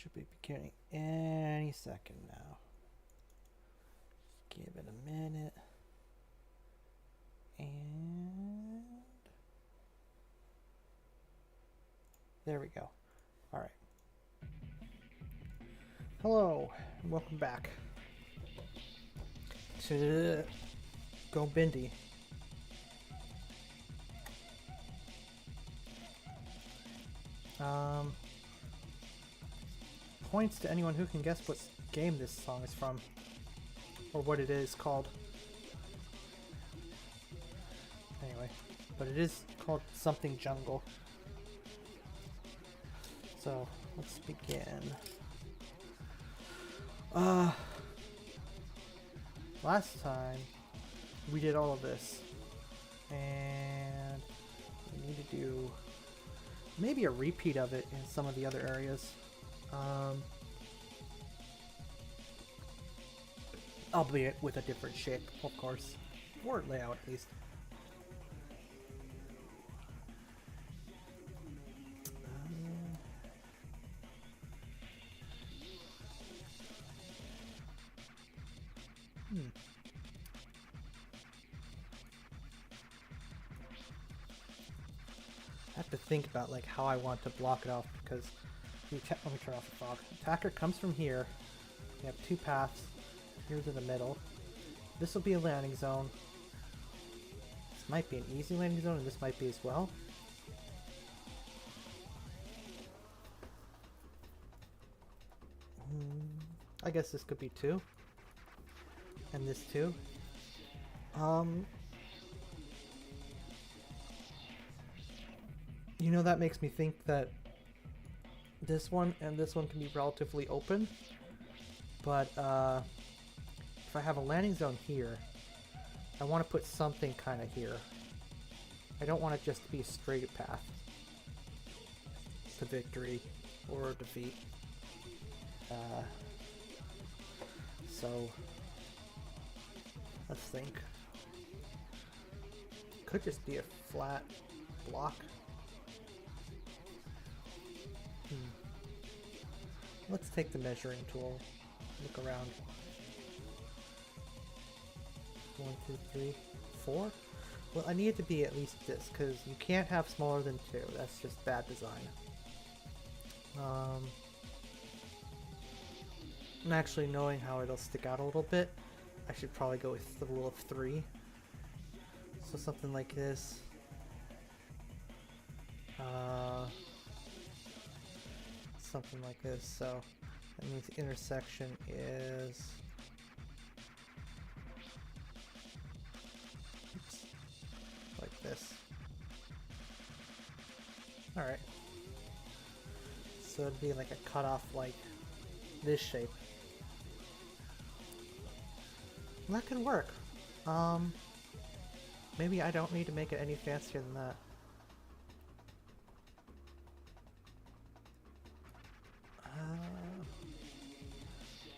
Should be beginning any second now. Give it a minute. And there we go. All right. Hello, and welcome back to Gobindi. Points to anyone who can guess what game this song is from, or what it is called. Anyway, but it is called something Jungle. So let's begin. Last time we did all of this, and we need to do maybe a repeat of it in some of the other areas. Albeit with a different shape, of course, or layout at least. I have to think about like how I want to block it off, because let me turn off the fog. Attacker comes from here. We have two paths. Here's in the middle. This will be a landing zone. This might be an easy landing zone, and this might be as well. I guess this could be two. And this too. You know, that makes me think that this one and this one can be relatively open. But if I have a landing zone here, I want to put something kind of here. I don't want it just to be a straight path to victory or defeat. So let's think. Could just be a flat block. Let's take the measuring tool. Look around. 1, 2, 3, 4. Well, I need it to be at least this, because you can't have smaller than 2. That's just bad design. And actually, knowing how it'll stick out a little bit, I should probably go with the rule of 3. So something like this. Something like this. So that means the intersection is, oops, like this. Alright. So it'd be like a cutoff like this shape. And that can work. Maybe I don't need to make it any fancier than that.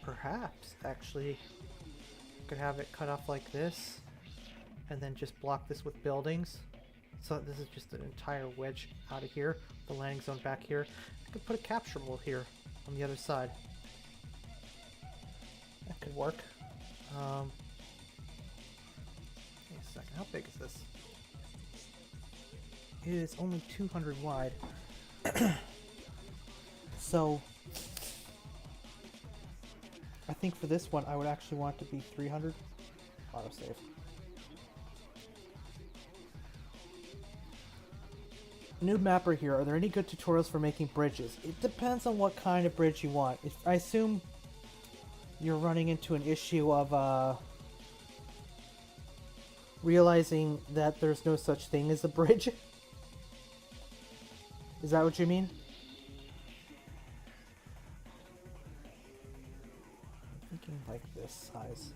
Perhaps, actually, I could have it cut off like this, and then just block this with buildings. So this is just an entire wedge out of here, the landing zone back here. I could put a capturable here on the other side. That could work. Wait a second, how big is this? It is only 200 wide. So I think for this one, I would actually want it to be 300. Autosave. Noob Mapper here. Are there any good tutorials for making bridges? It depends on what kind of bridge you want. If I assume you're running into an issue of realizing that there's no such thing as a bridge. Is that what you mean? Like this size.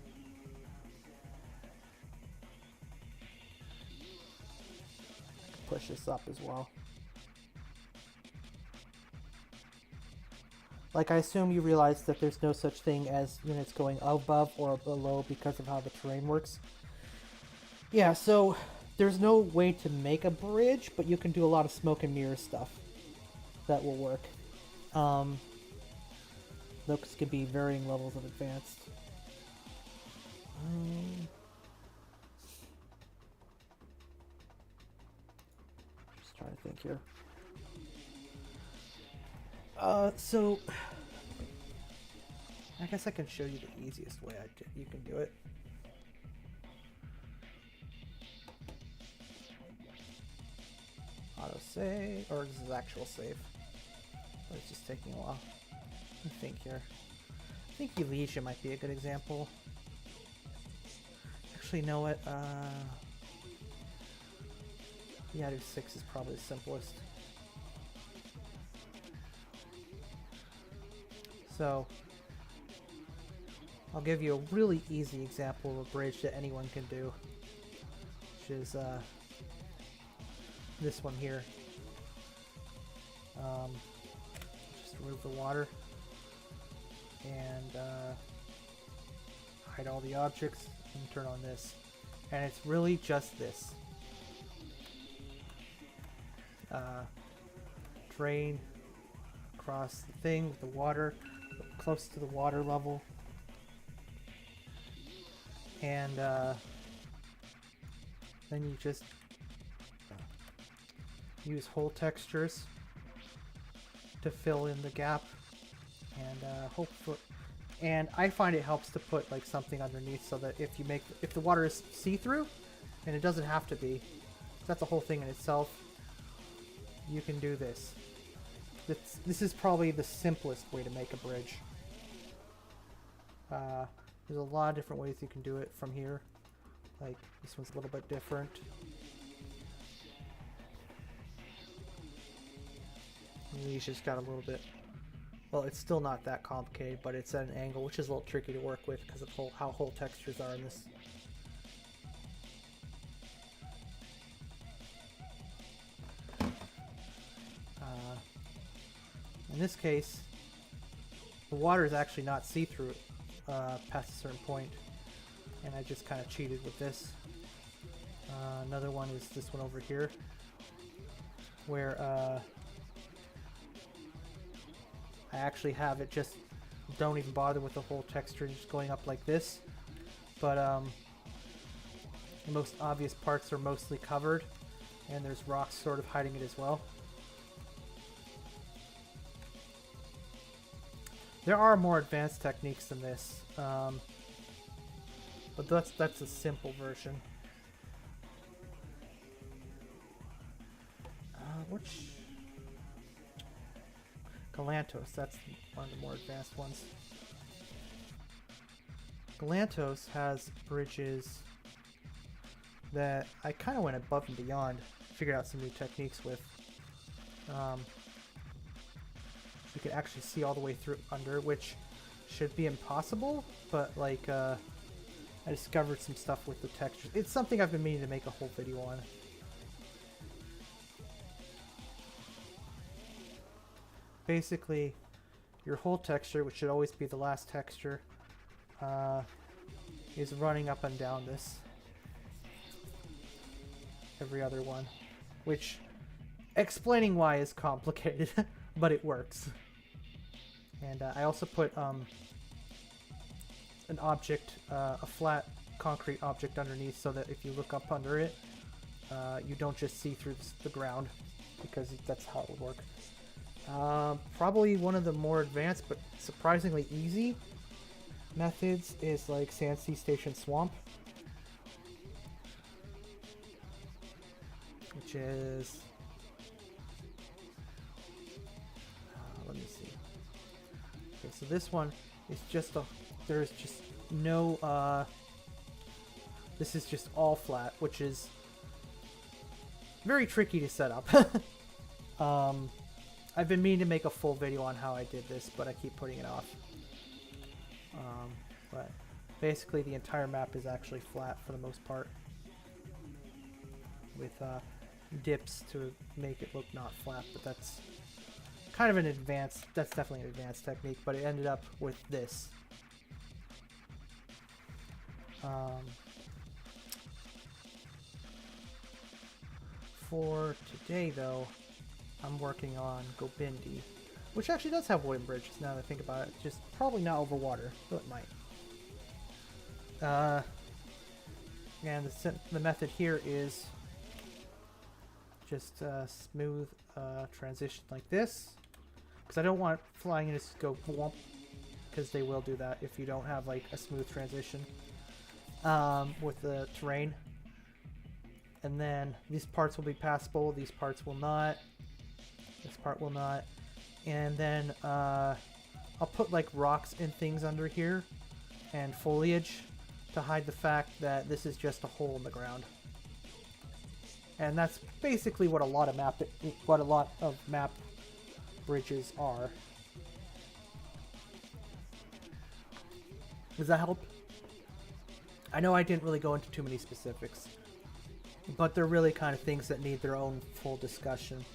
Push this up as well. Like, I assume you realize that there's no such thing as units going above or below because of how the terrain works. Yeah, so there's no way to make a bridge, but you can do a lot of smoke and mirror stuff that will work. Those could be varying levels of advanced. Just trying to think here. So I guess I can show you the easiest way you can do it. Auto save, or this is actual save, but it's just taking a while. Let me think here. I think Elysia might be a good example. Actually, you know what? Yeah, do 6 is probably the simplest. So I'll give you a really easy example of a bridge that anyone can do, which is this one here. Just remove the water and hide all the objects and turn on this. And it's really just this. Drain across the thing with the water, close to the water level. And then you just use hole textures to fill in the gap, and and I find it helps to put like something underneath so that if the water is see-through, and it doesn't have to be, that's a whole thing in itself, you can do this. This is probably the simplest way to make a bridge. There's a lot of different ways you can do it from here. Like, this one's a little bit different. Alicia's got a little bit... Well, it's still not that complicated, but it's at an angle, which is a little tricky to work with because of how hole textures are in this. In this case, the water is actually not see-through past a certain point, and I just kind of cheated with this. Another one is this one over here, where I actually have it just don't even bother with the whole texture, just going up like this. But the most obvious parts are mostly covered, and there's rocks sort of hiding it as well. There are more advanced techniques than this, but that's a simple version. Which Galantos, that's one of the more advanced ones. Galantos has bridges that I kind of went above and beyond, figured out some new techniques with. You can actually see all the way through under, which should be impossible, but like I discovered some stuff with the textures. It's something I've been meaning to make a whole video on. Basically, your whole texture, which should always be the last texture, is running up and down this. Every other one, which explaining why is complicated, but it works. And I also put an object, a flat concrete object underneath, so that if you look up under it, you don't just see through the ground, because that's how it would work. Probably one of the more advanced but surprisingly easy methods is like Sand Sea Station Swamp, which is let me see. Okay, so this one is just there's just no this is just all flat, which is very tricky to set up. I've been meaning to make a full video on how I did this, but I keep putting it off. But basically the entire map is actually flat for the most part, with dips to make it look not flat, but that's kind of an advanced, that's definitely an advanced technique, but it ended up with this. For today though, I'm working on Gobindi, which actually does have wooden bridges now that I think about it. Just probably not over water, though it might. And the method here is just smooth transition like this, because I don't want flying in to go whomp, because they will do that if you don't have like a smooth transition with the terrain. And then these parts will be passable, these parts will not, this part will not. And then I'll put like rocks and things under here and foliage to hide the fact that this is just a hole in the ground. And that's basically what a lot of map bridges are. Does that help? I know I didn't really go into too many specifics, but they're really kind of things that need their own full discussion.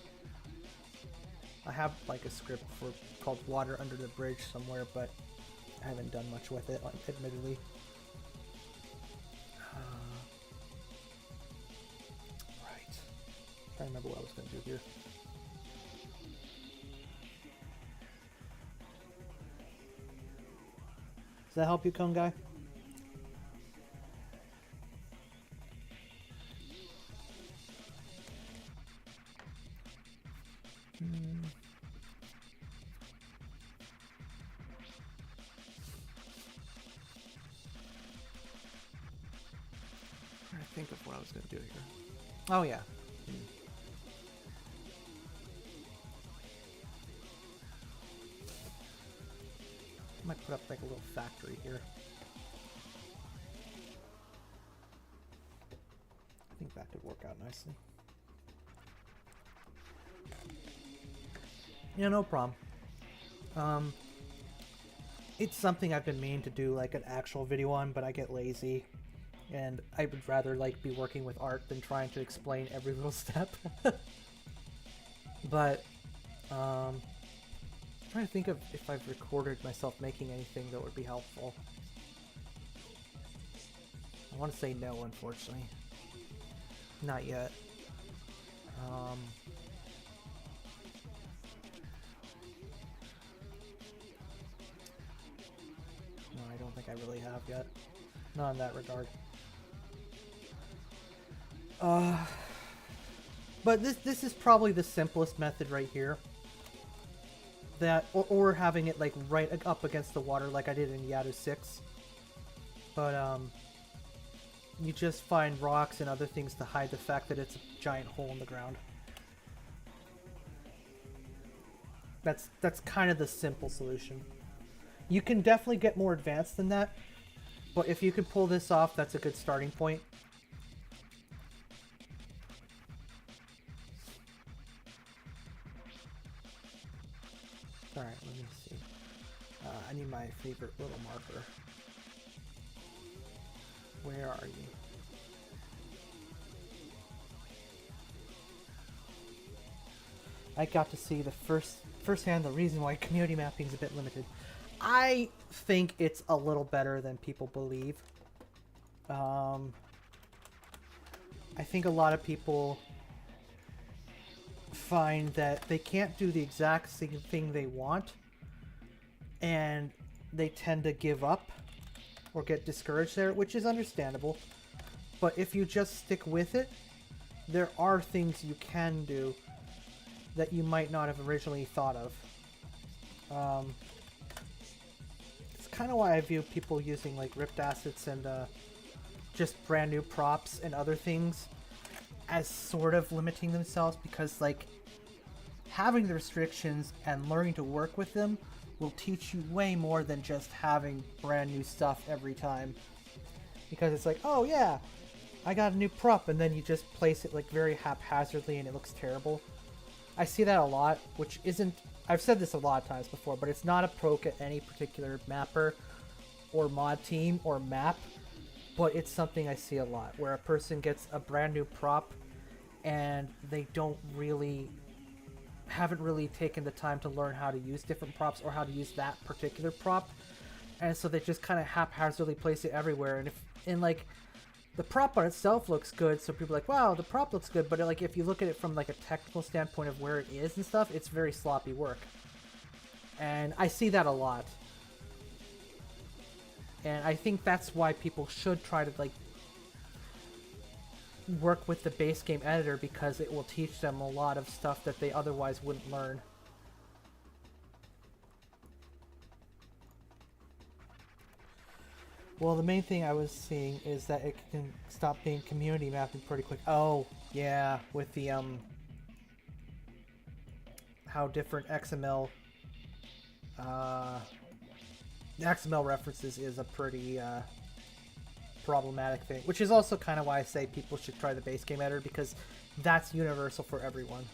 I have like a script called Water Under the Bridge somewhere, but I haven't done much with it, admittedly. Right. Trying to remember what I was going to do here. Does that help you, Cone Guy? Trying to think of what I was going to do here. Oh yeah. I might put up like a little factory here. I think that could work out nicely. Yeah, no problem. It's something I've been meaning to do like an actual video on, but I get lazy. And I would rather like be working with art than trying to explain every little step. But, I'm trying to think of if I've recorded myself making anything that would be helpful. I want to say no, unfortunately. Not yet. No, I don't think I really have yet. Not in that regard. But this is probably the simplest method right here. That or having it like right up against the water like I did in Yadu 6. But you just find rocks and other things to hide the fact that it's a giant hole in the ground. That's kind of the simple solution. You can definitely get more advanced than that, but if you can pull this off, that's a good starting point. Alright, let me see. I need my favorite little marker. Where are you? I got to see the firsthand the reason why community mapping is a bit limited. I think it's a little better than people believe. I think a lot of people find that they can't do the exact same thing they want, and they tend to give up or get discouraged there, which is understandable. But if you just stick with it, there are things you can do that you might not have originally thought of. It's kind of why I view people using like ripped assets and just brand new props and other things as sort of limiting themselves, because like having the restrictions and learning to work with them will teach you way more than just having brand new stuff every time. Because it's like, oh yeah, I got a new prop, and then you just place it like very haphazardly and it looks terrible. I see that a lot, which isn't, I've said this a lot of times before, but it's not a poke at any particular mapper or mod team or map, but it's something I see a lot, where a person gets a brand new prop and they haven't really taken the time to learn how to use different props or how to use that particular prop, and so they just kind of haphazardly place it everywhere. And like the prop on itself looks good, so people are like, wow, the prop looks good, but like if you look at it from like a technical standpoint of where it is and stuff, it's very sloppy work. And I see that a lot. And I think that's why people should try to, like, work with the base game editor, because it will teach them a lot of stuff that they otherwise wouldn't learn. Well, the main thing I was seeing is that it can stop being community mapping pretty quick. Oh, yeah, with the, how different XML, XML references is a pretty, problematic thing. Which is also kind of why I say people should try the base game editor, because that's universal for everyone.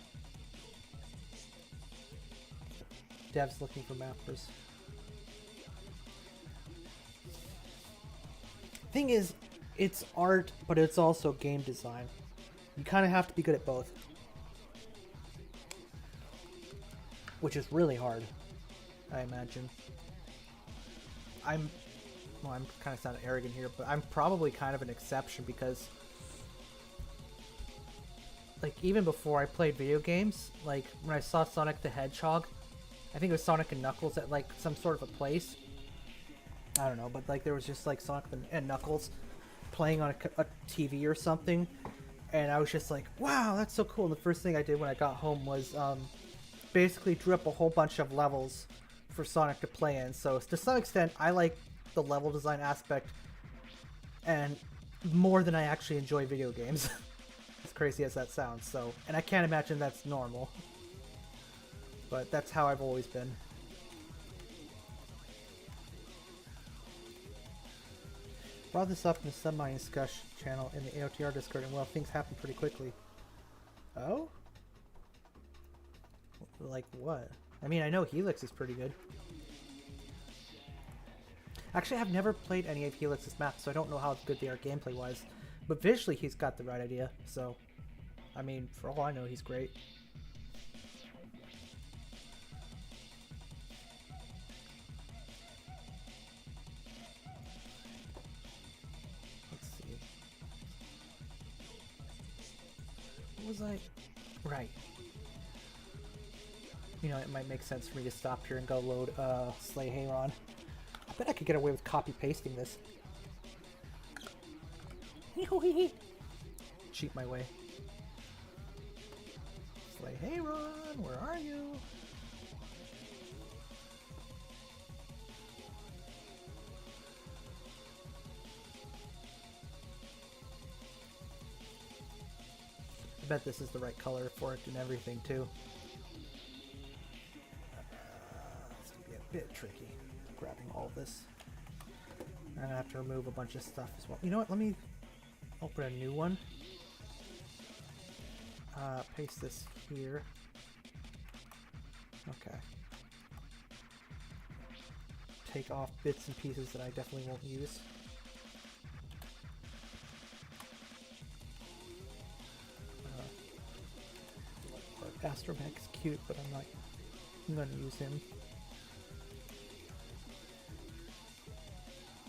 Devs looking for mappers. Thing is, it's art, but it's also game design. You kind of have to be good at both. Which is really hard, I imagine. I'm kind of sounding arrogant here, but I'm probably kind of an exception, because like, even before I played video games, like, when I saw Sonic the Hedgehog, I think it was Sonic and Knuckles at, like, some sort of a place. I don't know, but, like, there was just, like, Sonic and Knuckles playing on a TV or something, and I was just like, wow, that's so cool. And the first thing I did when I got home was basically drew up a whole bunch of levels for Sonic to play in. So, to some extent, I like the level design aspect and more than I actually enjoy video games. As crazy as that sounds. So, and I can't imagine that's normal, but that's how I've always been. Brought this up in the sub-mining discussion channel in the AOTR Discord, and well, things happen pretty quickly. Oh? Like what? I mean, I know Helix is pretty good. Actually, I've never played any of Helix's maps, so I don't know how good they are gameplay-wise. But visually, he's got the right idea, so... I mean, for all I know, he's great. Let's see. What was I... Right. You know, it might make sense for me to stop here and go load Slay Hayron. I bet I could get away with copy-pasting this. Cheat my way. Slay Hayron, where are you? I bet this is the right color for it and everything, too. It's gonna be a bit tricky, grabbing all of this. I'm gonna have to remove a bunch of stuff as well. You know what, let me open a new one. Paste this here. Okay. Take off bits and pieces that I definitely won't use. Astromech's cute, but I'm gonna use him.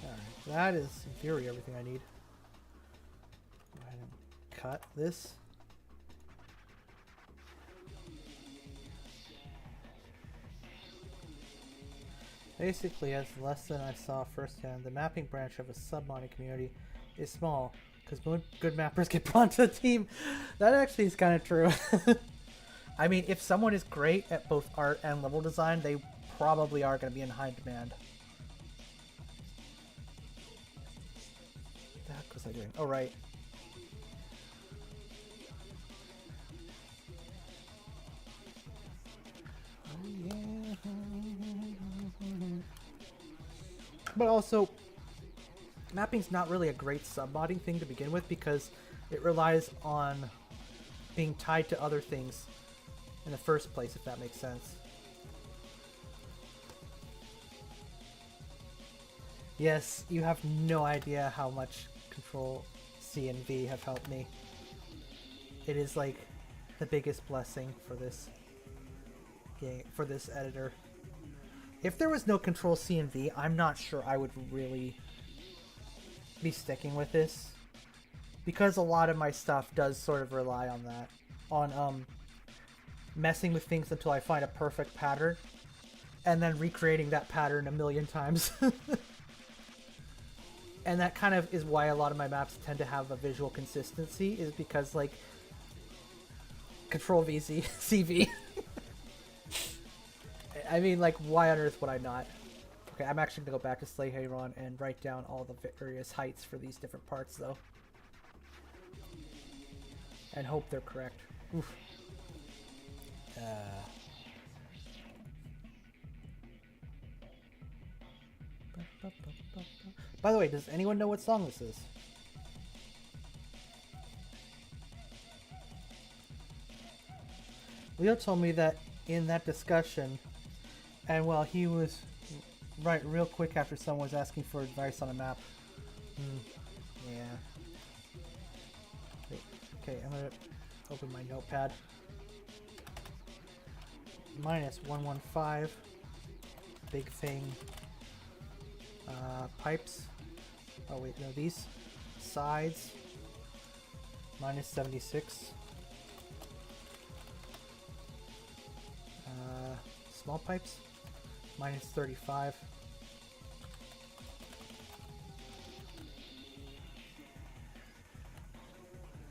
Alright, that is in theory everything I need. Go ahead and cut this. Basically, as the lesson I saw firsthand, the mapping branch of a sub-modding community is small, because good mappers get brought to the team. That actually is kind of true. I mean, if someone is great at both art and level design, they probably are going to be in high demand. What the heck was I doing? Oh, right. Oh, yeah. But also, mapping's not really a great sub-modding thing to begin with, because it relies on being tied to other things in the first place, if that makes sense. Yes, you have no idea how much Control C and V have helped me. It is like the biggest blessing for this game, for this editor. If there was no Control C and V, I'm not sure I would really be sticking with this, because a lot of my stuff does sort of rely on that, on messing with things until I find a perfect pattern, and then recreating that pattern a million times. And that kind of is why a lot of my maps tend to have a visual consistency, is because, like, Control V, CV. I mean, like, why on earth would I not? Okay, I'm actually going to go back to Slay Hayron and write down all the various heights for these different parts, though. And hope they're correct. Oof. By the way, does anyone know what song this is? Leo told me that in that discussion, and while he was right real quick after someone was asking for advice on a map. Yeah. Wait, okay, I'm gonna open my notepad. -115. Big thing. Pipes. Oh wait, no, these. Sides. -76. Small pipes. -35.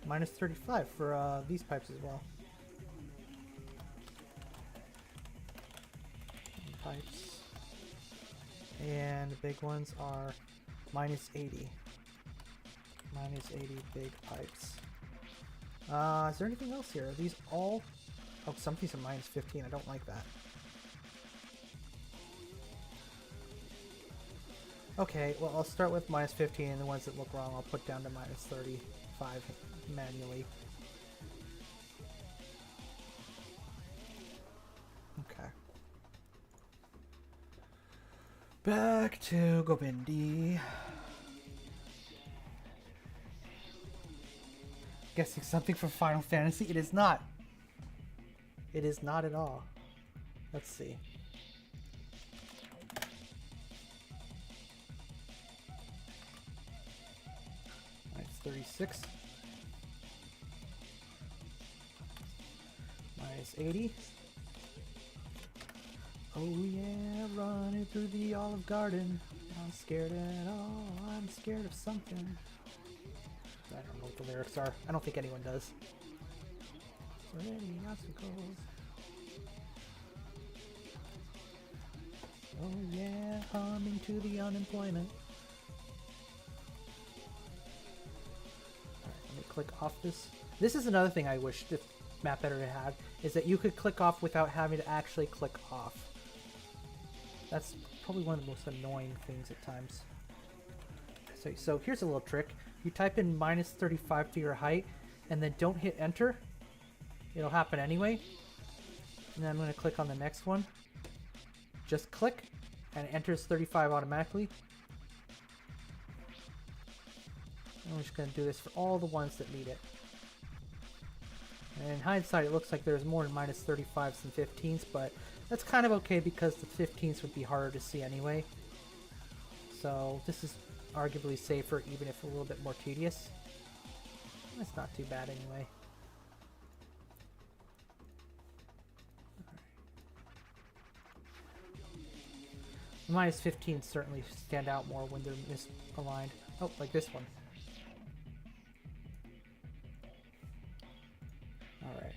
-35 for these pipes as well. Pipes. And the big ones are -80. -80 big pipes. Is there anything else here? Are these all... Oh, some of these are -15. I don't like that. Okay, well, I'll start with -15, and the ones that look wrong I'll put down to -35 manually. Okay. Back to Gobindi. Guessing something from Final Fantasy? It is not. It is not at all. Let's see. -36. -80. Oh yeah, running through the Olive Garden. I'm scared at all. I'm scared of something. I don't know what the lyrics are. I don't think anyone does. So many obstacles. Oh yeah, humming to the unemployment. Alright, let me click off this. This is another thing I wish the map editor had, is that you could click off without having to actually click off. That's probably one of the most annoying things at times. So here's a little trick. You type in -35 to your height, and then don't hit enter. It'll happen anyway. And then I'm going to click on the next one. Just click, and it enters 35 automatically. And we're just going to do this for all the ones that need it. And in hindsight, it looks like there's more -35s than 15s, but that's kind of okay because the 15s would be harder to see anyway. So this is arguably safer, even if a little bit more tedious. That's not too bad anyway. -15s certainly stand out more when they're misaligned. Oh, like this one. Alright.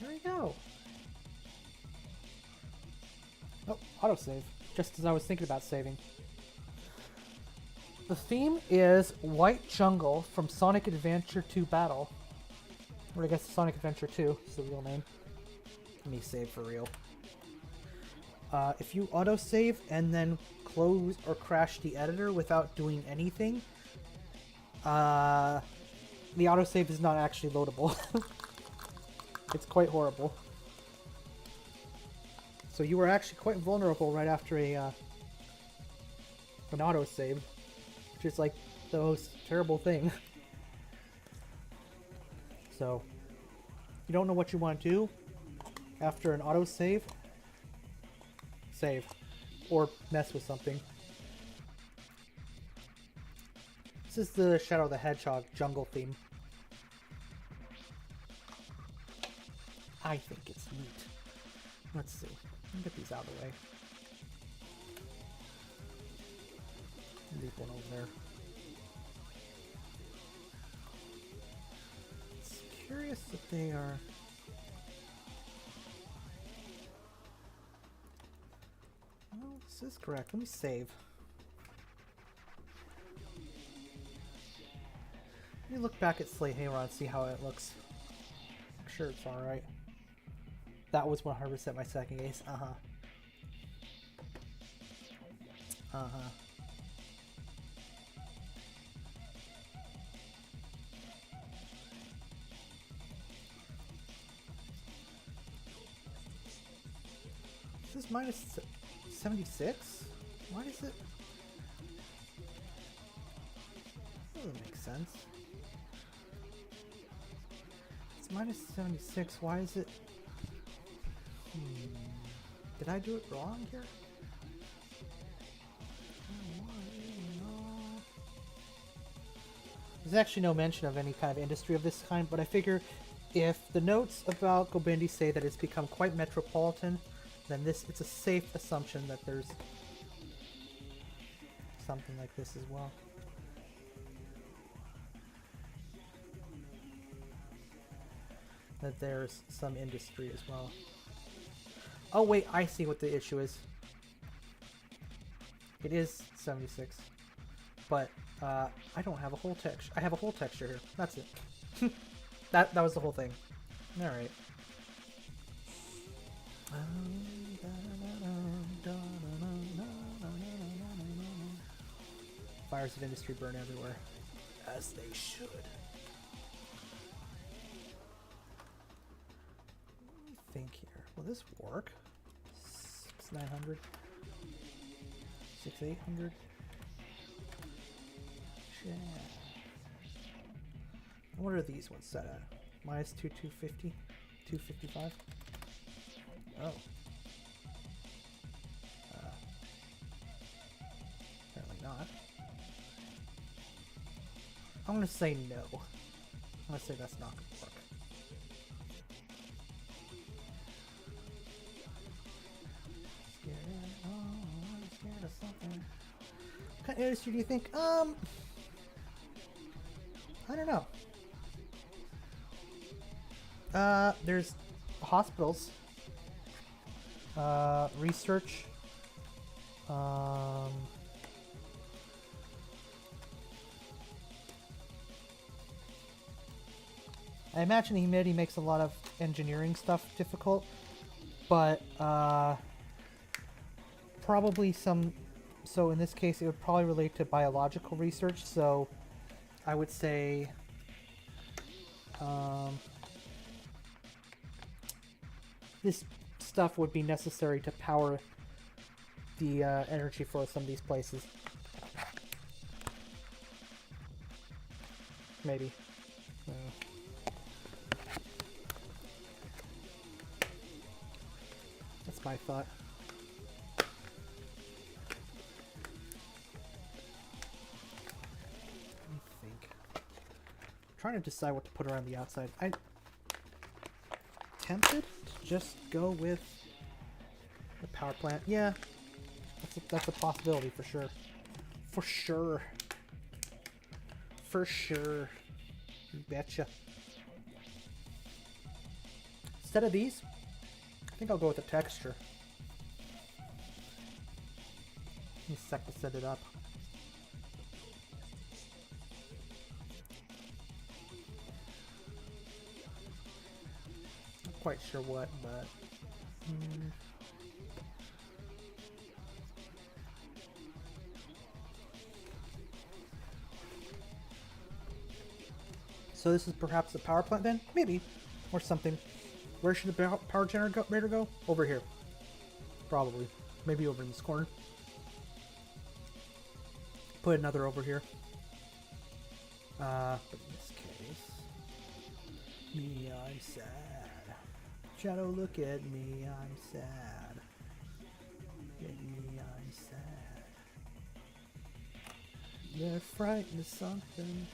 There we go. Oh, autosave. Just as I was thinking about saving. The theme is White Jungle from Sonic Adventure 2 Battle. Or I guess Sonic Adventure 2 is the real name. Let me save for real. If you autosave and then close or crash the editor without doing anything, the autosave is not actually loadable. It's quite horrible. So you were actually quite vulnerable right after an autosave, which is like the most terrible thing. So, you don't know what you want to do after an autosave? Save. Or mess with something. This is the Shadow the Hedgehog jungle theme. I think it's neat. Let's see. Let me get these out of the way. Leave one over there. It's curious that they are... Well, this is correct. Let me save. Let me look back at Slay Hayron and see how it looks. I'm sure it's alright. That was 100% my second ace. Uh-huh. Uh-huh. This is minus 76? Why is it? Doesn't make sense. It's minus 76. Why is it? Did I do it wrong here? There's actually no mention of any kind of industry of this kind, but I figure if the notes about Gobindi say that it's become quite metropolitan, then it's a safe assumption that there's something like this as well. That there's some industry as well. Oh wait, I see what the issue is. It is 76, but I don't have a whole text. I have a whole texture here. That's it. that was the whole thing. All right. Fires of industry burn everywhere, as they should. Let me think here. Will this work? 6,900, 6,800. Yeah. What are these ones set at? Minus 250, 255. Oh. Apparently not. I'm gonna say no. I'm gonna say that's not gonna work. Scared. Oh, I'm scared of something. What kind of industry do you think? I don't know. There's hospitals. Research. I imagine humidity makes a lot of engineering stuff difficult, but probably some. So in this case, it would probably relate to biological research. So I would say this stuff would be necessary to power the energy for some of these places. Maybe. That's my thought. Let me think. I'm trying to decide what to put around the outside. I'm tempted to just go with the power plant. Yeah, that's a possibility for sure. For sure. For sure. You betcha. Instead of these, I think I'll go with the texture. Give me a sec to set it up. Not quite sure what, but... So this is perhaps the power plant then? Maybe. Or something. Where should the power generator go? Over here. Probably. Maybe over in this corner. Put another over here. But in this case... Me, I'm sad. Shadow, look at me, I'm sad. Look at me, I'm sad. You're frightened of something.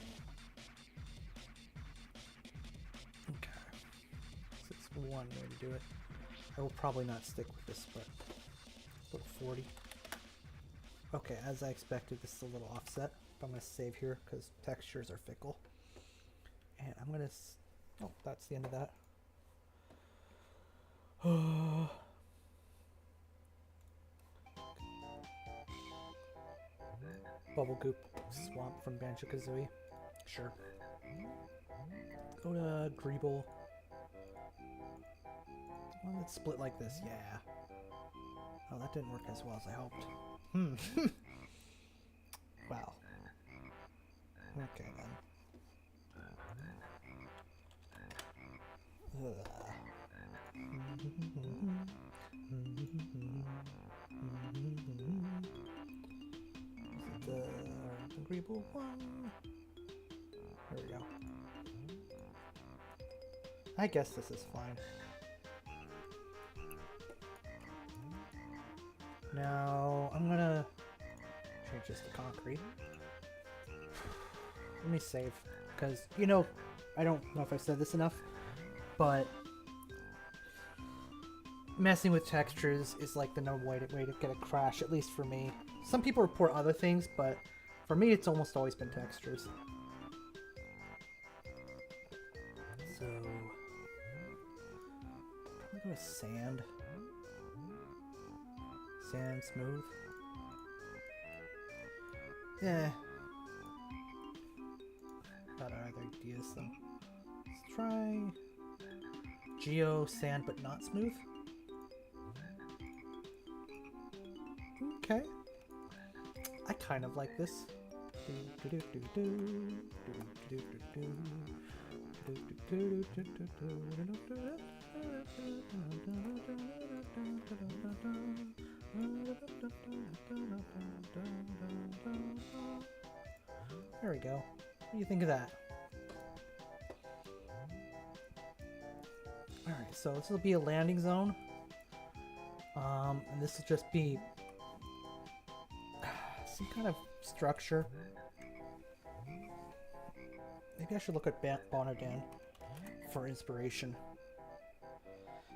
Okay. So it's one way to do it. I will probably not stick with this, but little 40. Okay, as I expected, this is a little offset. But I'm going to save here because textures are fickle. And I'm going to... Oh, that's the end of that. Bubble Goop Swamp from Banjo-Kazooie. Sure. Go to Greeble. One that's split like this, yeah. Oh, that didn't work as well as I hoped. Wow. Okay, then. Is it the Greeble one? There we go. I guess this is fine. Now, I'm gonna change this to concrete. Let me save, because, you know, I don't know if I've said this enough, but messing with textures is like the number way to get a crash, at least for me. Some people report other things, but for me it's almost always been textures. So, probably go with sand. Sand, smooth. Yeah. Got other ideas though. Let's try Geo sand but not smooth. Okay. I kind of like this. There we go. What do you think of that? Alright, so this will be a landing zone. And this will just be some kind of structure. Maybe I should look at Bonadan for inspiration.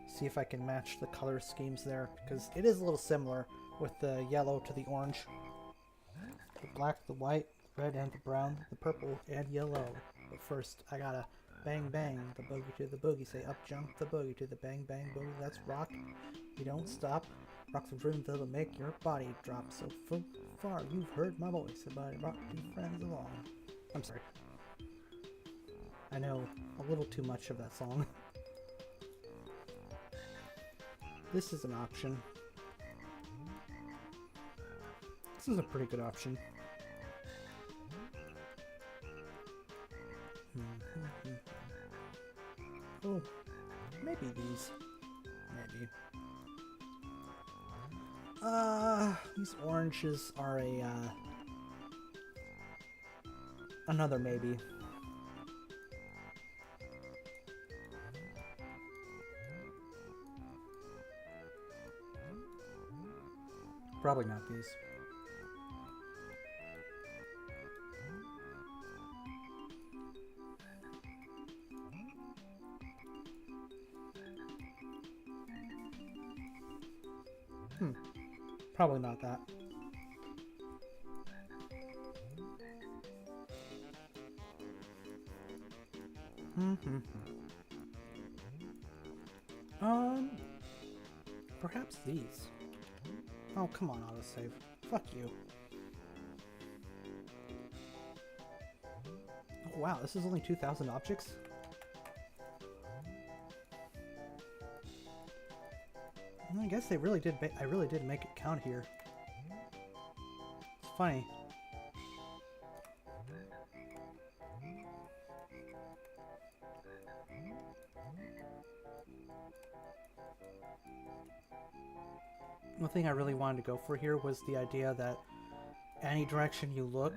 See if I can match the color schemes there, because it is a little similar with the yellow to the orange. The black, the white, red and the brown, the purple and yellow. But first, I gotta bang bang the boogie to the boogie. Say up jump the boogie to the bang bang boogie. Let's rock. You don't stop. Rock the room that'll make your body drop. So far you've heard my voice about it. Rock two friends along. I'm sorry. I know a little too much of that song. This is an option. This is a pretty good option. Oh, maybe these. Maybe. These oranges are a, another maybe. Probably not these. Probably not that. Perhaps these. Oh, come on, autosave. Fuck you. Oh, wow, this is only 2,000 objects? I guess they really did. I really did make it count here. It's funny. One thing I really wanted to go for here was the idea that any direction you look,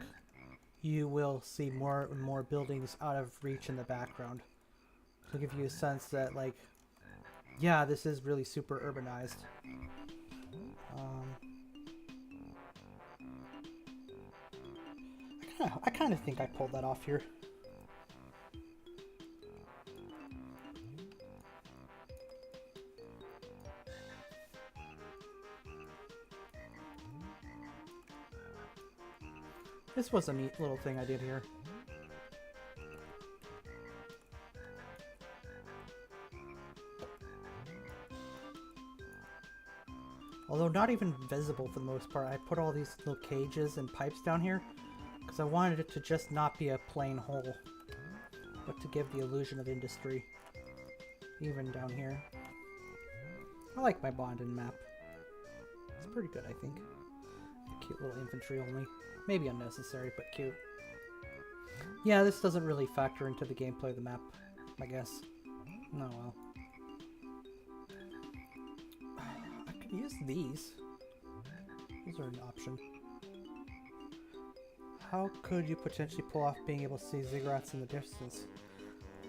you will see more and more buildings out of reach in the background. To give you a sense that, like, yeah, this is really super urbanized. I kind of think I pulled that off here. This was a neat little thing I did here. Although not even visible for the most part, I put all these little cages and pipes down here because I wanted it to just not be a plain hole, but to give the illusion of industry, even down here. I like my Bondin map. It's pretty good, I think. Cute little infantry only. Maybe unnecessary, but cute. Yeah, this doesn't really factor into the gameplay of the map, I guess. Oh well. I could use these. These are an option. How could you potentially pull off being able to see ziggurats in the distance?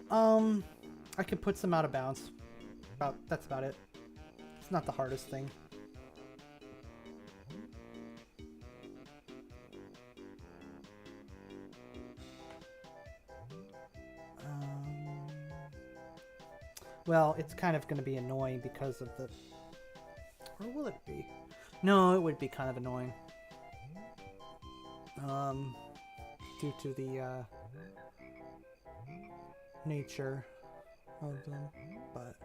I could put some out of bounds. That's about it. It's not the hardest thing. Well, it's kind of going to be annoying because of the... Or will it be? No, it would be kind of annoying. Due to the nature of them, but...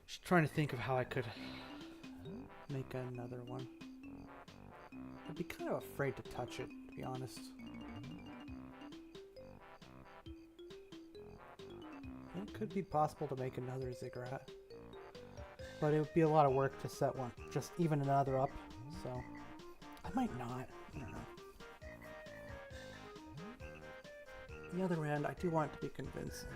Just trying to think of how I could make another one. I'd be kind of afraid to touch it, to be honest. It could be possible to make another ziggurat, but it would be a lot of work to set one, just even another up, so I might not. I don't know. On the other hand, I do want it to be convincing.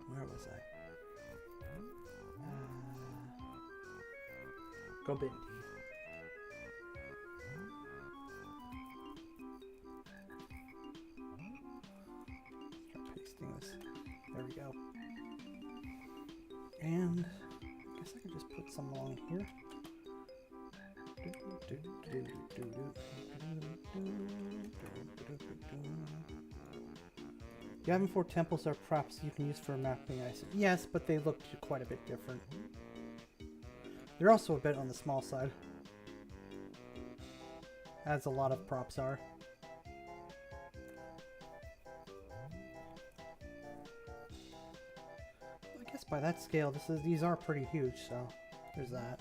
Where was I? Gobindi. There we go. And I guess I could just put some along here. The Ivan 4 temples are props you can use for mapping ice. Yes, but they look quite a bit different. They're also a bit on the small side, as a lot of props are. I guess by that scale, these are pretty huge, so there's that.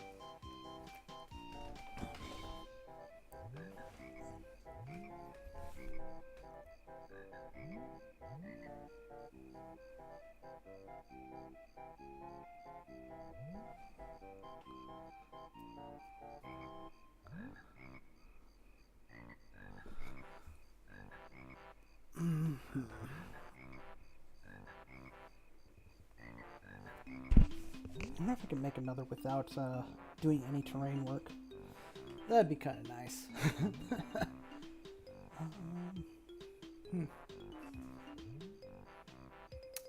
I wonder if I can make another without doing any terrain work. That'd be kind of nice. I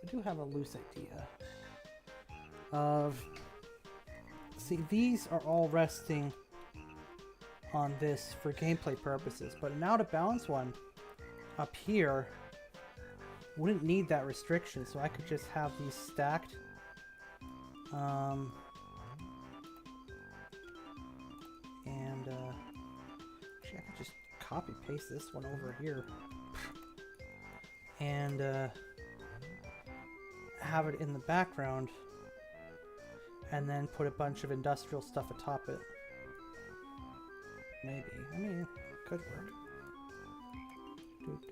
do have a loose idea of... See, these are all resting on this for gameplay purposes, but an out-of-bounds one up here wouldn't need that restriction, so I could just have these stacked. Actually, I could just copy paste this one over here and have it in the background, and then put a bunch of industrial stuff atop it. Maybe. I mean, it could work. What's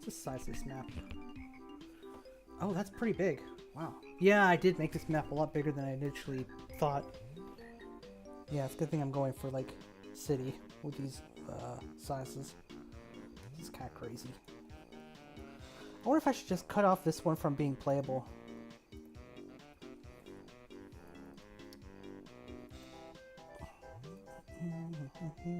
the size of this map? Oh, that's pretty big. Wow. Yeah, I did make this map a lot bigger than I initially thought. Yeah, it's a good thing I'm going for, like, city with these sizes. This is kind of crazy. I wonder if I should just cut off this one from being playable. Just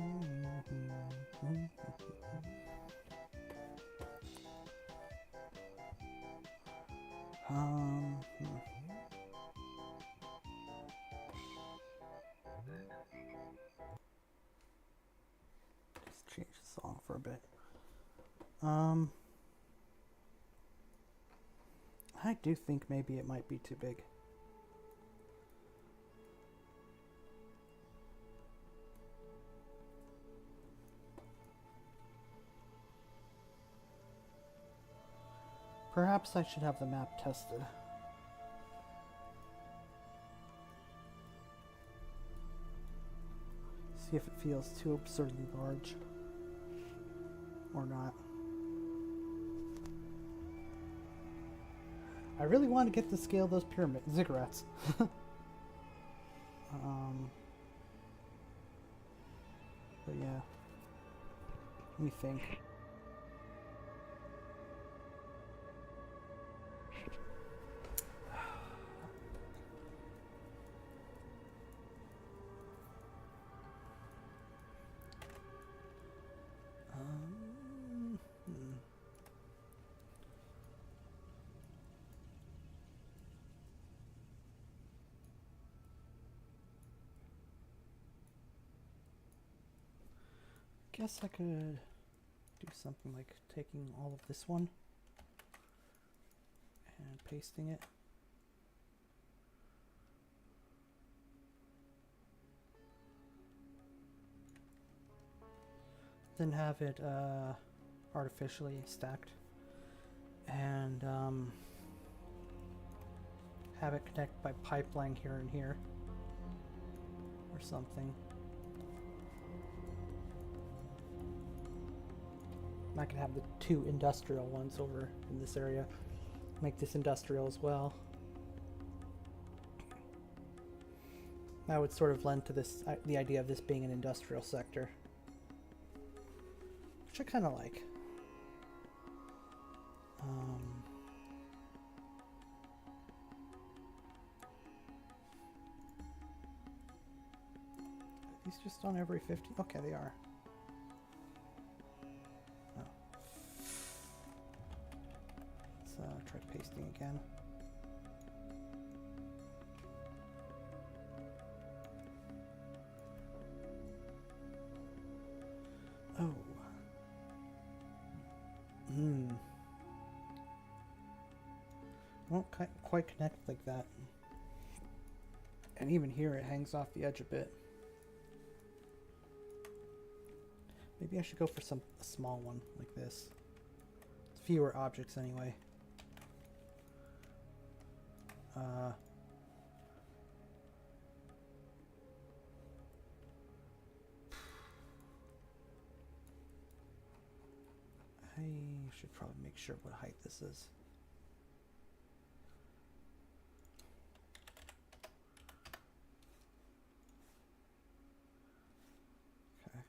change the song for a bit. I do think maybe it might be too big. Perhaps I should have the map tested. See if it feels too absurdly large or not. I really want to get the scale of those pyramid ziggurats. But yeah, let me think. Guess I could do something like taking all of this one and pasting it. Then have it artificially stacked and have it connect by pipeline here and here or something. I can have the two industrial ones over in this area. Make this industrial as well. That would sort of lend to this the idea of this being an industrial sector, which I kind of like. Are these just on every 50? Okay, they are. Try pasting again. Oh. Won't quite connect like that. And even here it hangs off the edge a bit. Maybe I should go for a small one like this. It's fewer objects anyway. I should probably make sure what height this is. Okay.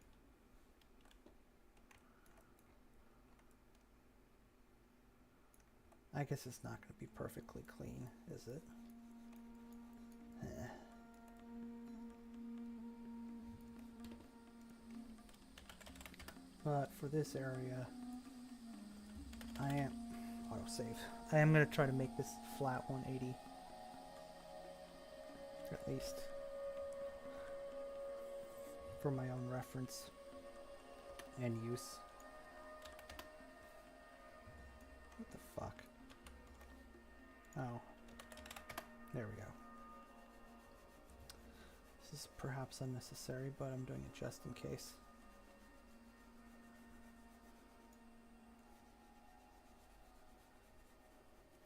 I guess it's not going to be perfectly clean, is it? But for this area, I am autosave. I am going to try to make this flat 180, at least for my own reference and use. What the fuck? Oh, there we go. This is perhaps unnecessary, but I'm doing it just in case.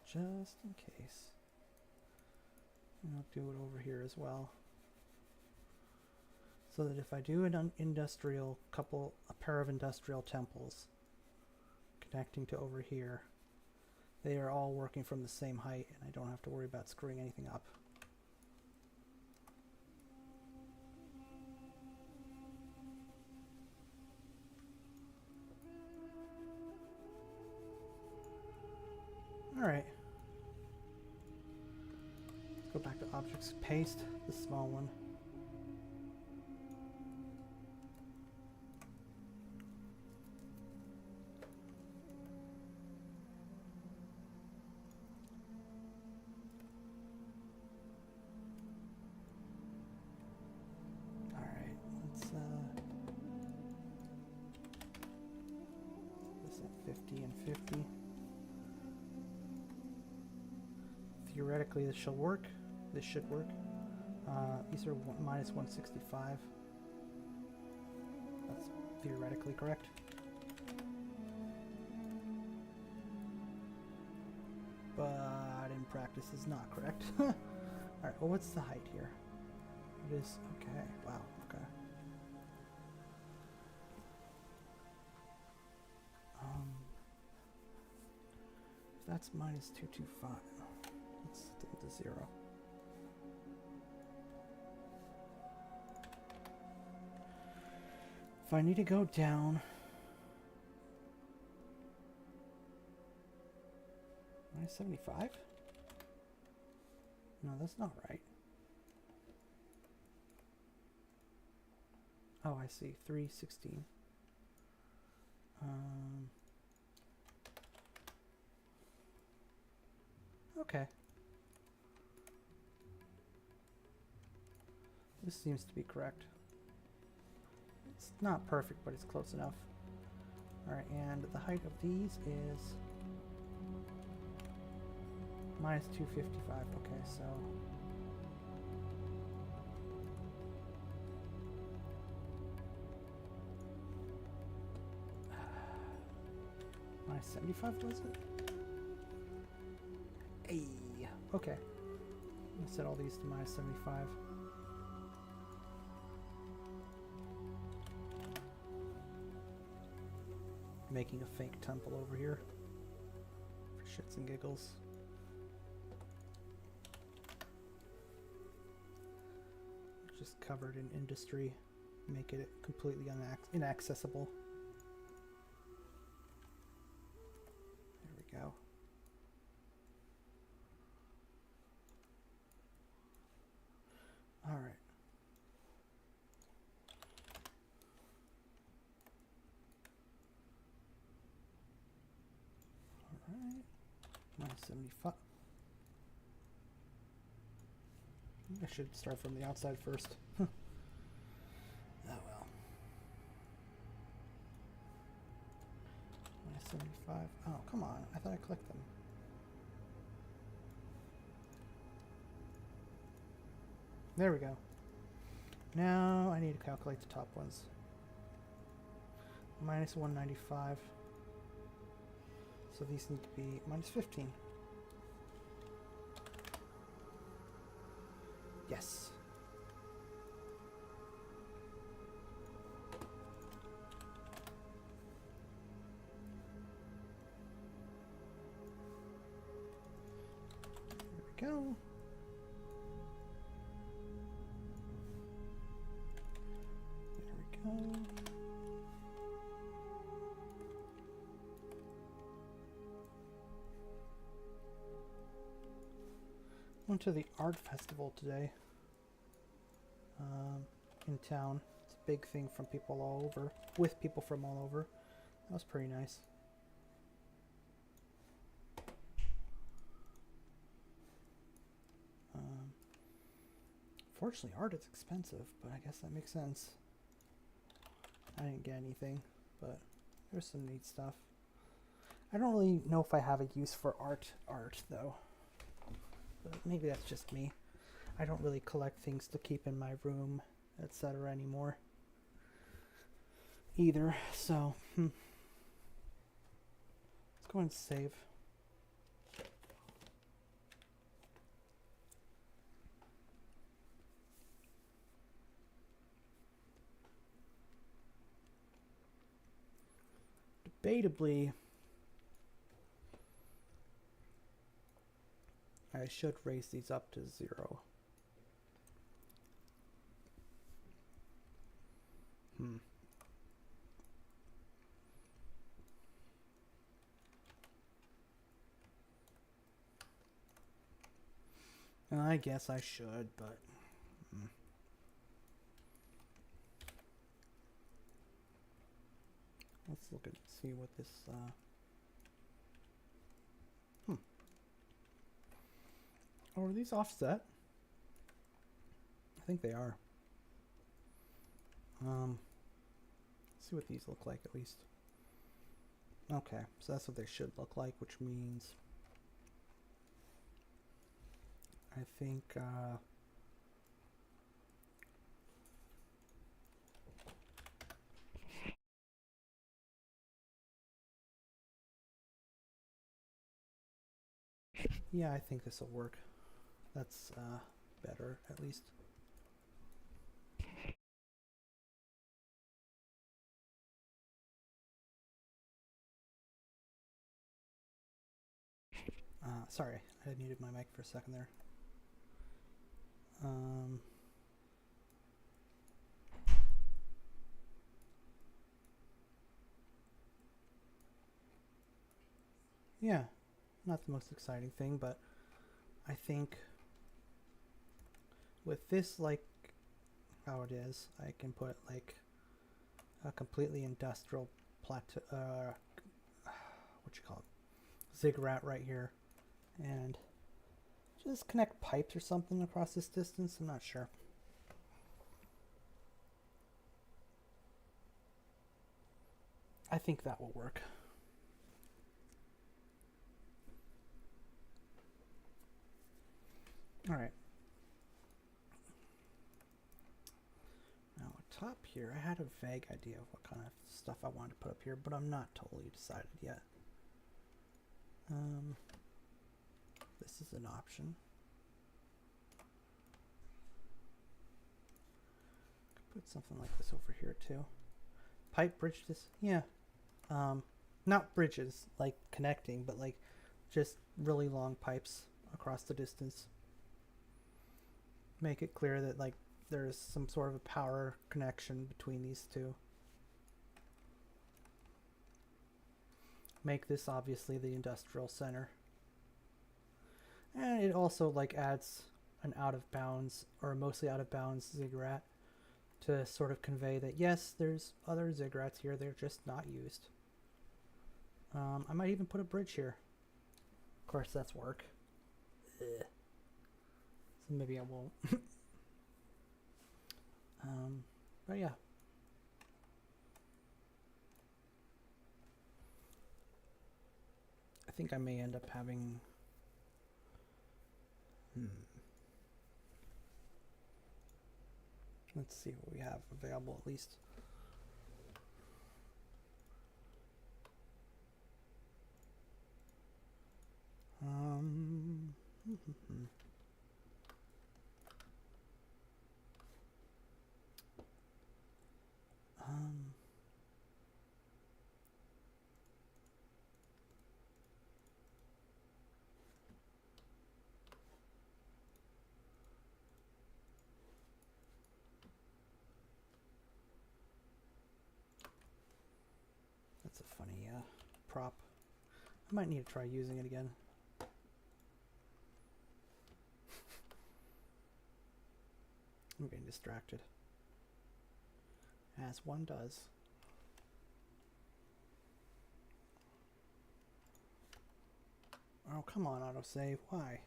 Just in case. And I'll do it over here as well. So that if I do an a pair of industrial temples connecting to over here, they are all working from the same height and I don't have to worry about screwing anything up. Alright. Let's go back to objects. Paste the small one. 250. Theoretically, this shall work. This should work. These are minus 165. That's theoretically correct. But in practice is not correct. Alright, well, what's the height here? It is, okay, wow, okay. If that's minus 225, let's do the 0. If I need to go down, minus 75? No, that's not right. Oh, I see. 316. Okay. This seems to be correct. It's not perfect, but it's close enough. Alright, and the height of these is minus 255. Okay, so minus 75 does it? Hey, okay. I'm gonna set all these to minus 75. Making a fake temple over here for shits and giggles. Just covered in industry, make it completely inaccessible. There we go. All right. Alright, minus 75. I should start from the outside first. Oh well. Minus 75. Oh, come on. I thought I clicked them. There we go. Now I need to calculate the top ones. Minus 195. So these need to be minus 15. Yes. There we go. There we go. Went to the art festival today in town. It's a big thing from people all over, with people from all over. That was pretty nice. Fortunately, art is expensive, but I guess that makes sense. I didn't get anything, but there's some neat stuff. I don't really know if I have a use for art though. But maybe that's just me. I don't really collect things to keep in my room, etc. anymore. Either, so let's go and save. Debatably, I should raise these up to 0. I guess I should, but let's look and see what this Oh, are these offset? I think they are. Let's see what these look like at least. Okay, so that's what they should look like, which means I think yeah, I think this will work. That's better, at least. Sorry, I muted my mic for a second there. Yeah, not the most exciting thing, but I think with this, like how it is, I can put like a completely industrial plateau, what you call it, ziggurat right here, and just connect pipes or something across this distance. I'm not sure. I think that will work. All right. Now, top here, I had a vague idea of what kind of stuff I wanted to put up here, but I'm not totally decided yet. This is an option. Could put something like this over here too. Pipe bridge this, yeah. Not bridges like connecting, but like just really long pipes across the distance. Make it clear that like there's some sort of a power connection between these two. Make this obviously the industrial center. And it also like adds an out of bounds or mostly out of bounds ziggurat to sort of convey that yes, there's other ziggurats here, they're just not used. I might even put a bridge here. Of course, that's work. Ugh. So maybe I won't. But yeah. I think I may end up having... Let's see what we have available at least. That's a funny prop. I might need to try using it again. I'm getting distracted. As one does. Oh, come on, autosave. Why?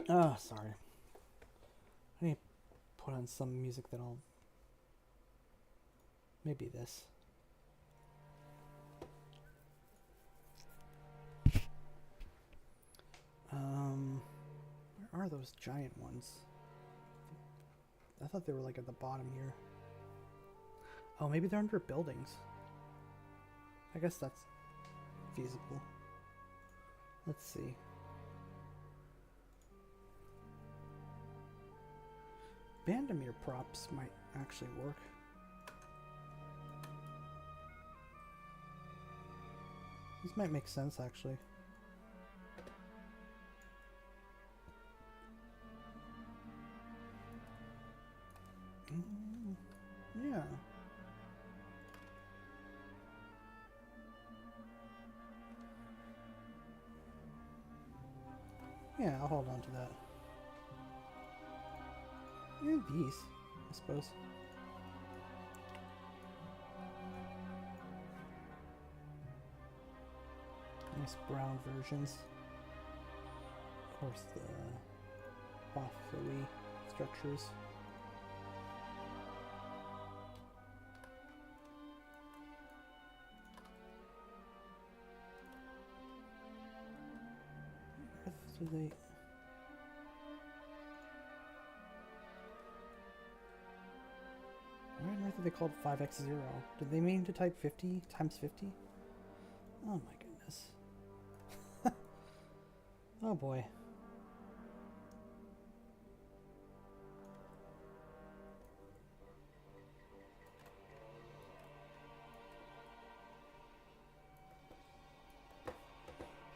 Oh, sorry. I need to put on some music that'll... Maybe this. Where are those giant ones? I thought they were like at the bottom here. Oh, maybe they're under buildings. I guess that's feasible. Let's see. Bandamere props might actually work. This might make sense, actually. Yeah. Yeah, I'll hold on to that. Yeah, these, I suppose. Nice brown versions. Of course, the off the structures. Do they? Why on earth are they called 5x0? Did they mean to type 50 times 50? Oh my goodness. Oh boy.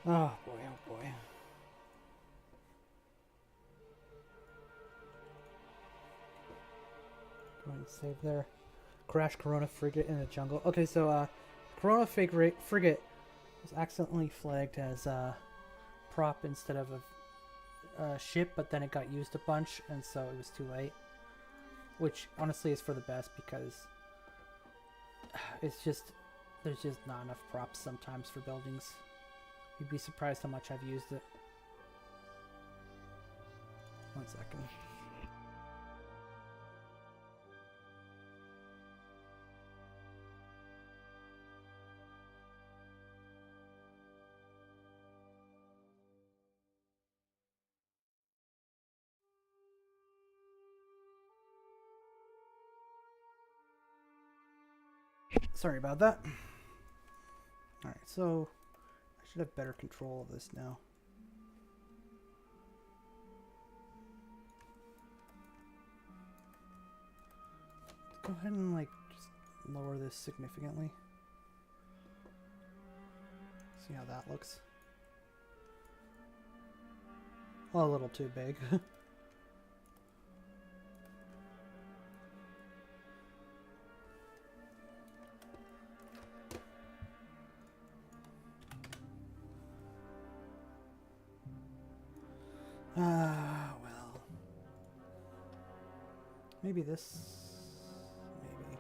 Oh boy, oh boy. Go ahead and save there. Crash Corona frigate in the jungle. Okay, so Corona frigate was accidentally flagged as a prop instead of a ship, but then it got used a bunch, and so it was too late. Which honestly is for the best, because it's just there's just not enough props sometimes for buildings. You'd be surprised how much I've used it. One second. Sorry about that. Alright, so I should have better control of this now. Let's go ahead and just lower this significantly. See how that looks. Well, a little too big. Well. Maybe this... maybe.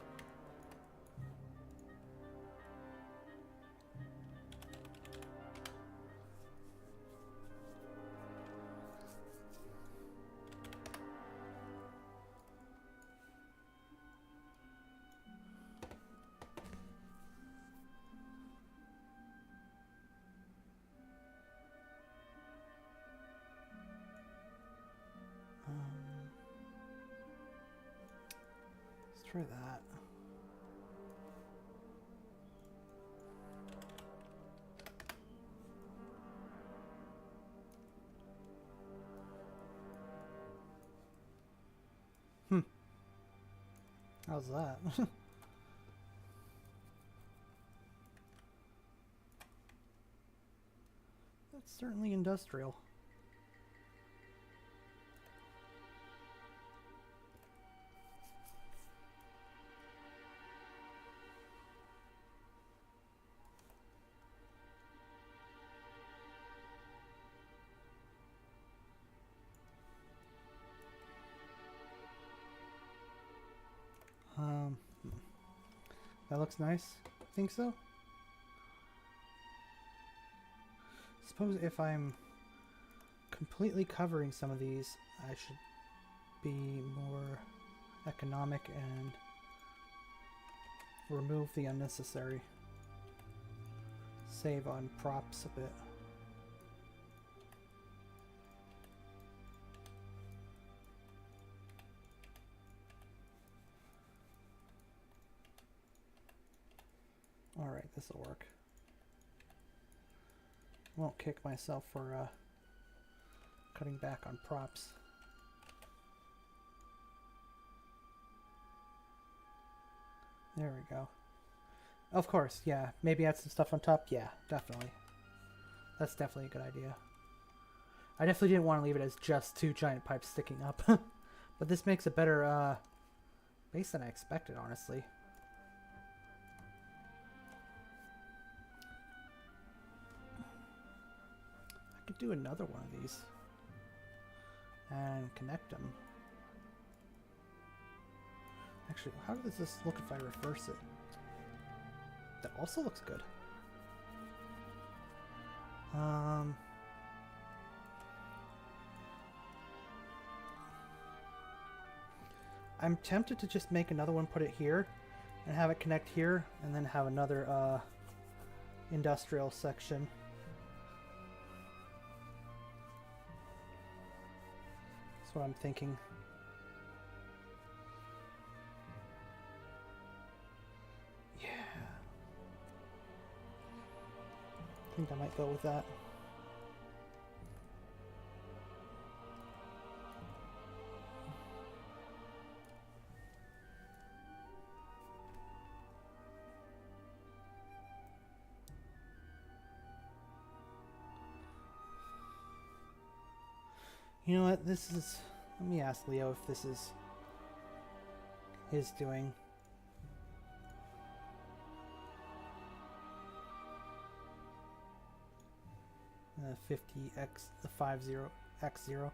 Let's try that. How's that? That's certainly industrial. That looks nice. Think so? Suppose if I'm completely covering some of these, I should be more economic and remove the unnecessary. Save on props a bit. Alright, this'll work. Won't kick myself for cutting back on props. There we go. Of course, yeah. Maybe add some stuff on top? Yeah, definitely. That's definitely a good idea. I definitely didn't want to leave it as just two giant pipes sticking up. But this makes a better base than I expected, honestly. I could do another one of these and connect them. Actually, how does this look if I reverse it? That also looks good. I'm tempted to just make another one, put it here, and have it connect here, and then have another industrial section. That's what I'm thinking. Yeah. I think I might go with that. You know what, this is... Let me ask Leo if this is his doing. The 50x, the 50x0.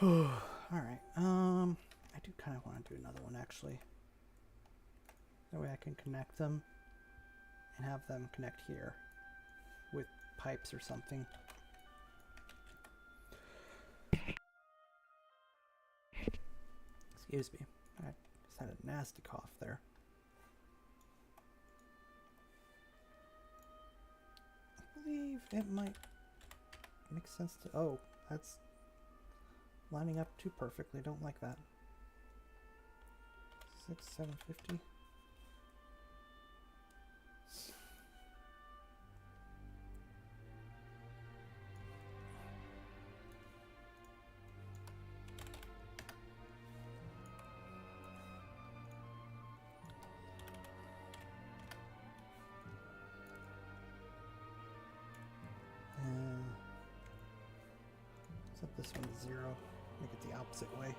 Alright. Alright, I do kind of want to do another one actually. That way I can connect them and have them connect here with pipes or something. Excuse me, I just had a nasty cough there. I believe it might make sense to... Oh, that's lining up too perfectly. Don't like that. 750. Set this one to 0. Make it the opposite way.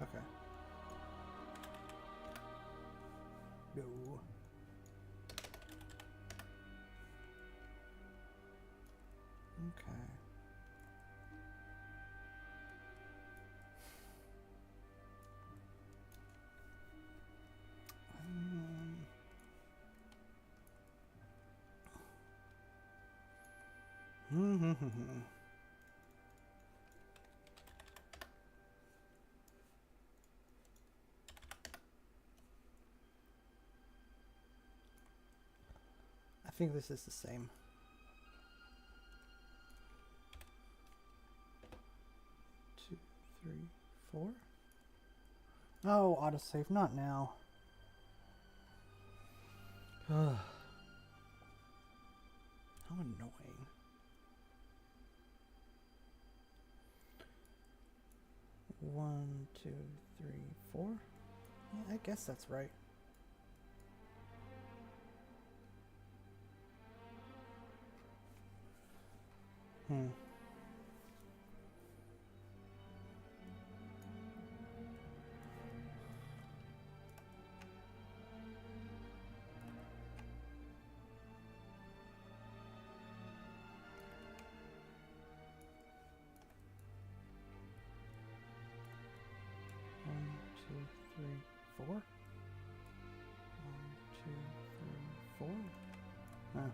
Okay. No. Okay. I think this is the same. 2, 3, 4. Oh, autosave, not now. How annoying. One, 2, 3, 4. Yeah, I guess that's right. Hmm. One, 2, 3, 4. 1, 2, 3, 4. Huh.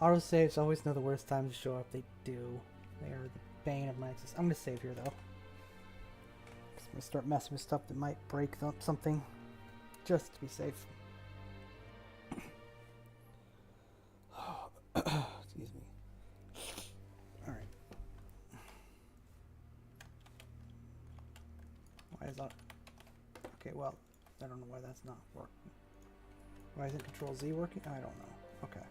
Autosaves always know the worst time to show up. They do. They are the bane of my existence. I'm going to save here, though. I'm going to start messing with stuff that might break something. Just to be safe. Excuse me. Alright. Why is that? Okay, well, I don't know why that's not working. Why isn't Control Z working? I don't know. Okay.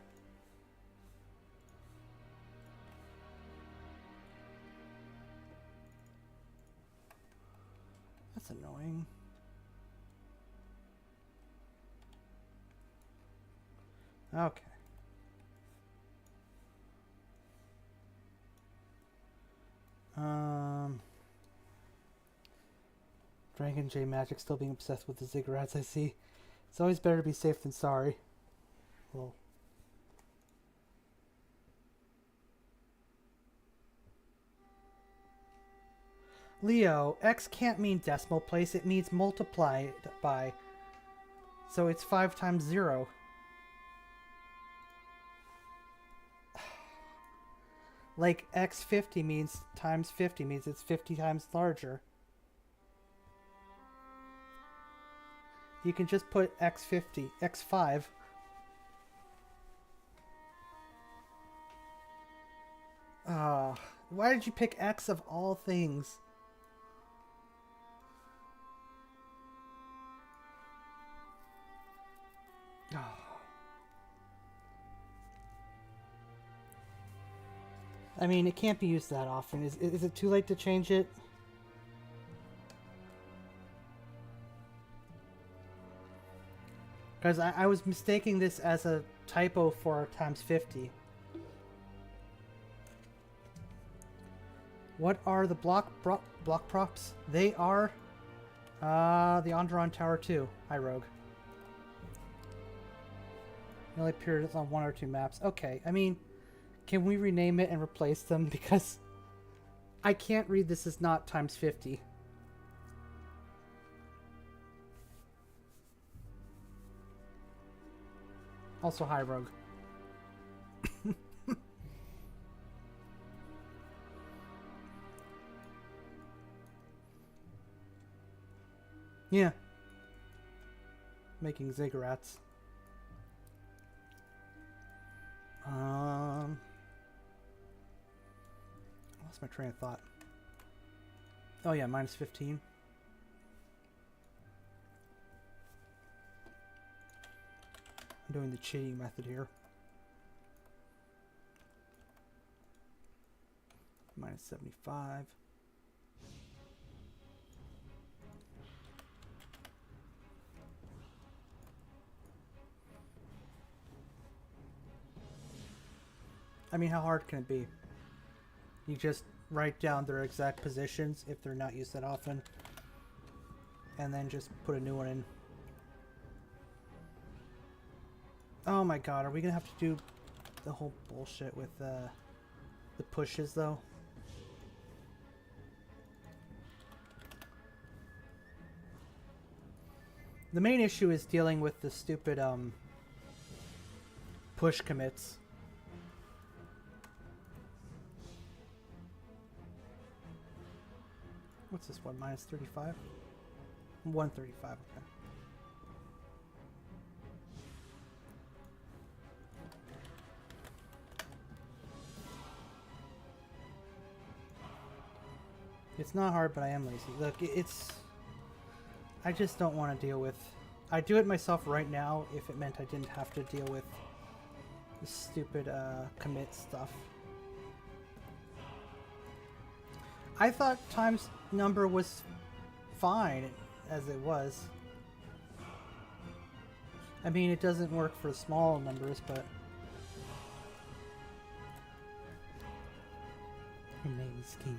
That's annoying. Okay. Dragon J Magic still being obsessed with the ziggurats, I see. It's always better to be safe than sorry. Well. Leo, X can't mean decimal place, it means multiplied by. So it's 5 times 0. Like X50 means times 50 means it's 50 times larger. You can just put X50, X5. Why did you pick X of all things? I mean, it can't be used that often. Is it too late to change it? Because I was mistaking this as a typo for times 50. What are the block props? They are the Onderon Tower 2. Hi, Rogue. It only appears on 1 or 2 maps. Okay, I mean, can we rename it and replace them? Because I can't read this as not times 50. Also, hi, Rogue. Yeah. Making ziggurats. I lost my train of thought. Oh yeah, minus 15. I'm doing the cheating method here. Minus 75. I mean, how hard can it be? You just write down their exact positions if they're not used that often, and then just put a new one in. Oh my god, are we gonna have to do the whole bullshit with the pushes though? The main issue is dealing with the stupid push commits. What's this one? Minus 35? 135, okay. It's not hard, but I am lazy. Look, it's... I just don't want to deal with... I'd do it myself right now if it meant I didn't have to deal with the stupid commit stuff. I thought times number was fine as it was. I mean, it doesn't work for small numbers, but... Her name is King.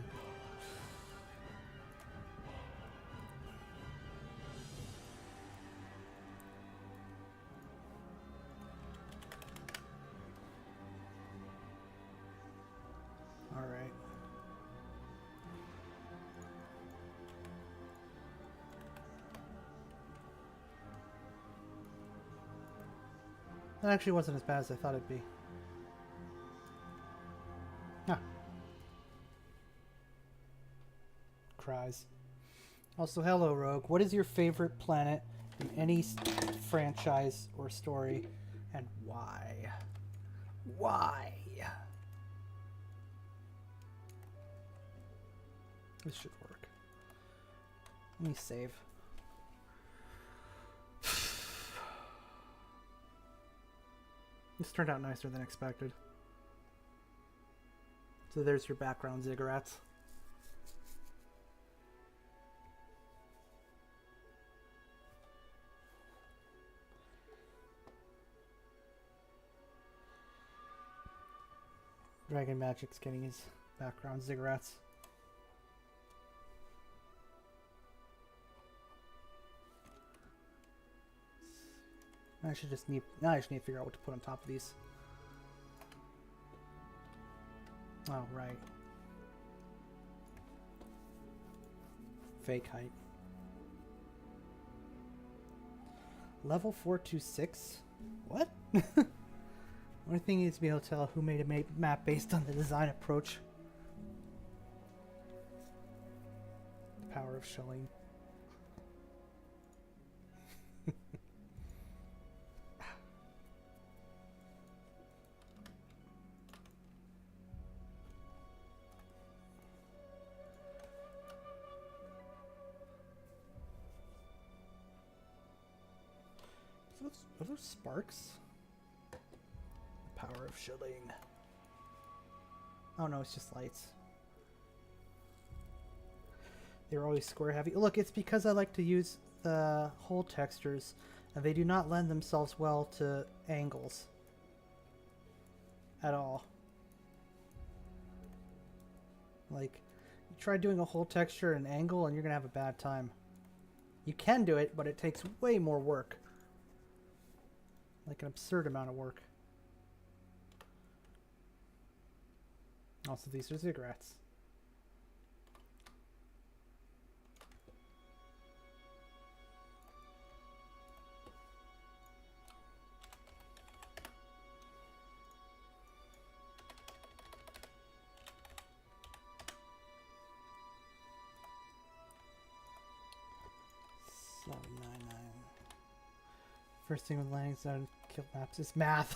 Alright. That actually wasn't as bad as I thought it'd be. Huh. Cries. Also, hello, Rogue. What is your favorite planet in any franchise or story, and why? Why? This should work. Let me save. This turned out nicer than expected. So there's your background ziggurats. Dragon Magic's getting his background ziggurats. I just need to figure out what to put on top of these. Oh, right. Fake height. Level 426? What? Only thing needs to be able to tell who made a map based on the design approach. The power of showing. Are those sparks? The power of shilling. Oh no, it's just lights. They're always square heavy. Look, it's because I like to use the hole textures, and they do not lend themselves well to angles. At all. Like, you try doing a hole texture and angle and you're gonna have a bad time. You can do it, but it takes way more work. Like an absurd amount of work. Also, these are ziggurats. First thing with landing zone kill maps is math.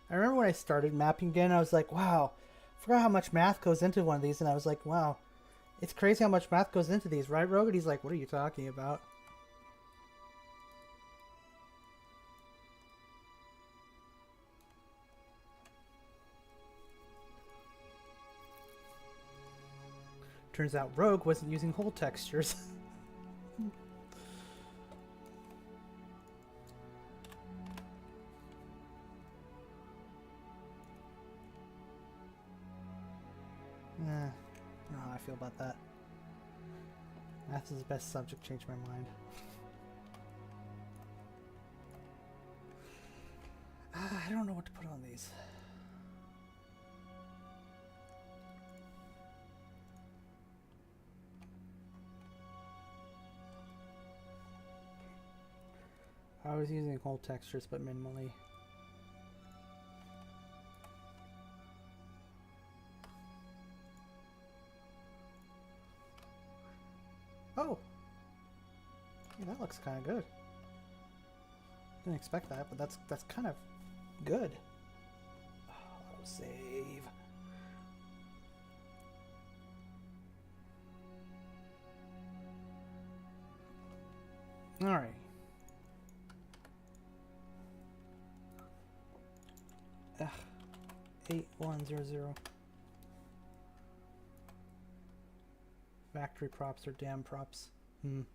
I remember when I started mapping again, I was like, wow, I forgot how much math goes into one of these, and I was like, wow, it's crazy how much math goes into these, right, Rogue? And he's like, what are you talking about? Turns out Rogue wasn't using hole textures. I don't know how I feel about that. Math is the best subject, changed my mind. I don't know what to put on these. I was using hole textures, but minimally. Oh! Yeah, that looks kind of good. Didn't expect that, but that's kind of good. Oh, save. All right. Ugh. 8100. Factory props or dam props. Let's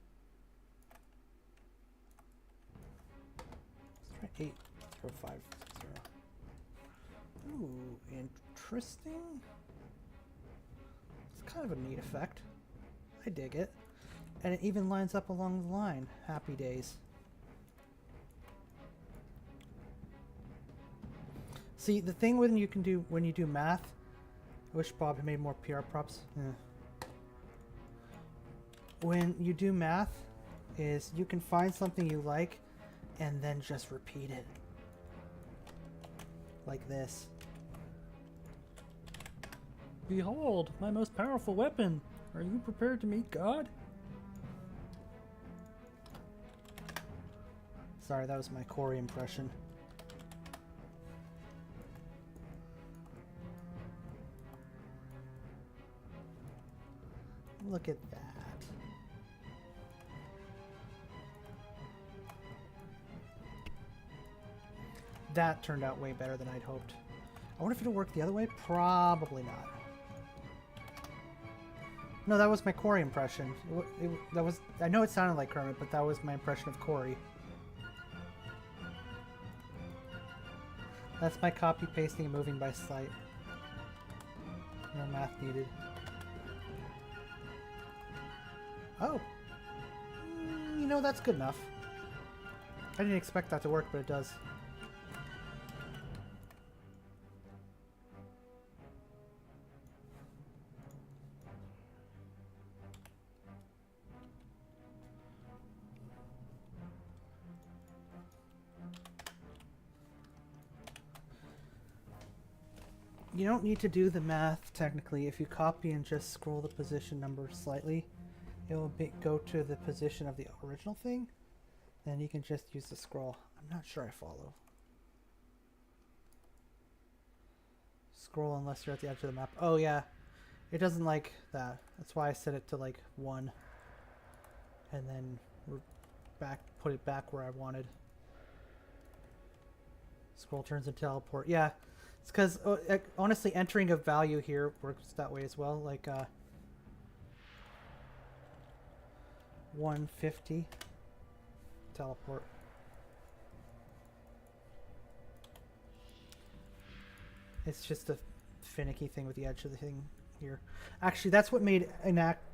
try 80560. Ooh, interesting. It's kind of a neat effect. I dig it. And it even lines up along the line. Happy days. See, the thing when you do math, I wish Bob had made more PR props. When you do math, is you can find something you like and then just repeat it. Like this. Behold, my most powerful weapon. Are you prepared to meet God? Sorry, that was my Corey impression. Look at that. That turned out way better than I'd hoped. I wonder if it'll work the other way? Probably not. No, that was my Corey impression. That was, I know it sounded like Kermit, but that was my impression of Corey. That's my copy, pasting, and moving by sight. No math needed. Oh. You know, that's good enough. I didn't expect that to work, but it does. You don't need to do the math, technically. If you copy and just scroll the position number slightly, it will go to the position of the original thing. Then you can just use the scroll. I'm not sure I follow. Scroll unless you're at the edge of the map. Oh yeah, it doesn't like that. That's why I set it to like 1. And then put it back where I wanted. Scroll turns and teleport. Yeah. It's because, honestly, entering a value here works that way as well. Like, 150. Teleport. It's just a finicky thing with the edge of the thing here. Actually, that's what made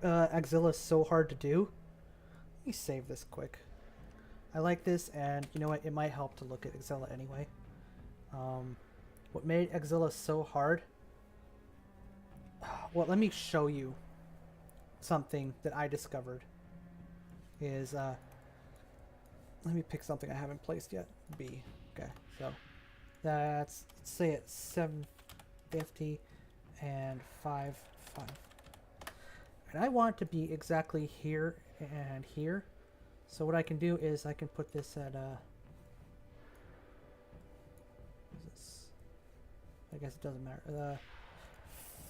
Axilla so hard to do. Let me save this quick. I like this, and you know what? It might help to look at Axilla anyway. What made Axilla so hard? Well, let me show you something that I discovered. Is, let me pick something I haven't placed yet. B. Okay, so that's, let's say it's 750 and 5. And I want it to be exactly here and here. So what I can do is I can put this at, I guess it doesn't matter.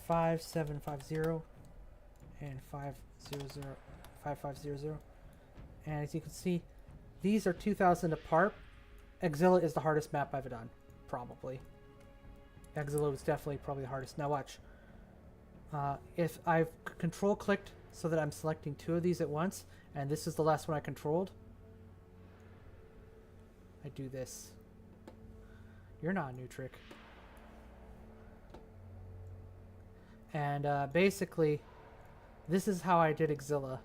5750 and 5500. And as you can see, these are 2000 apart. Axilla is the hardest map I've done, probably. Axilla was definitely probably the hardest. Now watch. If I've control clicked so that I'm selecting 2 of these at once, and this is the last one I controlled, I do this. You're not a new trick. And basically, this is how I did Axilla.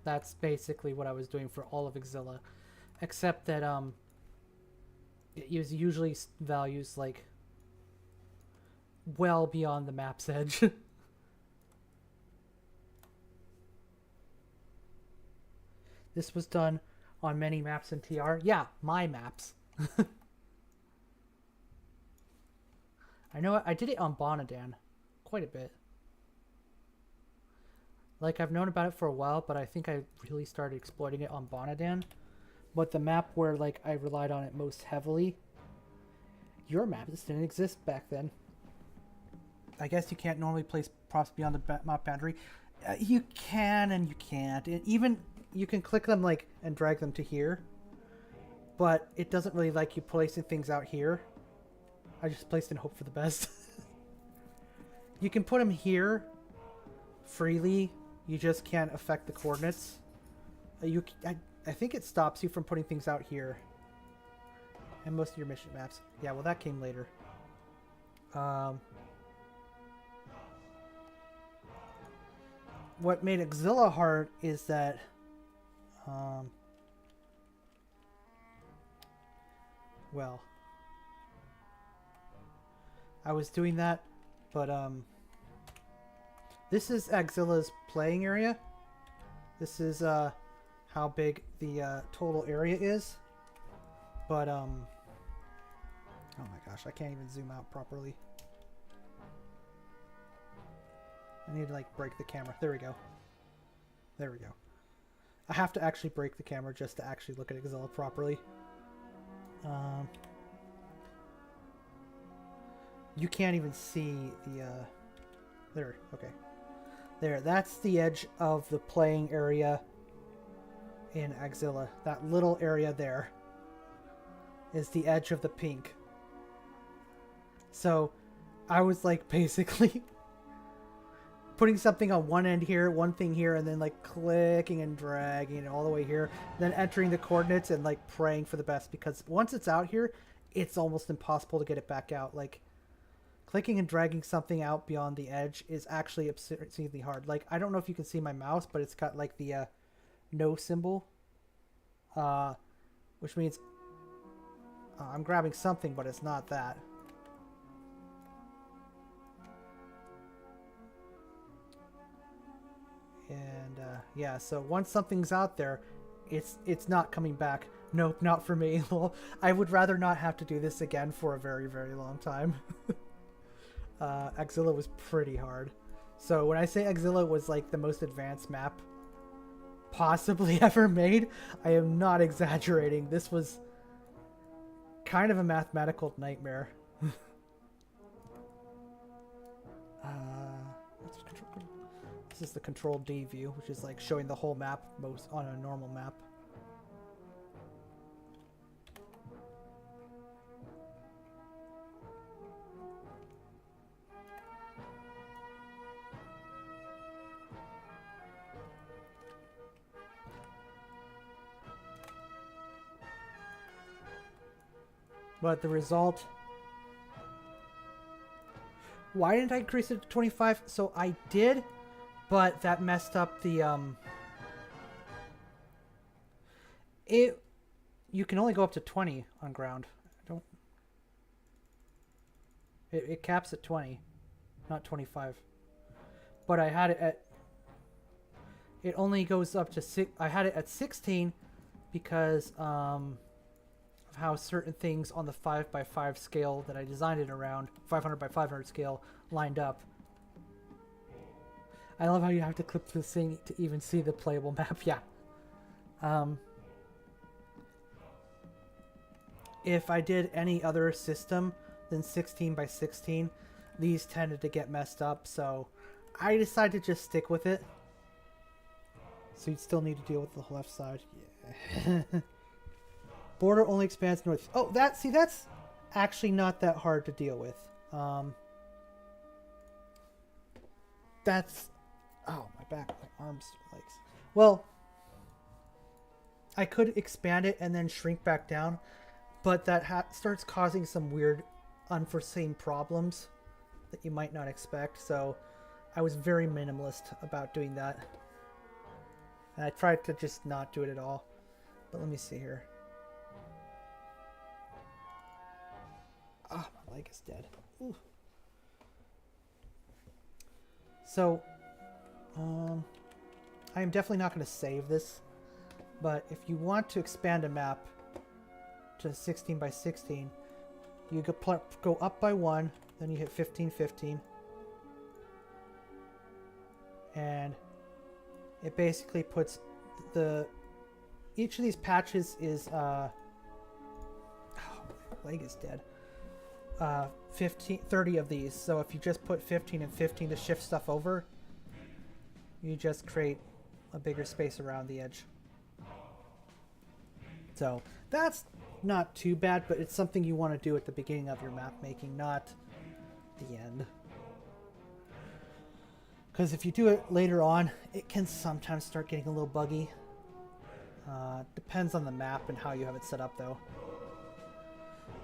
That's basically what I was doing for all of Axilla, except that it was usually values like well beyond the map's edge. This was done on many maps in TR. Yeah, my maps. I know I did it on Bonadan quite a bit. Like, I've known about it for a while, but I think I really started exploiting it on Bonadan. But the map where, like, I relied on it most heavily, your map just didn't exist back then. I guess you can't normally place props beyond the map boundary. You can and you can't. Even you can click them like and drag them to here, but it doesn't really like you placing things out here. I just placed in hope for the best. You can put them here freely. You just can't affect the coordinates. I think it stops you from putting things out here. And most of your mission maps. Yeah, well that came later. What made Axilla hard is that well, I was doing that, but this is Axilla's playing area. This is how big the total area is, but oh my gosh, I can't even zoom out properly. I need to like break the camera. There we go. There we go. I have to actually break the camera just to actually look at Axilla properly. You can't even see the there. Okay. There. That's the edge of the playing area in Axilla. That little area there is the edge of the pink. So I was like basically putting something on one end here, one thing here, and then like clicking and dragging it all the way here, then entering the coordinates and like praying for the best, because once it's out here, it's almost impossible to get it back out. Like clicking and dragging something out beyond the edge is actually obscenely hard. Like I don't know if you can see my mouse, but it's got like the no symbol, which means I'm grabbing something, but it's not that. And yeah, so once something's out there, it's not coming back. Nope, not for me. I would rather not have to do this again for a very, very long time. Axilla was pretty hard. So when I say Axilla was like the most advanced map possibly ever made, I am not exaggerating. This was kind of a mathematical nightmare. This is the Control D view, which is like showing the whole map most on a normal map. But the result... Why didn't I increase it to 25? So I did, but that messed up the... You can only go up to 20 on ground. It caps at 20, not 25. But I had it at... It only goes up to 6... I had it at 16 because... of how certain things on the 5x5 scale that I designed it around, 500 by 500 scale, lined up. I love how you have to clip through this thing to even see the playable map. Yeah. If I did any other system than 16 by 16, these tended to get messed up, so I decided to just stick with it. So you'd still need to deal with the left side. Yeah. Border only expands north. Oh, that's actually not that hard to deal with. That's... Oh, my back, my arms, legs. Well, I could expand it and then shrink back down, but that starts causing some weird, unforeseen problems that you might not expect, so I was very minimalist about doing that. And I tried to just not do it at all. But let me see here. Ah, my leg is dead. Ooh. So, I am definitely not going to save this, but if you want to expand a map to 16 by 16, you go up by 1, then you hit 15, 15, and it basically puts each of these patches is, oh, my leg is dead. 30 of these. So if you just put 15 and 15 to shift stuff over, you just create a bigger space around the edge. So that's not too bad, but it's something you want to do at the beginning of your map making, not the end. Because if you do it later on, it can sometimes start getting a little buggy. Depends on the map and how you have it set up, though.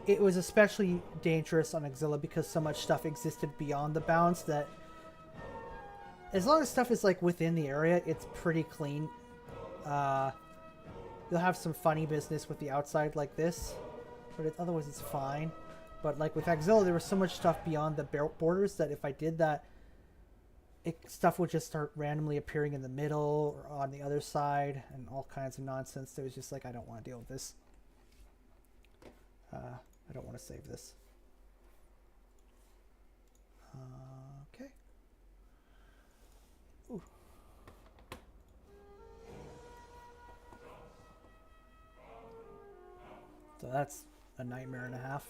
It was especially dangerous on Axilla because so much stuff existed beyond the bounds that as long as stuff is like within the area, it's pretty clean. You'll have some funny business with the outside like this, but otherwise it's fine. But like with Axilla, there was so much stuff beyond the borders that if I did that, stuff would just start randomly appearing in the middle or on the other side and all kinds of nonsense. It was just like, I don't want to deal with this. I don't want to save this. Okay. Ooh. So that's a nightmare and a half.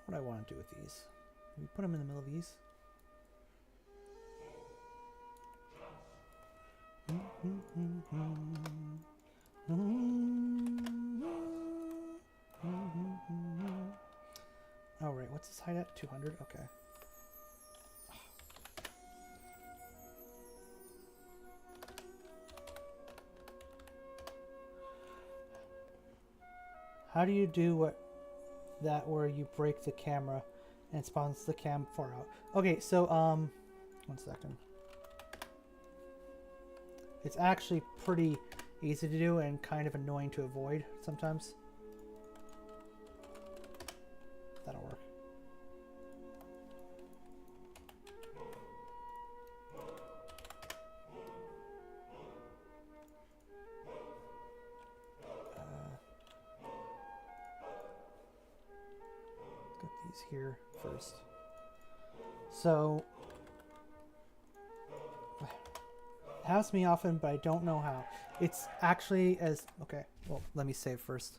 What do I want to do with these? Can we put them in the middle of these? what's this height at? 200? Okay. How do you do that where you break the camera and it spawns the cam far out? Okay, so, 1 second. It's actually pretty easy to do and kind of annoying to avoid sometimes. That'll work. Get these here first. So, it happens to me often, but I don't know how. It's actually as... Okay, well, let me save first.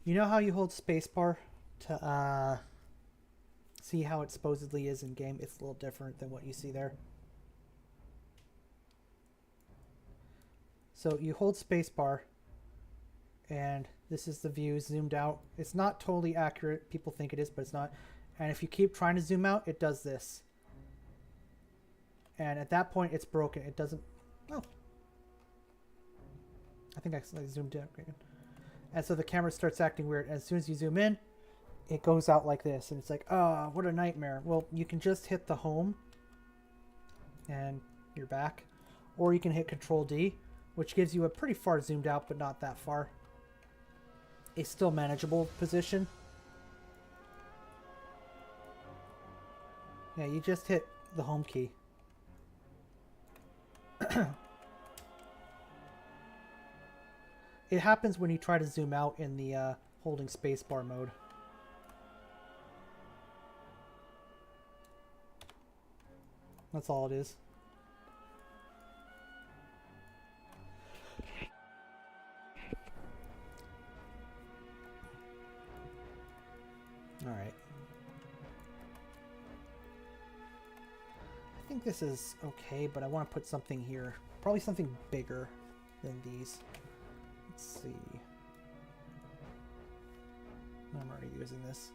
You know how you hold spacebar to see how it supposedly is in game? It's a little different than what you see there. So you hold spacebar, and this is the view zoomed out. It's not totally accurate. People think it is, but it's not. And if you keep trying to zoom out, it does this. And at that point, it's broken. It doesn't... Oh. I think I zoomed in. Okay. And so the camera starts acting weird. And as soon as you zoom in, it goes out like this. And it's like, oh, what a nightmare. Well, you can just hit the home. And you're back. Or you can hit Control D, which gives you a pretty far zoomed out, but not that far. A still manageable position. Yeah, you just hit the home key. It happens when you try to zoom out in the holding spacebar mode. That's all it is. All right. I think this is okay, but I want to put something here. Probably something bigger than these. Let's see. I'm already using this.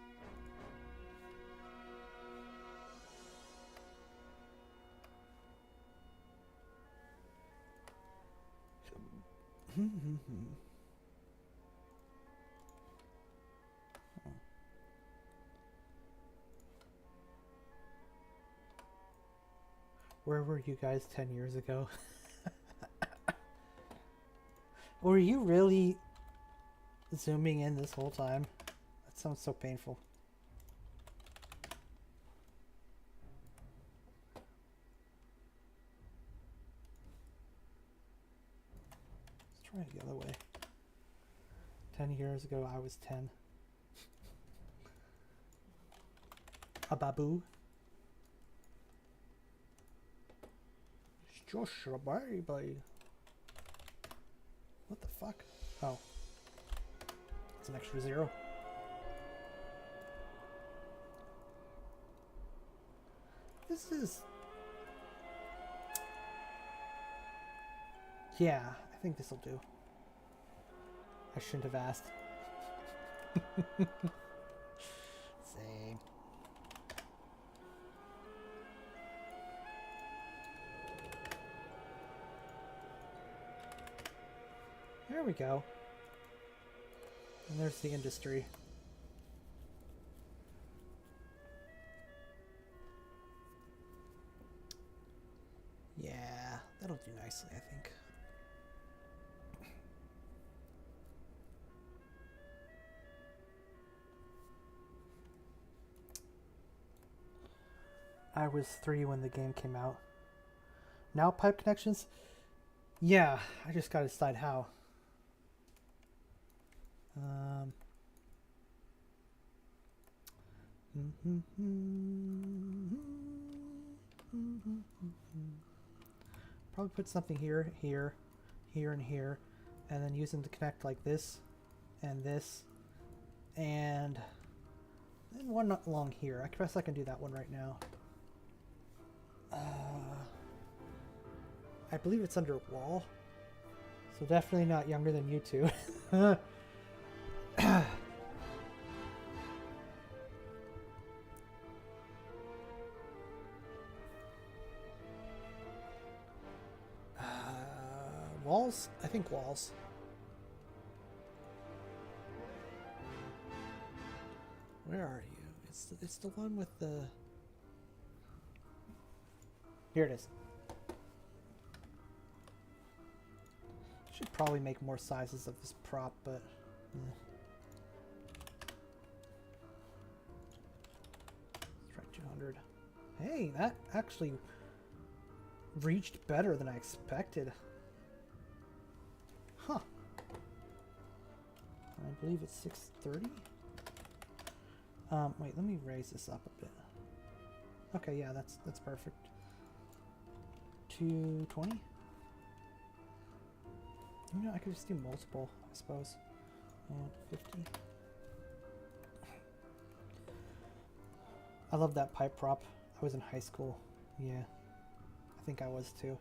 Where were you guys 10 years ago? Were you really zooming in this whole time? That sounds so painful. Let's try it the other way. 10 years ago, I was 10. A babu. It's just a baby. What the fuck? Oh. It's an extra 0. This is... Yeah, I think this will do. I shouldn't have asked. Same. There we go. And there's the industry. Yeah, that'll do nicely, I think. I was 3 when the game came out. Now pipe connections? Yeah, I just gotta decide how. Probably put something here, here, here, and here, and then use them to connect like this, and one not along here. I guess I can do that one right now. I believe it's under wall, so definitely not younger than you two. Walls? I think walls. Where are you? It's the one with the... Here it is. Should probably make more sizes of this prop, but... Let's try 200. Hey, that actually reached better than I expected. Huh. I believe it's 630. Wait, let me raise this up a bit. Okay, yeah, that's perfect. 220. You know, I could just do multiple, I suppose. And 50. I love that pipe prop. I was in high school. Yeah, I think I was too.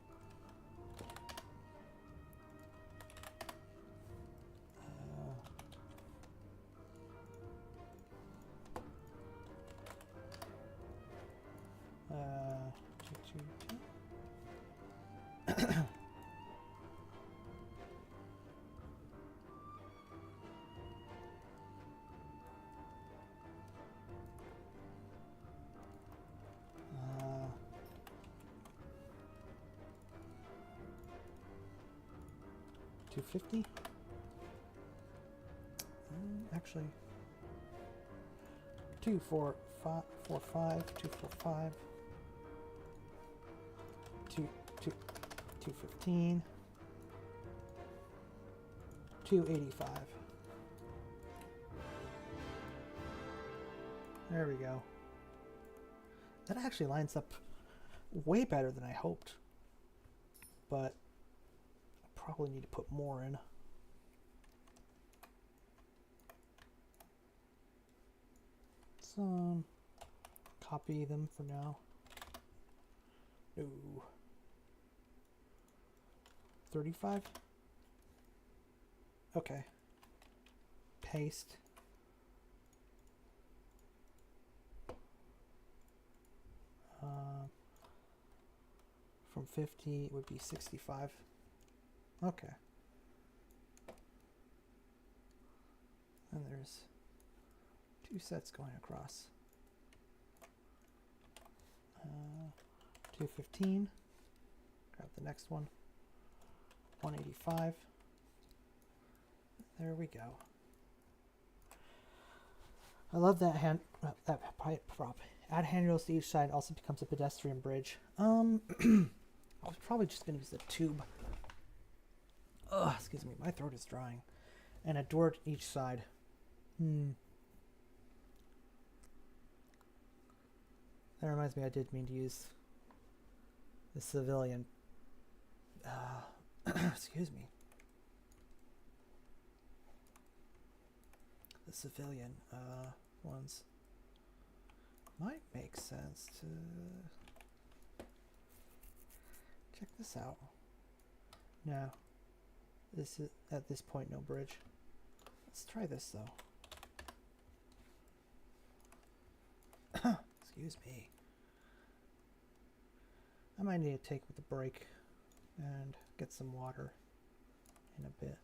$250. Actually, 245, 245, 215, 285. There we go. That actually lines up way better than I hoped, but I probably need to put more in. Copy them for now. No. 35. Okay. Paste. From 50 it would be 65. Okay. And there's 2 sets going across. 215. Grab the next one. 185. There we go. I love that that pipe prop. Add handrails to each side, also becomes a pedestrian bridge. I was probably just gonna use the tube. Ugh, excuse me, my throat is drying. And a door to each side. That reminds me, I did mean to use the civilian. Excuse me. The civilian ones. Might make sense to check this out. No. This is, at this point, no bridge. Let's try this though. Excuse me. I might need to take a break and get some water in a bit.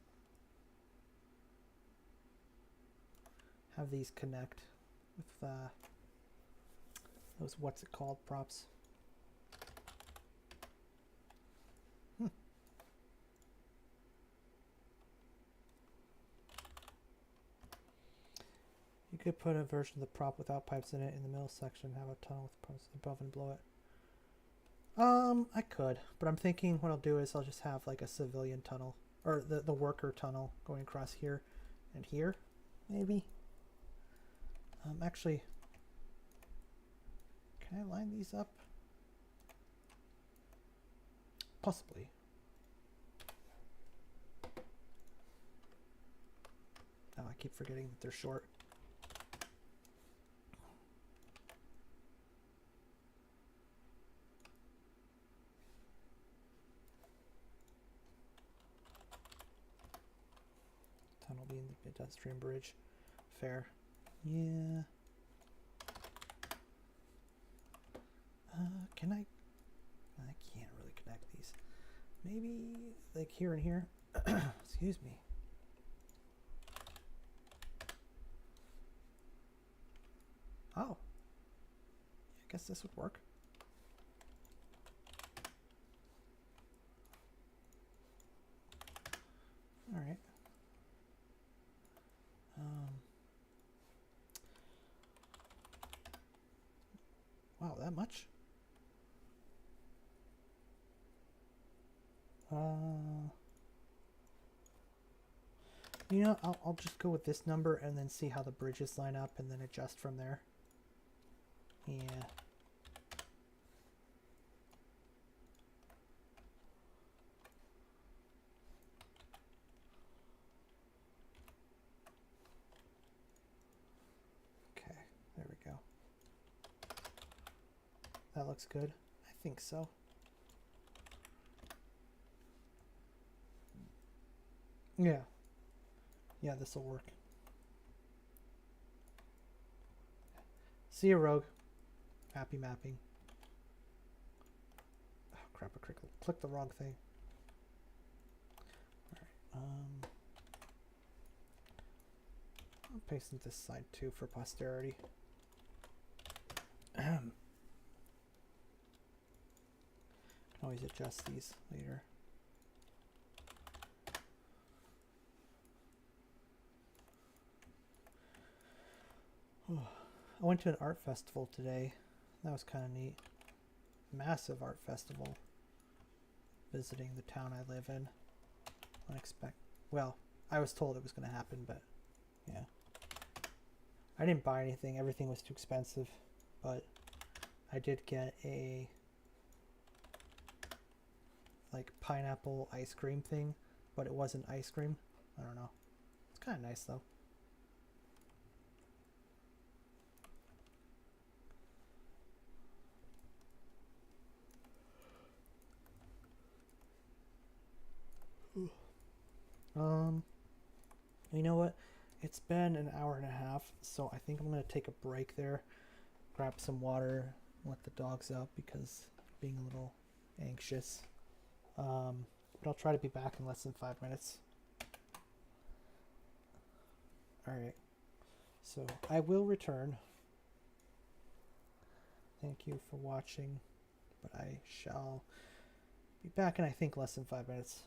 Have these connect with those what's it called props. You could put a version of the prop without pipes in it in the middle section, have a tunnel with pipes above and below it. I could, but I'm thinking what I'll do is I'll just have like a civilian tunnel, or the worker tunnel going across here and here, maybe. Actually, can I line these up? Possibly. Oh, I keep forgetting that they're short. Tunnel being the pedestrian bridge. Fair. Yeah. Can I can't really connect these. Maybe like here and here. Excuse me. Oh. I guess this would work. All right. Wow, that much? You know, I'll just go with this number and then see how the bridges line up and then adjust from there. Yeah. Okay, there we go. That looks good. I think so. Yeah. Yeah, this will work. See you, Rogue. Happy mapping. Oh, crap, I clicked the wrong thing. Alright, I'll paste in this side too for posterity. Can always adjust these later. I went to an art festival today. That was kind of neat. Massive art festival. Visiting the town I live in. Unexpected. Well, I was told it was going to happen, but yeah. I didn't buy anything. Everything was too expensive. But I did get a like pineapple ice cream thing, but it wasn't ice cream. I don't know. It's kind of nice though. You know what? It's been an hour and a half, so I think I'm gonna take a break there, grab some water, let the dogs out because being a little anxious. But I'll try to be back in less than 5 minutes. Alright, so I will return. Thank you for watching, but I shall be back in I think less than 5 minutes.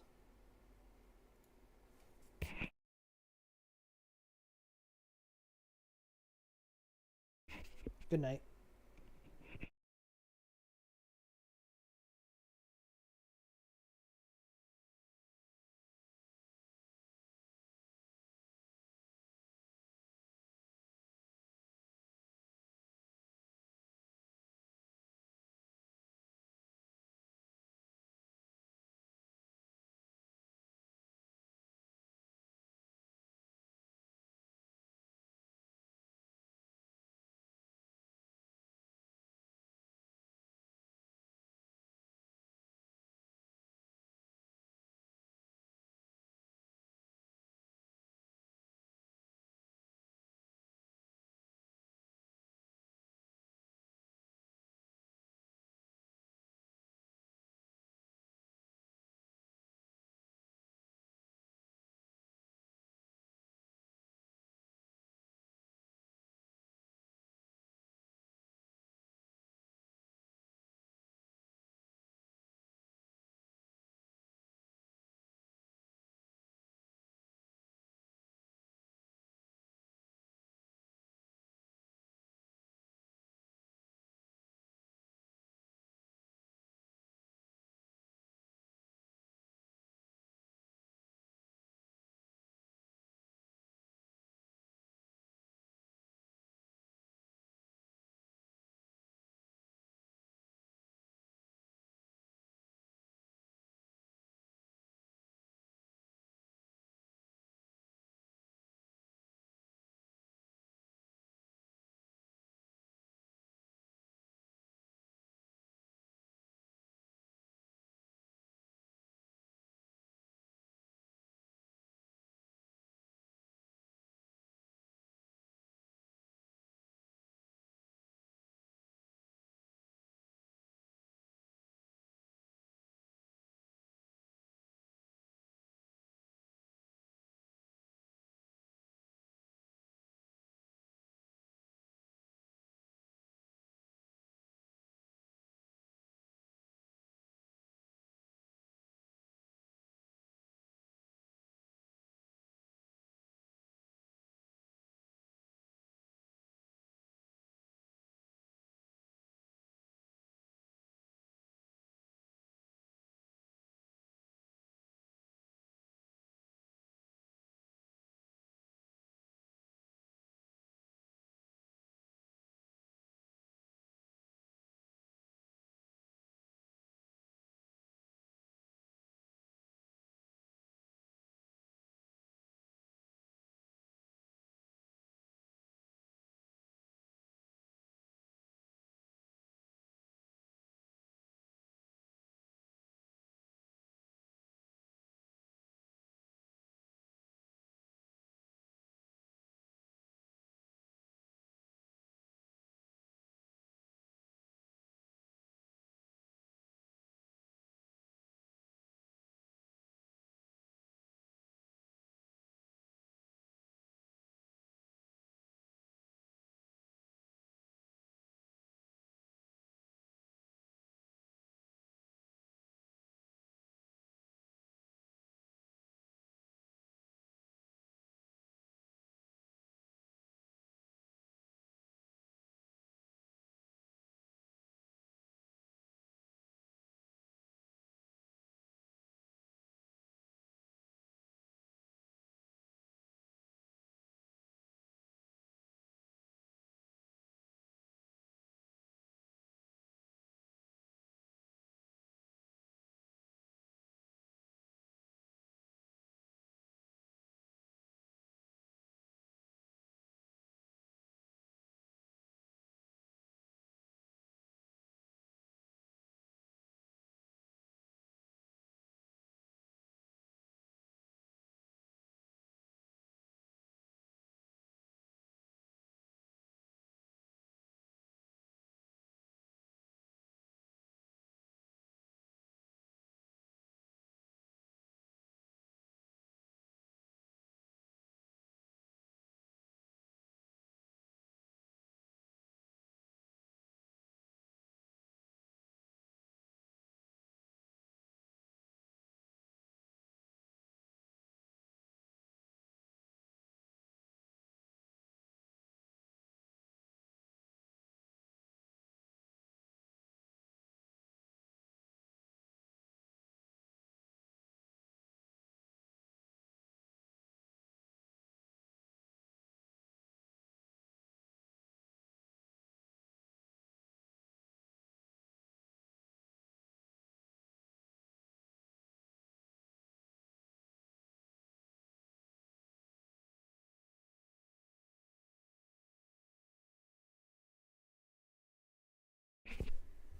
Good night.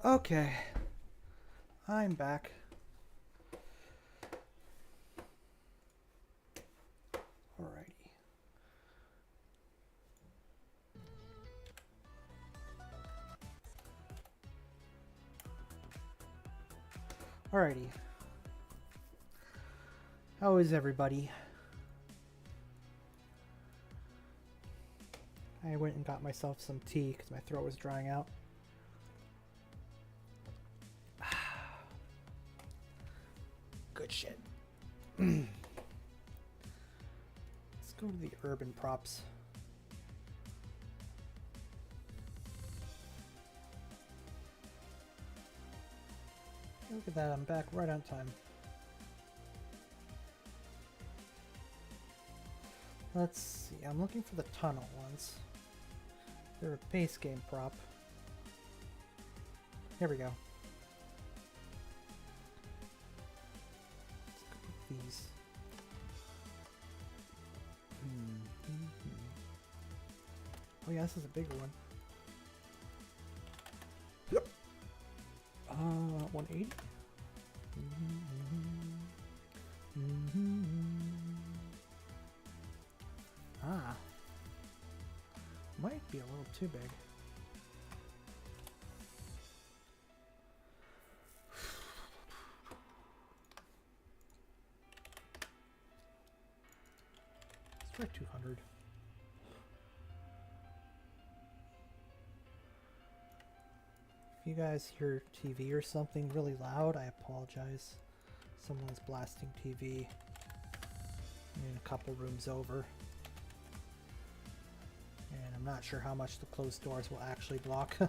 Okay, I'm back. Alrighty. Alrighty. How is everybody? I went and got myself some tea because my throat was drying out. Good shit. Let's go to the urban props. Look at that, I'm back right on time. Let's see, I'm looking for the tunnel ones. They're a base game prop. Here we go. Let's go with these. Oh yeah, this is a bigger one. 180? Ah. Might be a little too big. Let's try 200. If you guys hear TV or something really loud, I apologize. Someone's blasting TV in a couple rooms over. And I'm not sure how much the closed doors will actually block. Oh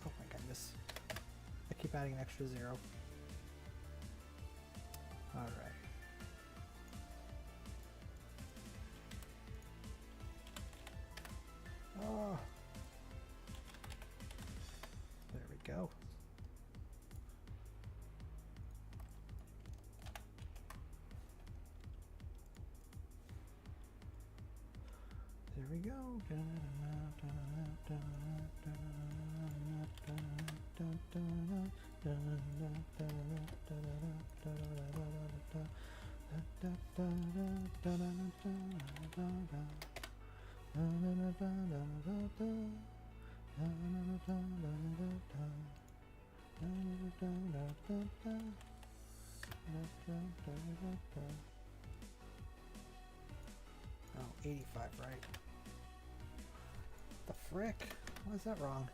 my goodness. I keep adding an extra 0. Alright. Oh. There we go. There we go. Oh, 85, right? The frick? Why is that wrong?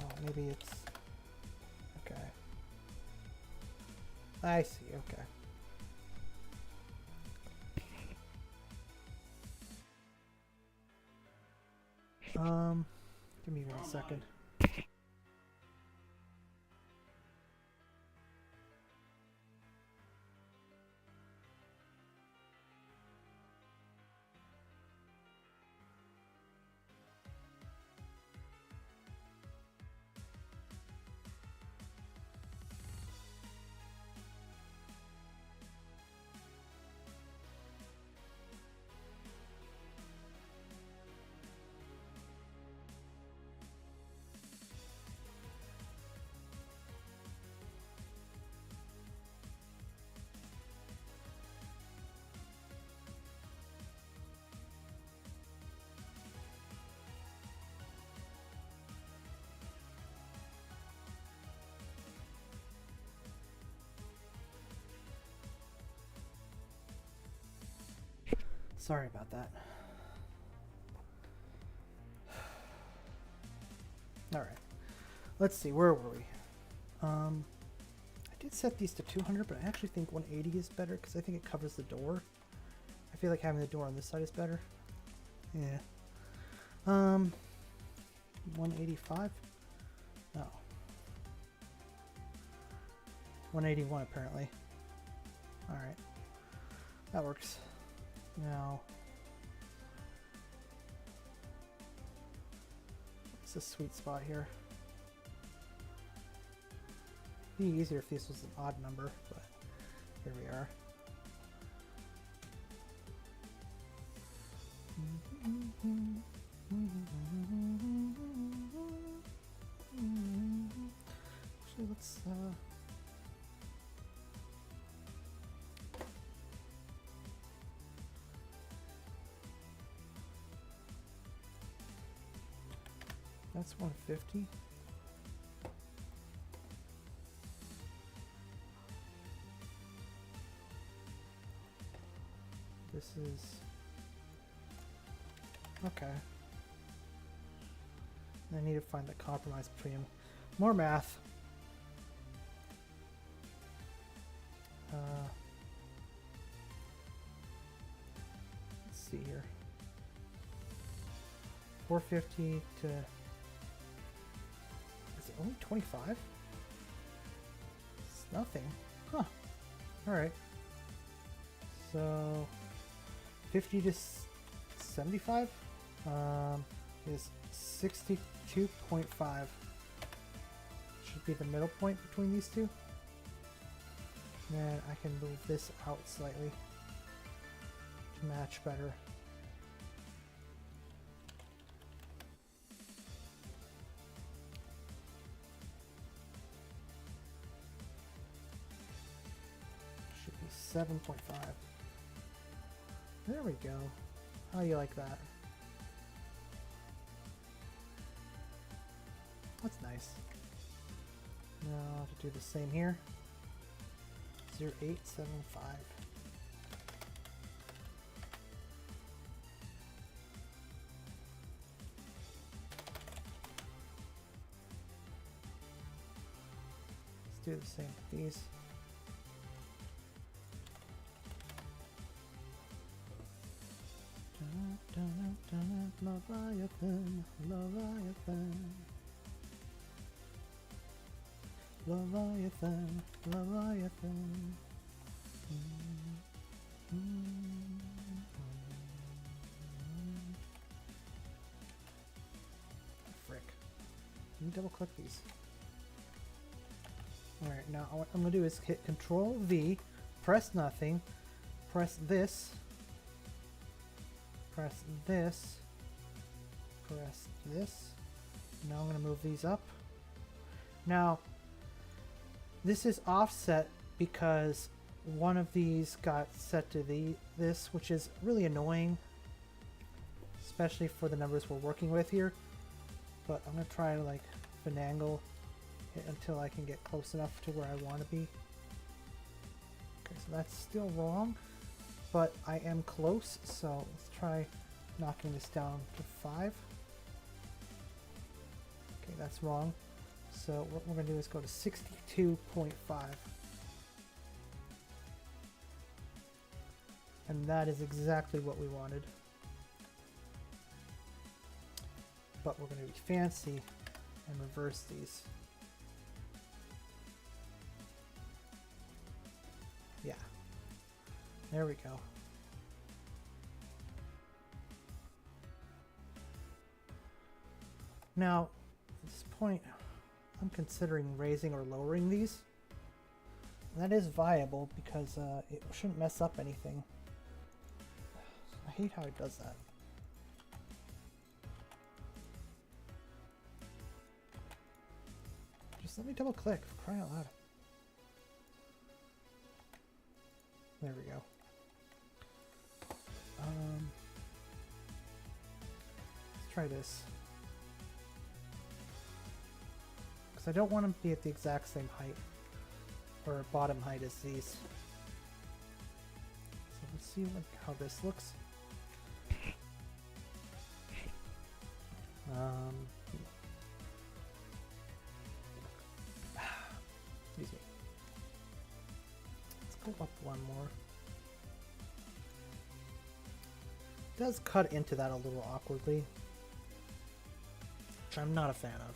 Oh, maybe it's... Okay. I see, okay. Give me 1 second. Sorry about that. Alright. Let's see, where were we? I did set these to 200, but I actually think 180 is better because I think it covers the door. I feel like having the door on this side is better. Yeah. 185? No. 181 apparently. Alright. That works. Now, what's the sweet spot here? It'd be easier if this was an odd number, but here we are. That's 150. This is okay. I need to find the compromise premium. More math. Let's see here. 450 to. Is it only 25? It's nothing. Huh. Alright. So 50 to 75 is 62.5. Should be the middle point between these two. And I can move this out slightly to match better. Should be 7.5. There we go. How you like that? That's nice. Now I'll have to do the same here. 0875. Let's do the same with these. Leviathan, Leviathan, Leviathan, Leviathan. Frick. Let me double click these. Alright, now what I'm going to do is hit Control V, press nothing, press this, press this, press this. Now I'm going to move these up. Now, this is offset because one of these got set to this, which is really annoying, especially for the numbers we're working with here. But I'm going to try to like finagle it until I can get close enough to where I want to be. Okay, so that's still wrong, but I am close, so let's try knocking this down to 5. Okay, that's wrong. So what we're going to do is go to 62.5. And that is exactly what we wanted. But we're going to be fancy and reverse these. Yeah. There we go. Now, at this point, I'm considering raising or lowering these. And that is viable because it shouldn't mess up anything. I hate how it does that. Just let me double click, for crying out loud. There we go. Let's try this. I don't want them to be at the exact same height or bottom height as these. So let's see how this looks. Excuse me. Let's go up one more. It does cut into that a little awkwardly, which I'm not a fan of.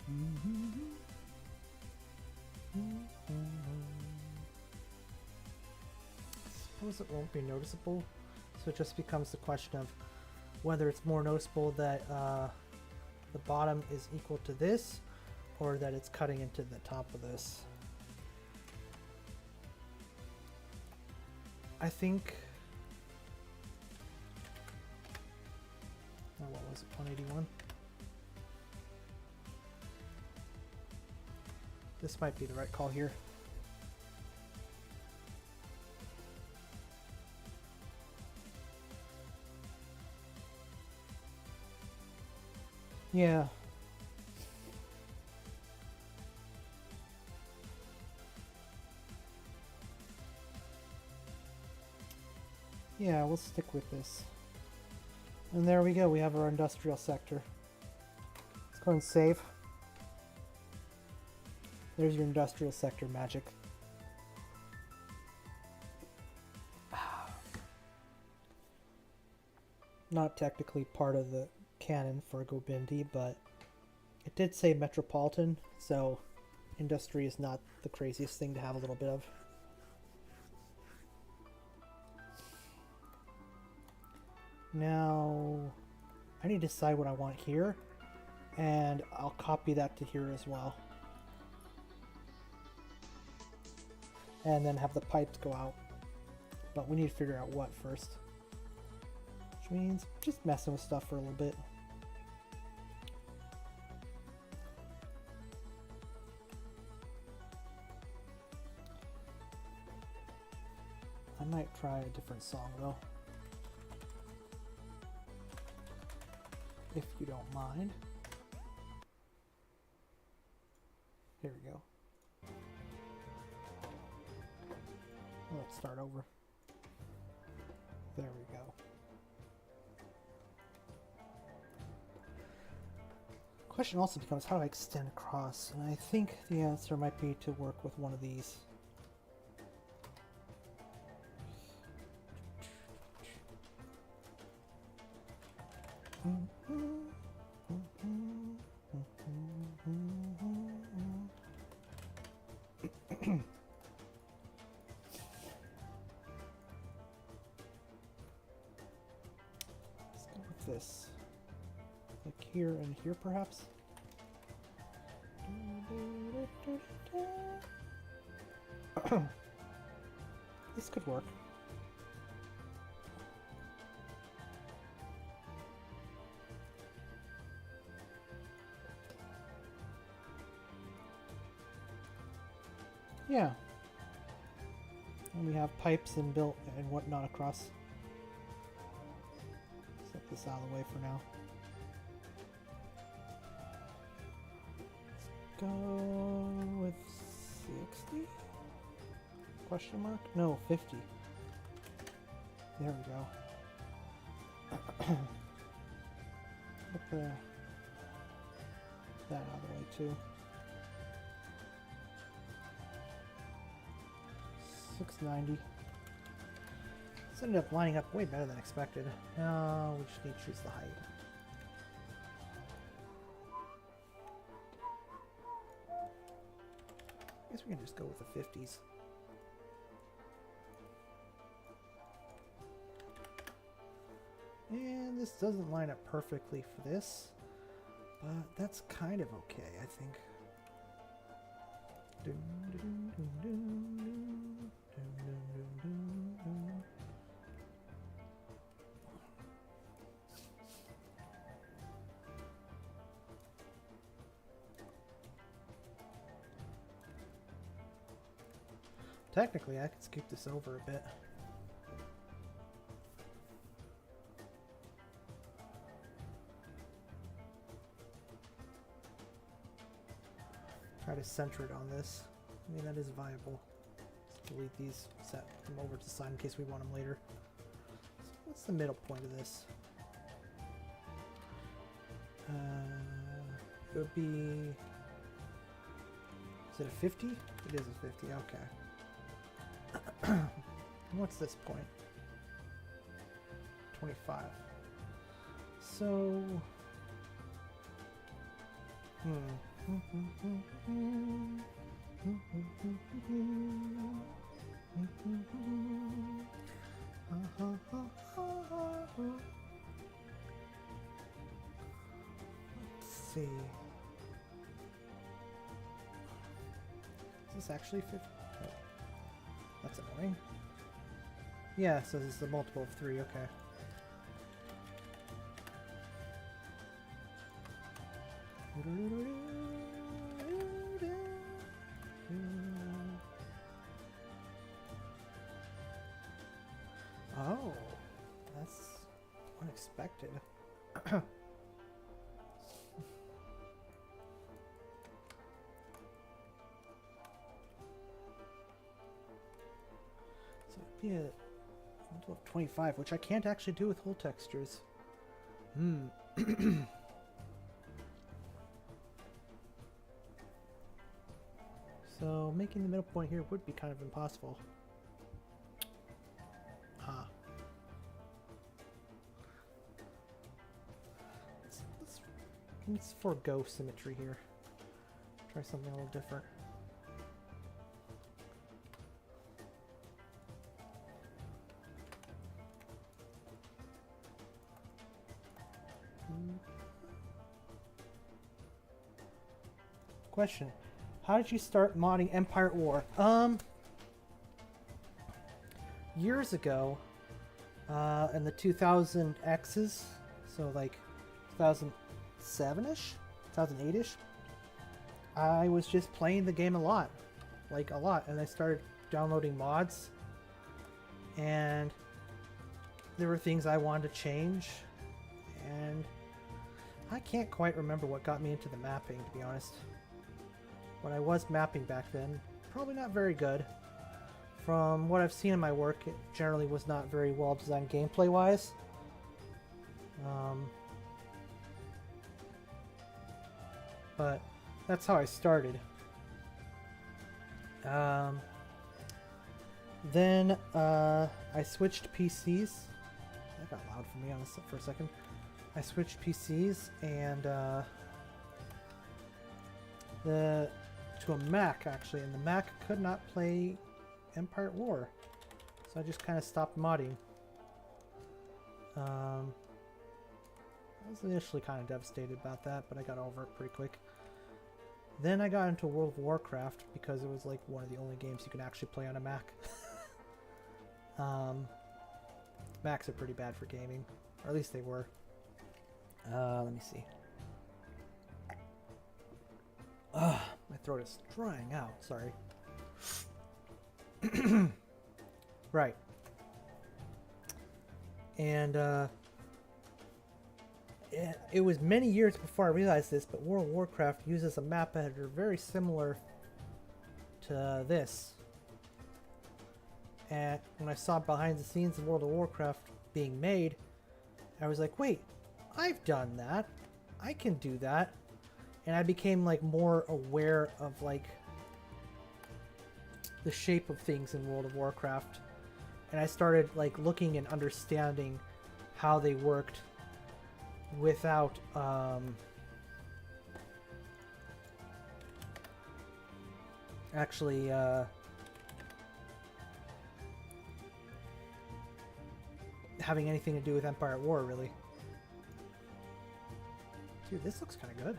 I suppose it won't be noticeable, so it just becomes the question of whether it's more noticeable that the bottom is equal to this or that it's cutting into the top of this. I think, oh, what was it, 181? This might be the right call here. Yeah. Yeah, we'll stick with this. And there we go, we have our industrial sector. Let's go and save. There's your industrial sector magic. Not technically part of the canon for Gobindi, but it did say metropolitan, so industry is not the craziest thing to have a little bit of. Now, I need to decide what I want here, and I'll copy that to here as well. And then have the pipes go out. But we need to figure out what first. Which means just messing with stuff for a little bit. I might try a different song though. If you don't mind. Here we go. Let's start over. There we go. Question also becomes, how do I extend across? And I think the answer might be to work with one of these. Let's go with this. Like here and here, perhaps? This could work. Yeah. And we have pipes and built and whatnot across. Set this out of the way for now. Let's go with 60? Question mark? No, 50. There we go. Put that out of the way too. 690. This ended up lining up way better than expected. Now we just need to choose the height. I guess we can just go with the 50s. And this doesn't line up perfectly for this, but that's kind of okay, I think. Technically, I could scoop this over a bit. Try to center it on this. I mean, that is viable. Let's delete these, set them over to the side in case we want them later. So what's the middle point of this? It would be... Is it a 50? It is a 50, okay. What's this point? 25. So... Let's see. Is this actually 50? Oh, that's annoying. Yeah, so this is a multiple of 3, okay. Oh, that's unexpected. be a level of 25, which I can't actually do with hull textures. So making the middle point here would be kind of impossible. Let's forego symmetry here. Try something a little different. Question. How did you start modding Empire at War? Years ago, in the 2000Xs, so like 2007-ish, 2008-ish, I was just playing the game a lot, and I started downloading mods, and there were things I wanted to change, and I can't quite remember what got me into the mapping, to be honest. When I was mapping back then, probably not very good. From what I've seen in my work, it generally was not very well designed gameplay-wise. But that's how I started. Then I switched PCs. That got loud for me on this for a second. I switched PCs and to a Mac actually, and the Mac could not play Empire at War, so I just kind of stopped modding. I was initially kind of devastated about that, but I got over it pretty quick. Then I got into World of Warcraft because it was like one of the only games you can actually play on a Mac. Macs are pretty bad for gaming, or at least they were. Let me see. My throat is drying out, sorry. Right. And it was many years before I realized this, but World of Warcraft uses a map editor very similar to this. And when I saw behind the scenes of World of Warcraft being made, I was like, wait, I've done that. I can do that. And I became like more aware of like the shape of things in World of Warcraft. And I started like looking and understanding how they worked without actually having anything to do with Empire at War, really. Dude, this looks kind of good.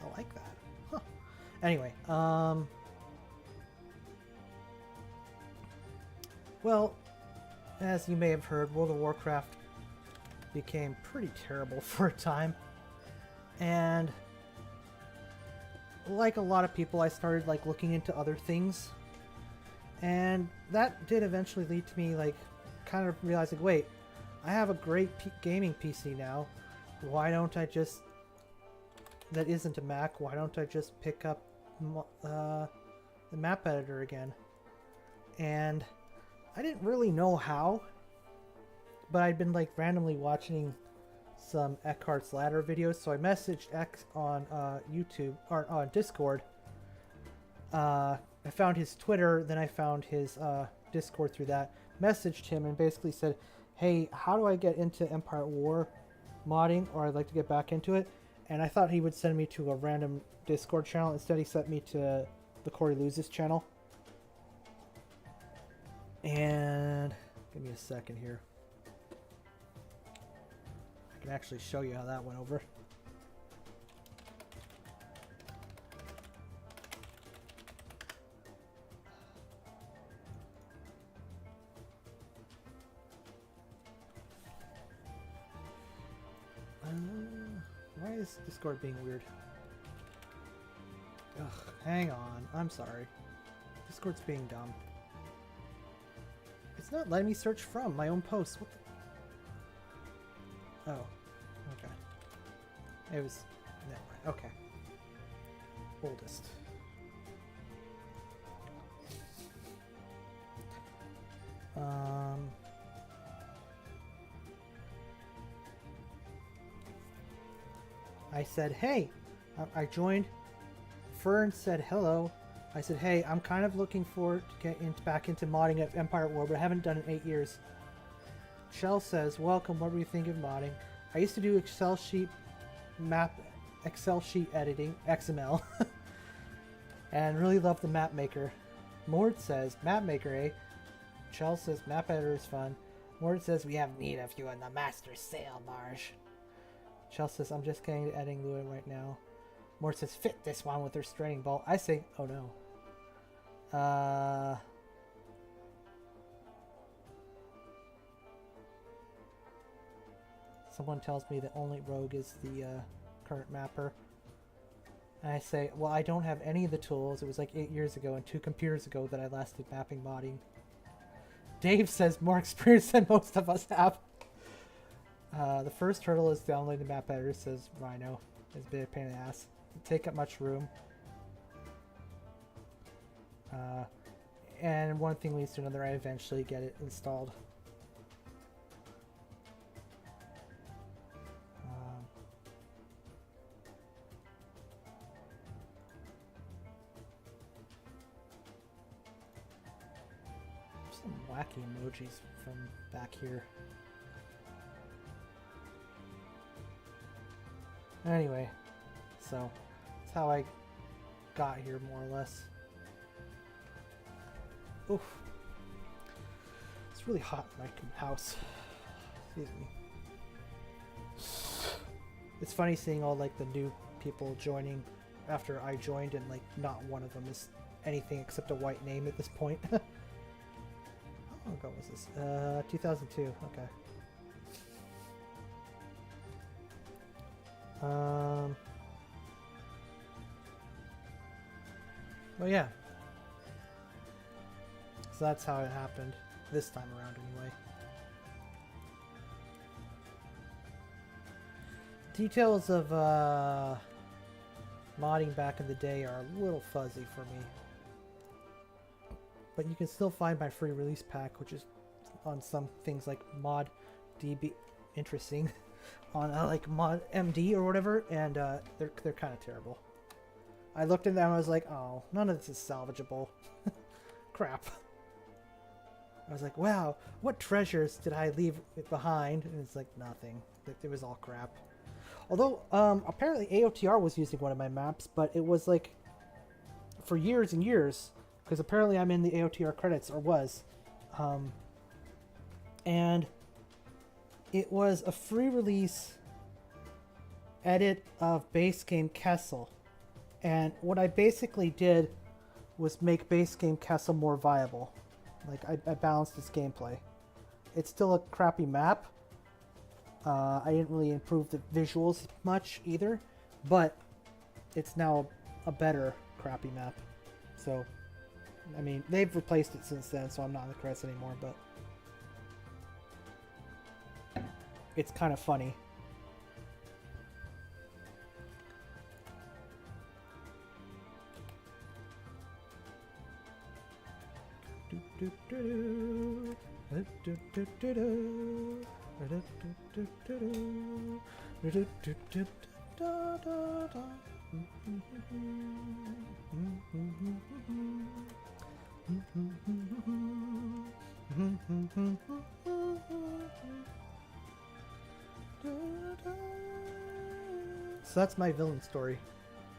I like that. Huh. Anyway, well, as you may have heard, World of Warcraft became pretty terrible for a time. And like a lot of people, I started like looking into other things. And that did eventually lead to me like kind of realizing, wait, I have a great gaming PC now. Why don't I just, that isn't a Mac, why don't I just pick up the map editor again? And I didn't really know how, but I'd been like randomly watching some Eckhart's Ladder videos, so I messaged X on YouTube, or on Discord. I found his Twitter, then I found his Discord through that, messaged him and basically said, hey, how do I get into Empire at War modding, or I'd like to get back into it? And I thought he would send me to a random Discord channel. Instead, he sent me to the Corey Loses channel. And give me a second here. I can actually show you how that went over. Why is Discord being weird? Ugh, hang on. I'm sorry. Discord's being dumb. It's not letting me search from my own posts. What the... Oh. Okay. It was... Never mind. Okay. Um, I said, hey, I joined. Fern said hello. I said, hey, I'm kind of looking forward to get back into modding of Empire War, but I haven't done it in 8 years. Shell says, welcome, what do you think of modding? I used to do Excel sheet editing, XML, and really love the map maker. Mord says, map maker, eh? Shell says, map editor is fun. Mord says, we have need of you in the master sail barge. Shell says, I'm just getting to editing Lewin right now. Mort says, fit this one with her straining bolt. I say, oh no. Someone tells me that only Rogue is the current mapper. And I say, well, I don't have any of the tools. It was like 8 years ago and 2 computers ago that I last did mapping modding. Dave says more experience than most of us have. The first hurdle is downloading the map editor, says Rhino. It's a bit of a pain in the ass. It take up much room. And one thing leads to another. I eventually get it installed. Some wacky emojis from back here. Anyway, so that's how I got here, more or less. Oof. It's really hot in my house. Excuse me. It's funny seeing all like the new people joining after I joined, and like not one of them is anything except a white name at this point. How long ago was this? 2002. Okay. Well, yeah. So that's how it happened this time around, anyway. Details of modding back in the day are a little fuzzy for me. But you can still find my free release pack, which is on some things like mod DB, interesting, on like mod MD or whatever, and they're kind of terrible. I looked at them and I was like, oh, none of this is salvageable. Crap. I was like, wow, what treasures did I leave behind? And it's like, nothing. It was all crap. Although, apparently AOTR was using one of my maps, but it was like, for years and years, because apparently I'm in the AOTR credits, or was. And it was a free release edit of base game Kessel. And what I basically did was make base game Kessel more viable. Like, I balanced its gameplay. It's still a crappy map. I didn't really improve the visuals much either, but it's now a better crappy map. So, I mean, they've replaced it since then, so I'm not in the credits anymore, but it's kind of funny. So that's my villain story.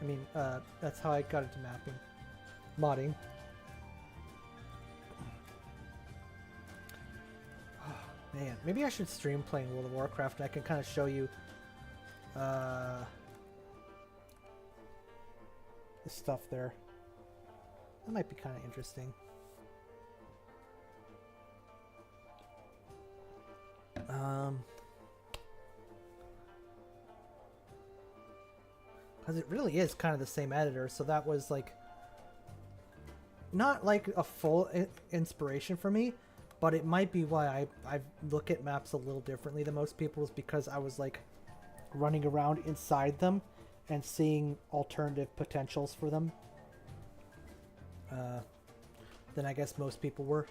I mean, that's how I got into mapping, modding. Man, maybe I should stream playing World of Warcraft, and I can kind of show you the stuff there. That might be kind of interesting. Because it really is kind of the same editor, so that was like not like a full inspiration for me. But it might be why I look at maps a little differently than most people, is because I was like running around inside them and seeing alternative potentials for them than I guess most people were.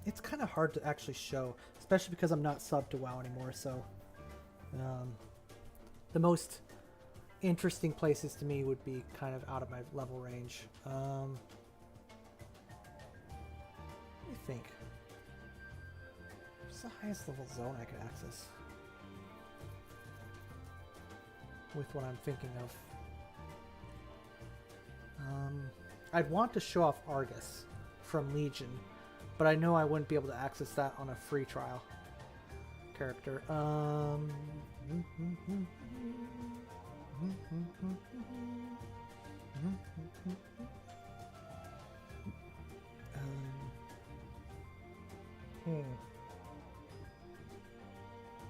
It's kind of hard to actually show, especially because I'm not subbed to WoW anymore. So, the most interesting places to me would be kind of out of my level range. Let me think. What's the highest level zone I could access? With what I'm thinking of. I'd want to show off Argus from Legion, but I know I wouldn't be able to access that on a free trial character.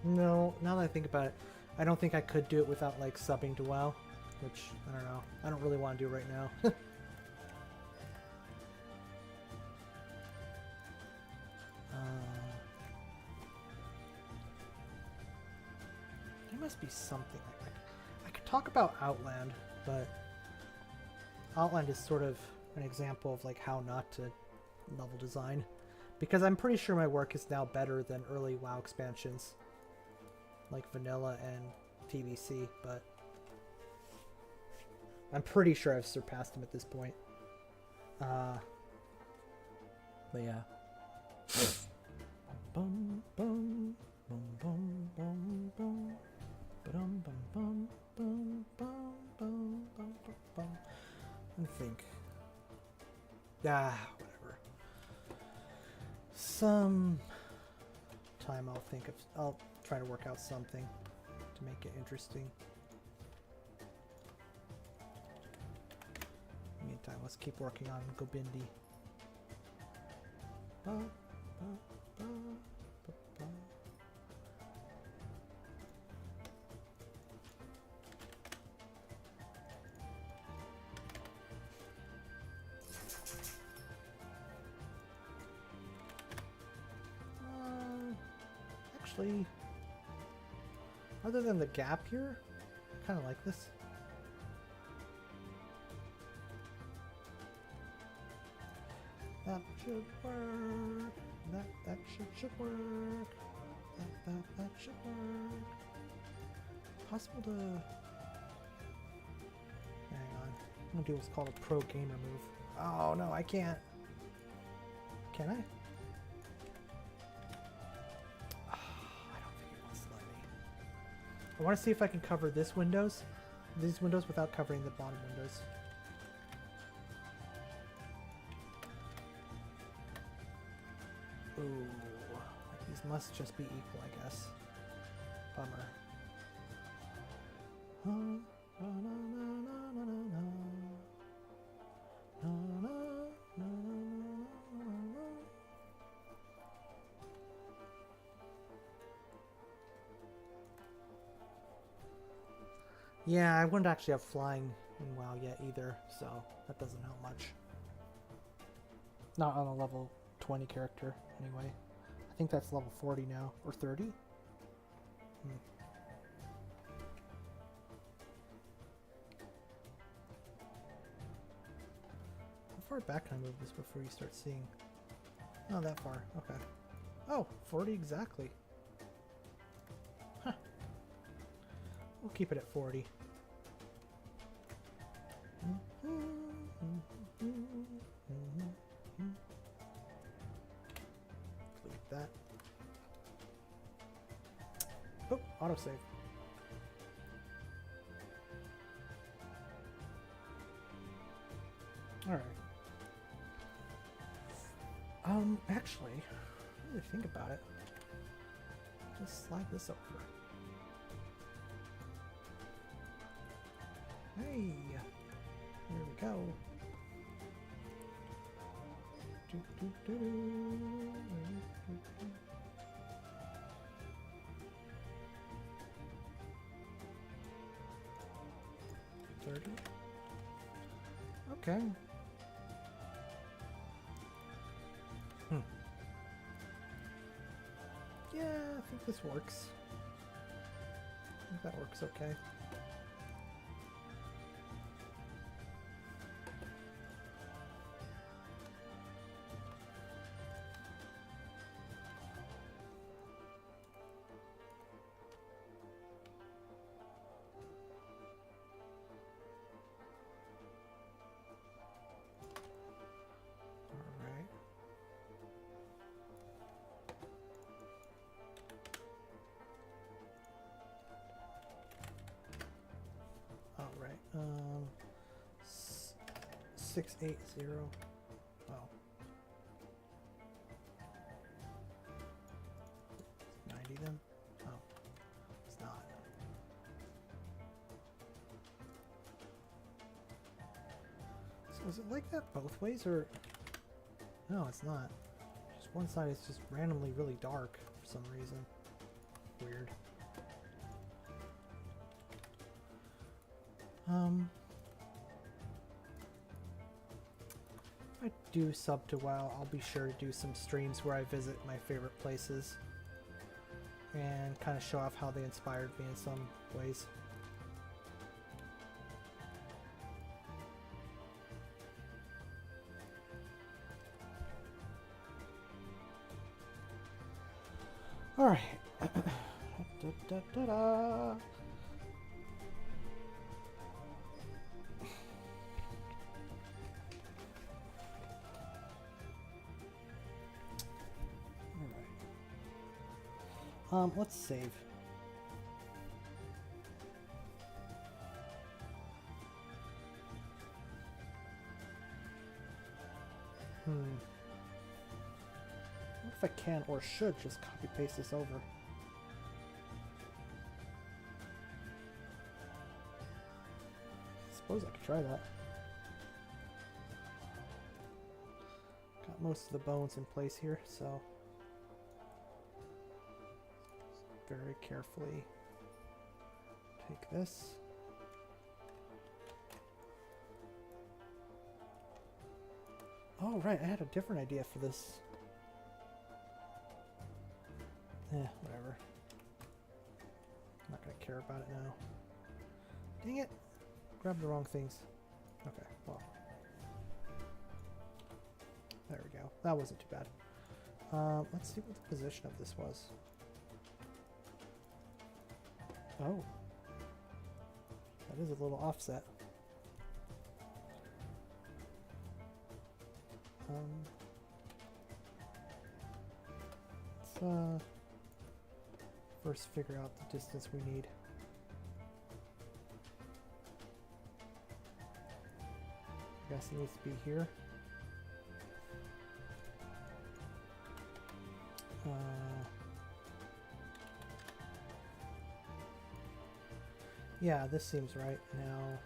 No, now that I think about it, I don't think I could do it without like subbing to WoW, which I don't know. I don't really want to do right now. There must be something. I could talk about Outland, but Outland is sort of an example of like how not to level design, because I'm pretty sure my work is now better than early WoW expansions like Vanilla and TBC, but I'm pretty sure I've surpassed him at this point. But yeah. Bum bum bum bum bum bum bum bum bum bum bum bum bum bum. Let me think. Whatever. Some time I'll try to work out something to make it interesting. Meantime, let's keep working on Gobindi. Actually, other than the gap here, I kind of like this. That should work. That should work. That should work. Possible to... Hang on. I'm gonna do what's called a pro gamer move. Oh no, I can't. Can I? I don't think it wants to let me. I want to see if I can cover these windows without covering the bottom windows. Ooh, like these must just be equal, I guess. Bummer. Yeah, I wouldn't actually have flying in WoW yet either, so that doesn't help much. Not on a level 20 character, anyway. I think that's level 40 now, or 30? How far back can I move this before you start seeing? Not that far, okay. Oh, 40 exactly. Huh. We'll keep it at 40. Delete that. Oh, autosave. Alright. Actually, really think about it. Just slide this over. Hey! Here we go. $30. Okay. Yeah, I think this works. I think that works okay. 680. Oh. 90 then? Oh. It's not. So is it like that both ways, or... No, it's not. Just one side is just randomly really dark for some reason. Weird. If I do sub to WoW, I'll be sure to do some streams where I visit my favorite places and kind of show off how they inspired me in some ways. Alright. Da-da-da-da. Let's save. What if I can or should just copy paste this over? I suppose I could try that. Got most of the bones in place here, so very carefully take this. Oh, right, I had a different idea for this. Whatever. I'm not gonna care about it now. Dang it! Grabbed the wrong things. Okay, well. There we go. That wasn't too bad. Let's see what the position of this was. Oh. That is a little offset. Let's first figure out the distance we need. I guess it needs to be here. Yeah, this seems right now.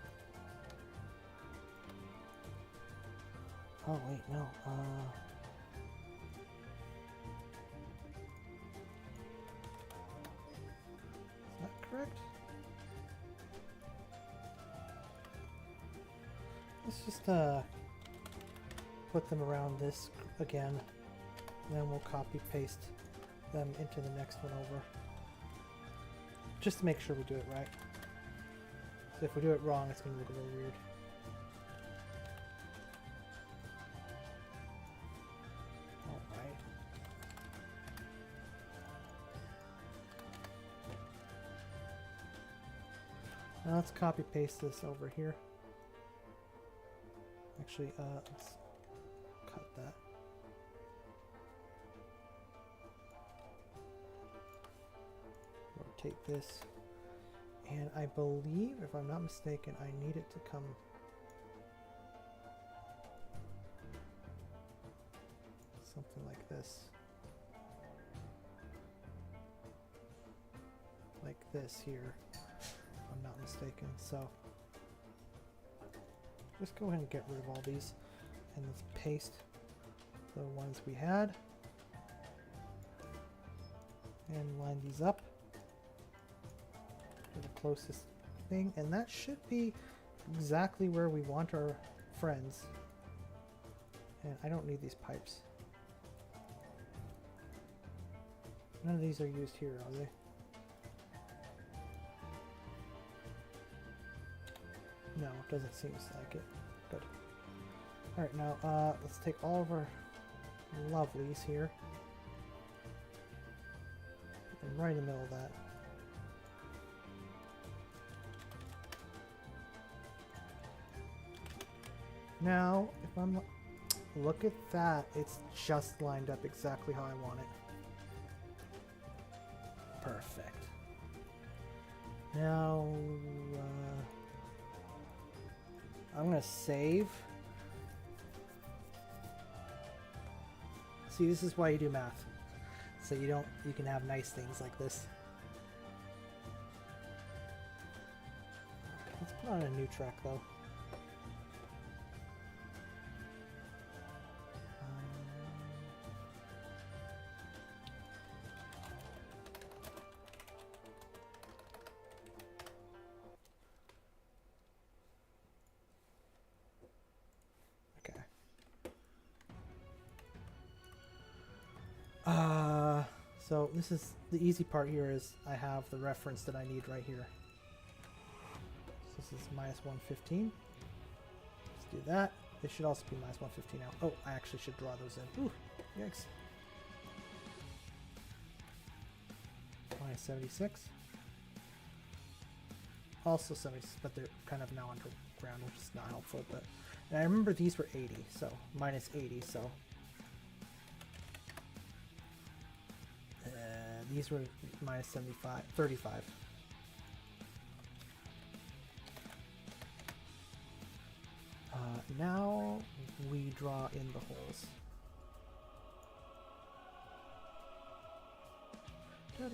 Oh wait, no. Is that correct? Let's just put them around this again, and then we'll copy paste them into the next one over. Just to make sure we do it right. So if we do it wrong, it's going to look a little weird. Alright. Now let's copy paste this over here. Actually, let's cut that. Rotate this. And I believe, if I'm not mistaken, I need it to come something like this. Like this here, if I'm not mistaken. So just go ahead and get rid of all these, and let's paste the ones we had and line these up to the closest thing, and that should be exactly where we want our friends. And I don't need these pipes. None of these are used here, are they? No, it doesn't seem like it. Good. Alright, now let's take all of our lovelies here. Put them right in the middle of that. Now, if I'm... Look at that. It's just lined up exactly how I want it. Perfect. Now, I'm going to save See, this is why you do math. So you can have nice things like this. Let's put on a new track though. So this is the easy part here is I have the reference that I need right here. So this is minus 115. Let's do that. This should also be minus 115 now. Oh, I actually should draw those in. Ooh, yikes. Minus 76. Also 76, but they're kind of now underground, which is not helpful. But and I remember these were 80, so minus 80, so these were minus 75, 35. Now we draw in the holes. Go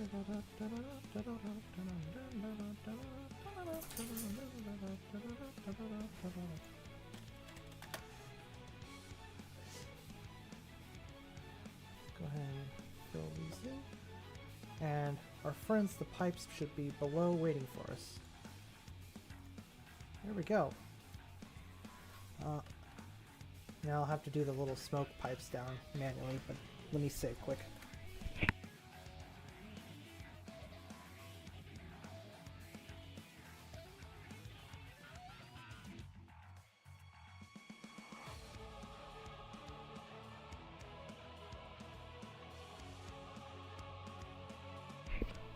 ahead and fill these in. And our friends, the pipes, should be below waiting for us. There we go. Now I'll have to do the little smoke pipes down manually, but let me save quick.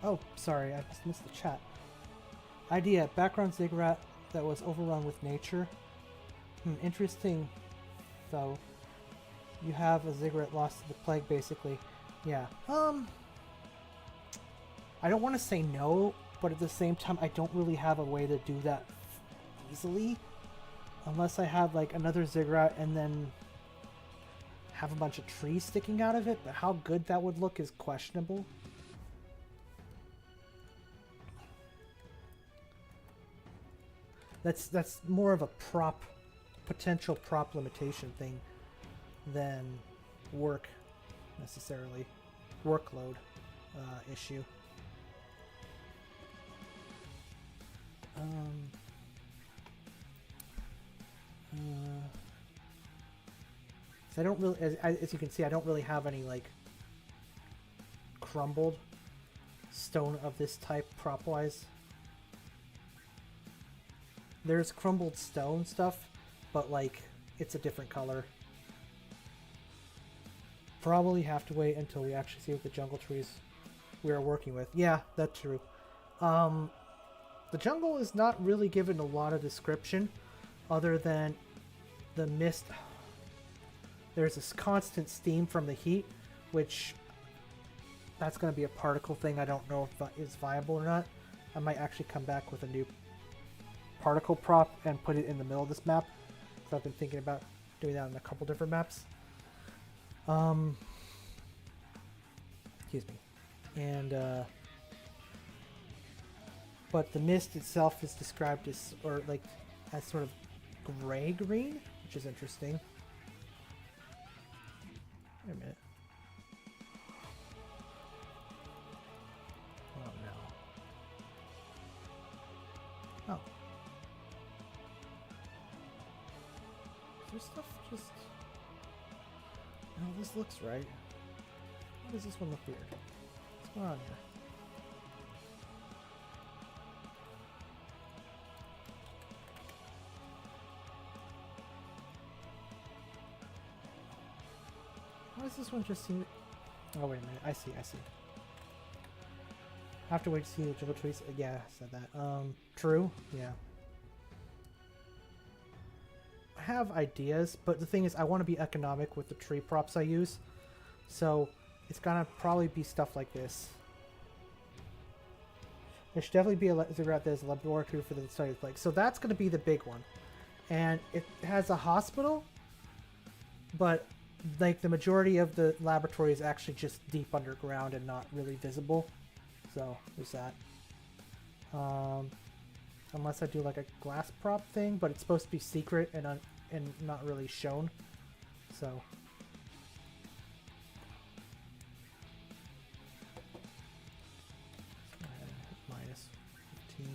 Oh, sorry, I just missed the chat. Idea, background ziggurat that was overrun with nature. Interesting, though. You have a ziggurat lost to the plague, basically. Yeah. I don't want to say no, but at the same time, I don't really have a way to do that easily. Unless I have, like, another ziggurat and then have a bunch of trees sticking out of it. But how good that would look is questionable. That's more of a potential prop limitation thing than work necessarily, workload issue. So I don't really, as you can see, I don't really have any like crumbled stone of this type prop wise. There's crumbled stone stuff, but like it's a different color. Probably have to wait until we actually see what the jungle trees we are working with. Yeah, that's true. The jungle is not really given a lot of description other than the mist. There's this constant steam from the heat, which that's going to be a particle thing. I don't know if that is viable or not. I might actually come back with a new particle prop and put it in the middle of this map. So I've been thinking about doing that on a couple different maps. Excuse me. And but the mist itself is described as, or like, as sort of gray green, which is interesting. Wait a minute. Oh no. Oh. Is there stuff just... No, this looks right. Why does this one look weird? What's going on here? Why does this one just seem... Oh, wait a minute. I see. I have to wait to see the jungle trees. Yeah, I said that. True. Yeah. I have ideas, but the thing is, I want to be economic with the tree props I use. So, it's gonna probably be stuff like this. There should definitely be a ziggurat that is a laboratory for the study of the plague. So that's gonna be the big one. And it has a hospital, but like the majority of the laboratory is actually just deep underground and not really visible. So there's that. Unless I do like a glass prop thing, but it's supposed to be secret and not really shown. So. Minus 15.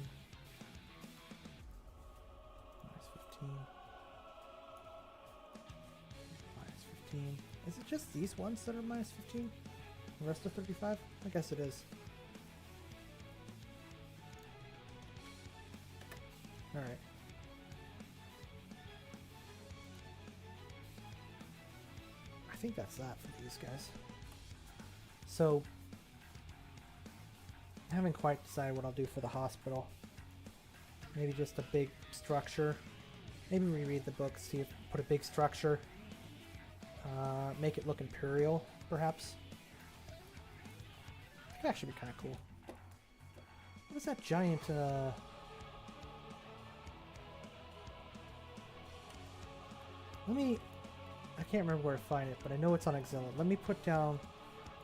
Minus 15. Minus 15. Is it just these ones that are minus 15? The rest are 35? I guess it is. Alright. I think that's that for these guys. So, I haven't quite decided what I'll do for the hospital. Maybe just a big structure. Maybe reread the book, see if put a big structure. Make it look imperial, perhaps. That could actually be kind of cool. What is that giant, I can't remember where to find it, but I know it's on Exilla. Let me put down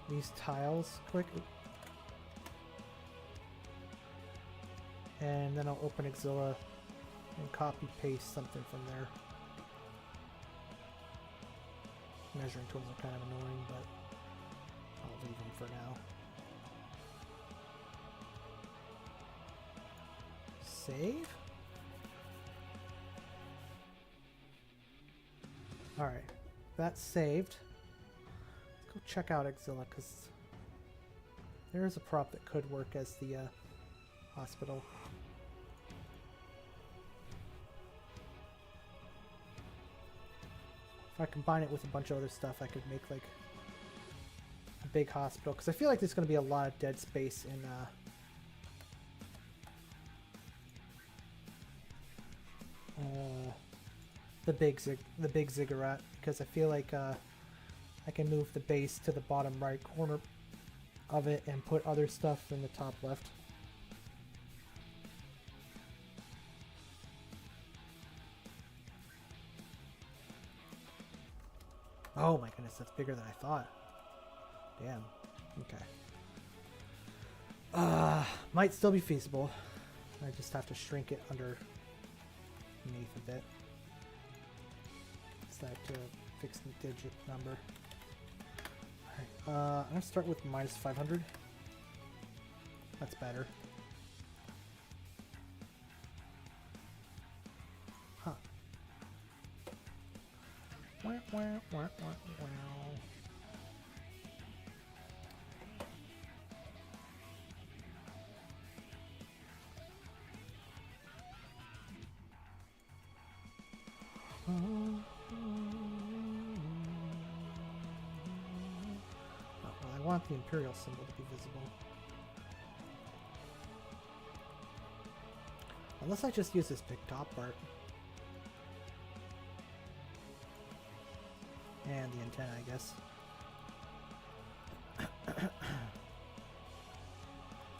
these tiles quick. And then I'll open Exilla and copy paste something from there. Measuring tools are kind of annoying, but I'll leave them for now. Save? Alright, that's saved. Let's go check out Exilla, because there is a prop that could work as the hospital. If I combine it with a bunch of other stuff, I could make like a big hospital, because I feel like there's going to be a lot of dead space in the big ziggurat, because I feel like I can move the base to the bottom right corner of it and put other stuff in the top left. Oh my goodness, that's bigger than I thought. Damn. Okay. Might still be feasible. I just have to shrink it underneath a bit. It's that fixed digit number. Alright, I'm gonna start with minus 500. That's better. Huh. Wah, wah, wah, wah, wah. I want the Imperial symbol to be visible. Unless I just use this big top part. And the antenna, I guess.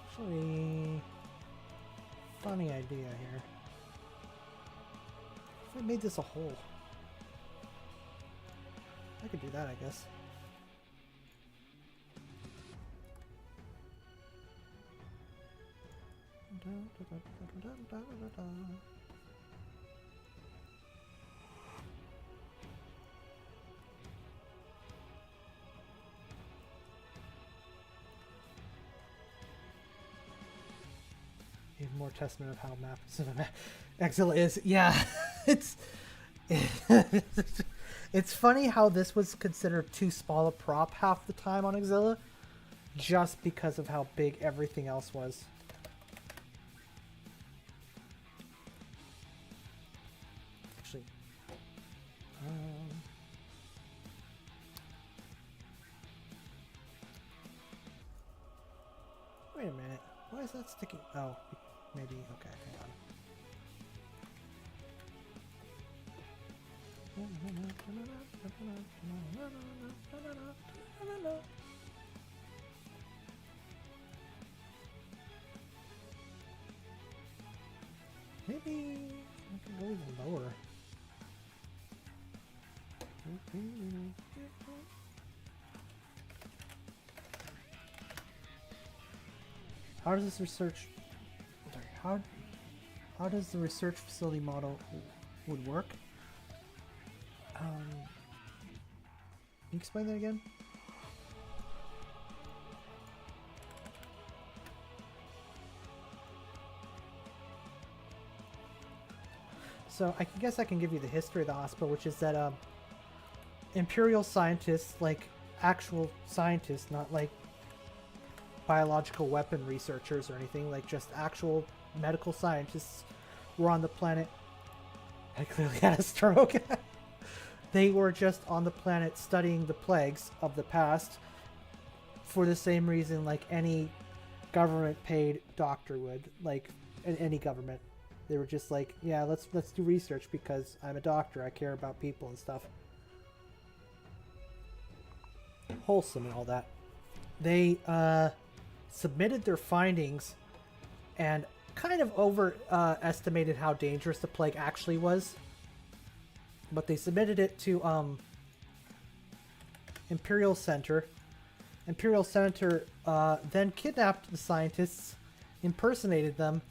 Actually, funny idea here. If I made this a hole, I could do that, I guess. Even more testament of how Exila is. Yeah, it's it's funny how this was considered too small a prop half the time on Exila, just because of how big everything else was. Actually, wait a minute. Why is that sticking? Oh, maybe. Okay, hang on. Maybe I can go even lower. How does this research... Sorry, how does the research facility model would work? Can you explain that again? So I guess I can give you the history of the hospital, which is that Imperial scientists, like actual scientists, not like biological weapon researchers or anything, like just actual medical scientists, were on the planet. I clearly had a stroke. They were just on the planet studying the plagues of the past for the same reason like any government paid doctor would, like any government. They were just like, yeah, let's do research because I'm a doctor. I care about people and stuff. Wholesome and all that. They submitted their findings and kind of overestimated how dangerous the plague actually was. But they submitted it to Imperial Center. Imperial Center then kidnapped the scientists, impersonated them,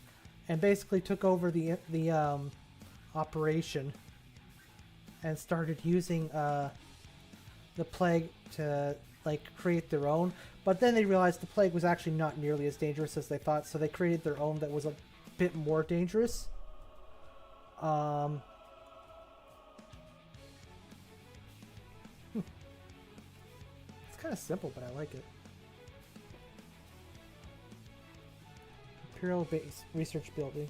and basically took over the operation and started using the plague to like create their own. But then they realized the plague was actually not nearly as dangerous as they thought, so they created their own that was a bit more dangerous. It's kind of simple, but I like it. Imperial Base Research Building.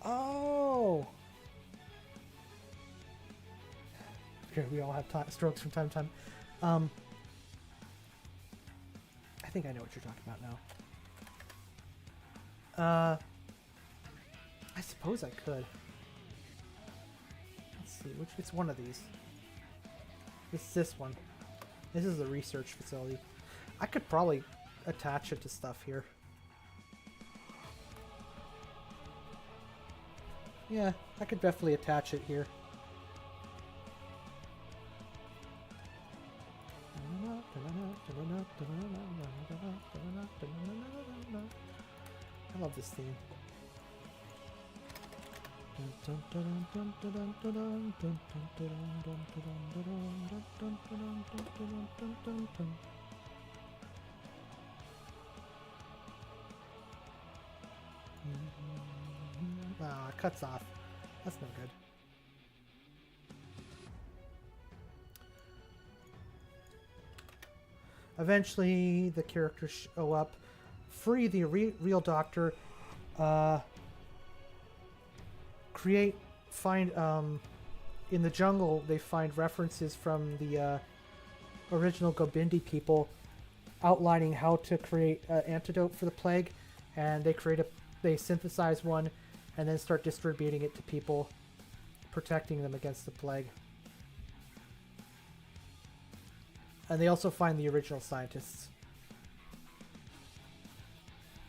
Oh! Okay, we all have strokes from time to time. I think I know what you're talking about now. I suppose I could. Let's see, it's one of these. It's this one. This is the research facility. I could probably attach it to stuff here. Yeah, I could definitely attach it here. I love this theme. Ah, it cuts off. That's no good. Eventually, the characters show up, free the real doctor, find in the jungle they find references from the original Gobindi people outlining how to create an antidote for the plague, and they synthesize one and then start distributing it to people, protecting them against the plague. And they also find the original scientists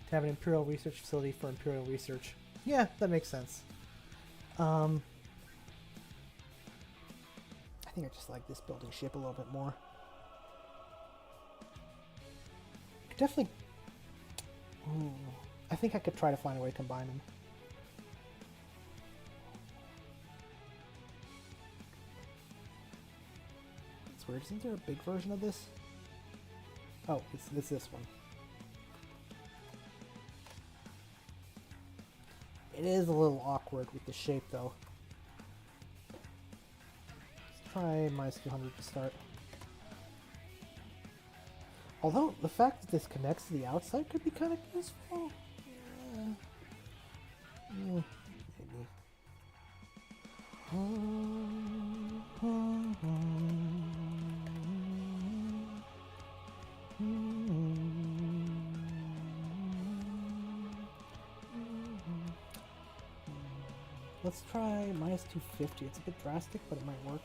to have an Imperial research facility for Imperial research. Yeah, that makes sense. I think I just like this building shape a little bit more. Could definitely... I think I could try to find a way to combine them. It's weird. Isn't there a big version of this? Oh, it's this one. It is a little awkward with the shape, though. Let's try minus 200 to start. Although, the fact that this connects to the outside could be kind of useful. Maybe. Let's try minus 250. It's a bit drastic, but it might work.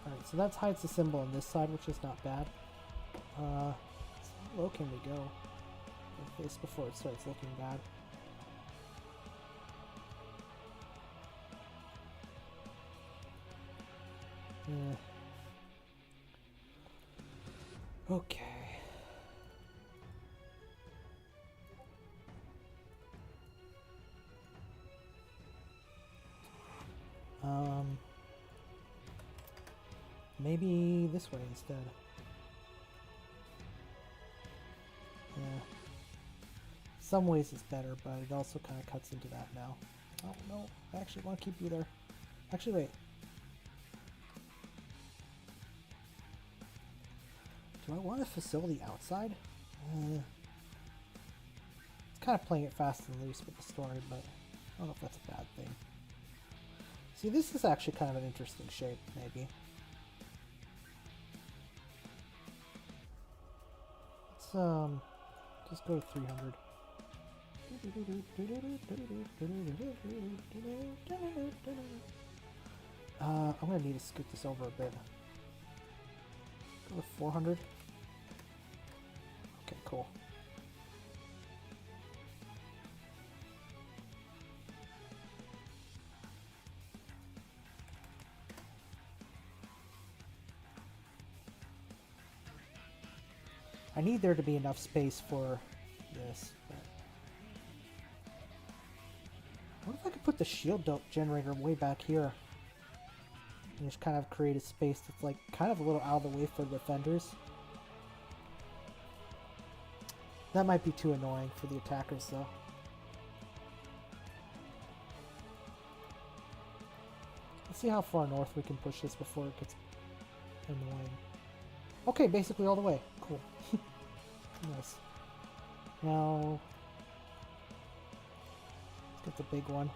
Alright, so that hides the symbol on this side, which is not bad. How low can we go with this before it starts looking bad? Okay. Maybe this way instead. Yeah. Some ways it's better, but it also kind of cuts into that now. Oh no, I actually want to keep you there. Actually, wait. Do I want a facility outside? It's kind of playing it fast and loose with the story, but I don't know if that's a bad thing. See, this is actually kind of an interesting shape, maybe. Let's just go to 300. I'm gonna need to scoot this over a bit. Go with 400. Okay, cool. I need there to be enough space for this. But what if I could put the shield generator way back here? And just kind of create a space that's like kind of a little out of the way for the defenders. That might be too annoying for the attackers though. Let's see how far north we can push this before it gets annoying. Okay, basically all the way. Cool. Nice. Now, let's get the big one.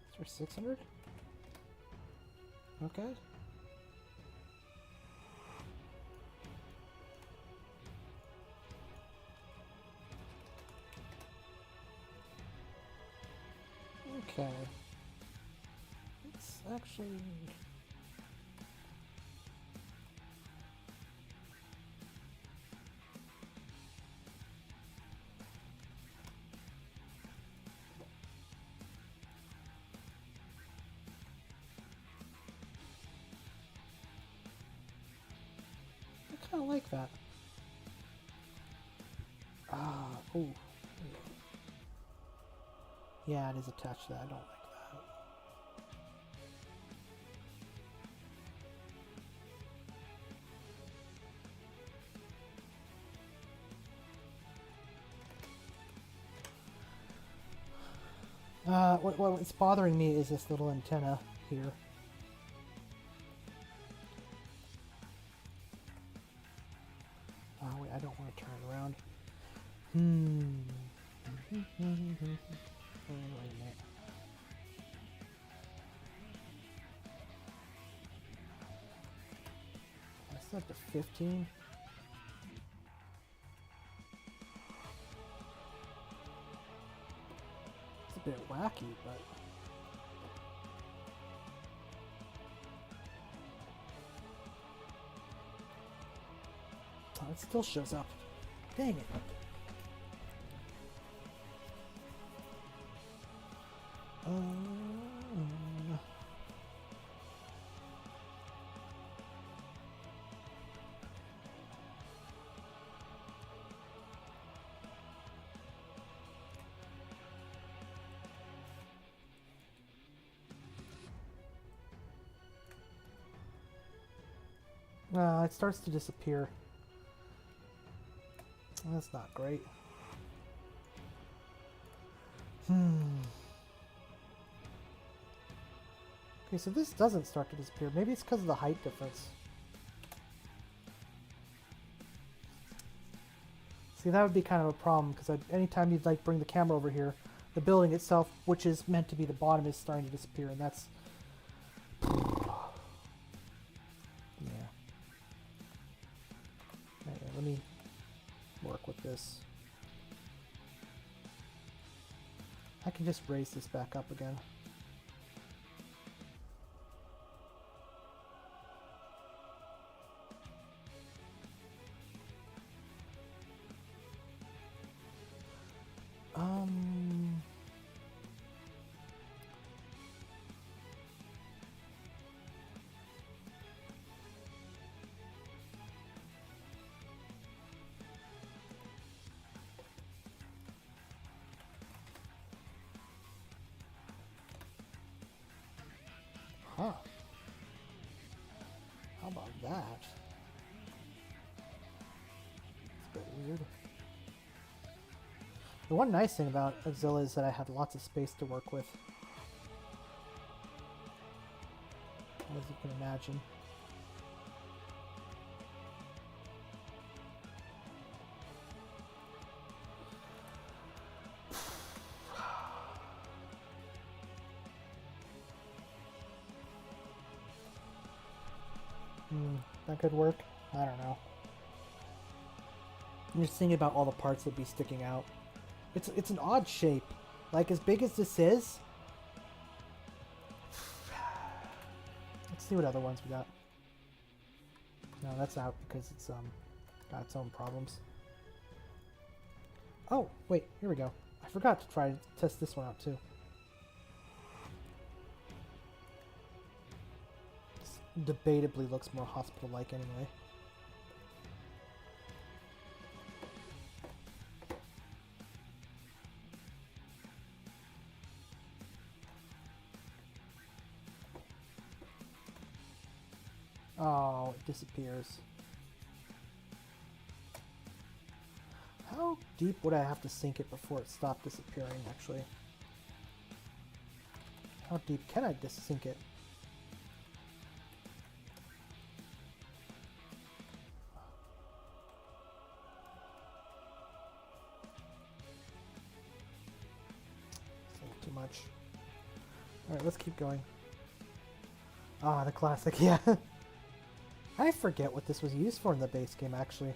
Is there 600? Okay. Okay. Let's actually... I kind of like that. Ah, ooh. Yeah, it is attached to that. I don't like that. What's bothering me is this little antenna here. Oh, wait, I don't want to turn it around. Wait a minute. I set to 15. It's a bit wacky, but... Oh, it still shows up. Dang it. It starts to disappear. That's not great. Okay, so this doesn't start to disappear. Maybe it's because of the height difference. See, that would be kind of a problem, because anytime you'd like bring the camera over here, the building itself, which is meant to be the bottom, is starting to disappear, and that's... Yeah. Anyway, let me work with this. I can just raise this back up again. How about that? It's a bit weird. The one nice thing about Exilla is that I have lots of space to work with. As you can imagine. That could work. I don't know. I'm just thinking about all the parts that be sticking out. It's an odd shape. Like, as big as this is... Let's see what other ones we got. No, that's out because it's got its own problems. Oh, wait, here we go. I forgot to try to test this one out too. This debatably looks more hospital-like anyway. Oh, it disappears. How deep would I have to sink it before it stopped disappearing, actually? How deep can I sink it? Too much. Alright, let's keep going. Ah, the classic, yeah. I forget what this was used for in the base game, actually.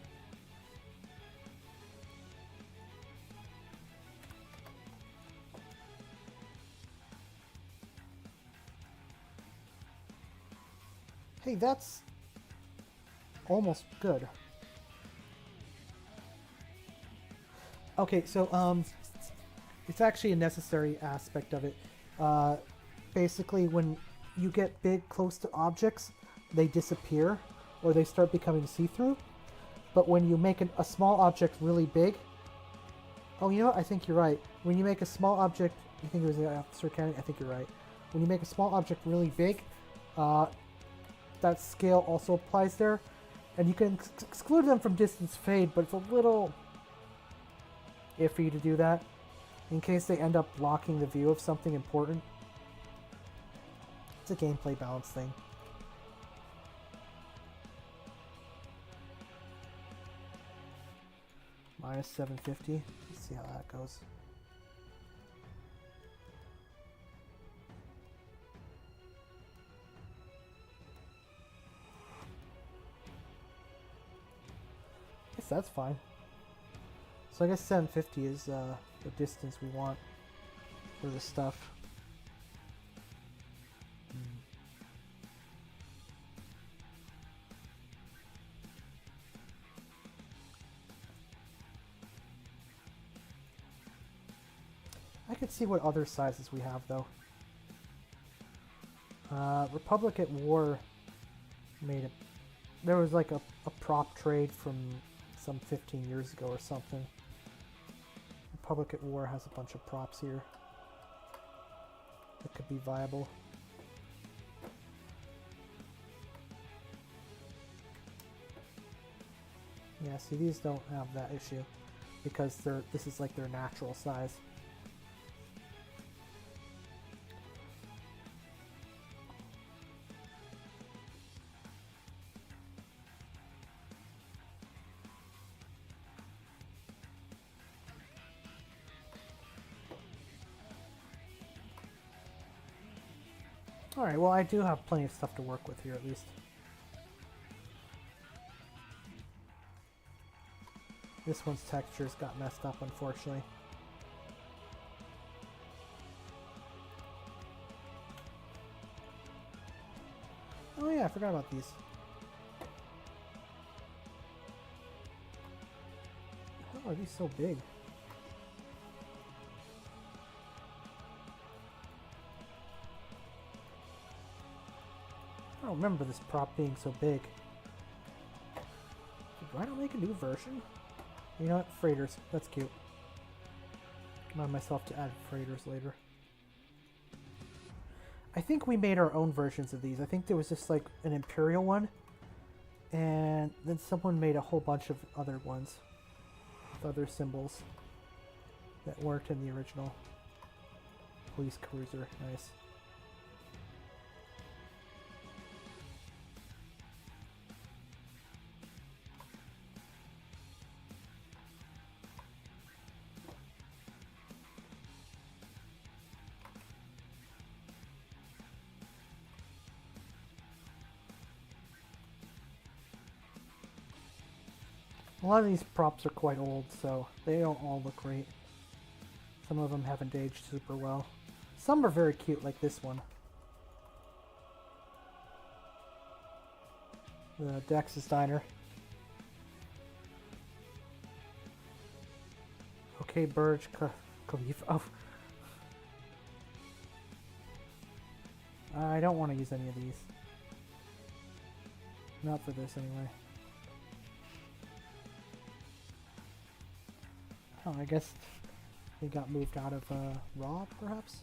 Hey, that's almost good. Okay, so, it's actually a necessary aspect of it. Basically, when you get big close to objects, they disappear, or they start becoming see-through. But when you make a small object really big... Oh, you know what? I think you're right. When you make a small object... I think it was the Officer Cannon. I think you're right. When you make a small object really big, that scale also applies there. And you can exclude them from distance fade, but it's a little iffy to do that, in case they end up blocking the view of something important. It's a gameplay balance thing. Minus 750. Let's see how that goes. I guess that's fine. So I guess 750 is the distance we want for this stuff. I could see what other sizes we have, though. Republic at War made it. There was like a prop trade from some 15 years ago or something. Republic at War has a bunch of props here that could be viable. Yeah, see, these don't have that issue because this is like their natural size. Alright, well I do have plenty of stuff to work with here at least. This one's textures got messed up, unfortunately. Oh yeah, I forgot about these. How are these so big? I don't remember this prop being so big. Do I not make a new version? You know what? Freighters. That's cute. Remind myself to add freighters later. I think we made our own versions of these. I think there was just like an Imperial one And then someone made a whole bunch of other ones with other symbols that weren't in the original police cruiser. Nice. A lot of these props are quite old, so they don't all look great. Some of them haven't aged super well. Some are very cute, like this one. The Dex's Diner. Okay, Burj Khalifa. Oh. I don't want to use any of these. Not for this, anyway. Oh, I guess they got moved out of Raw, perhaps?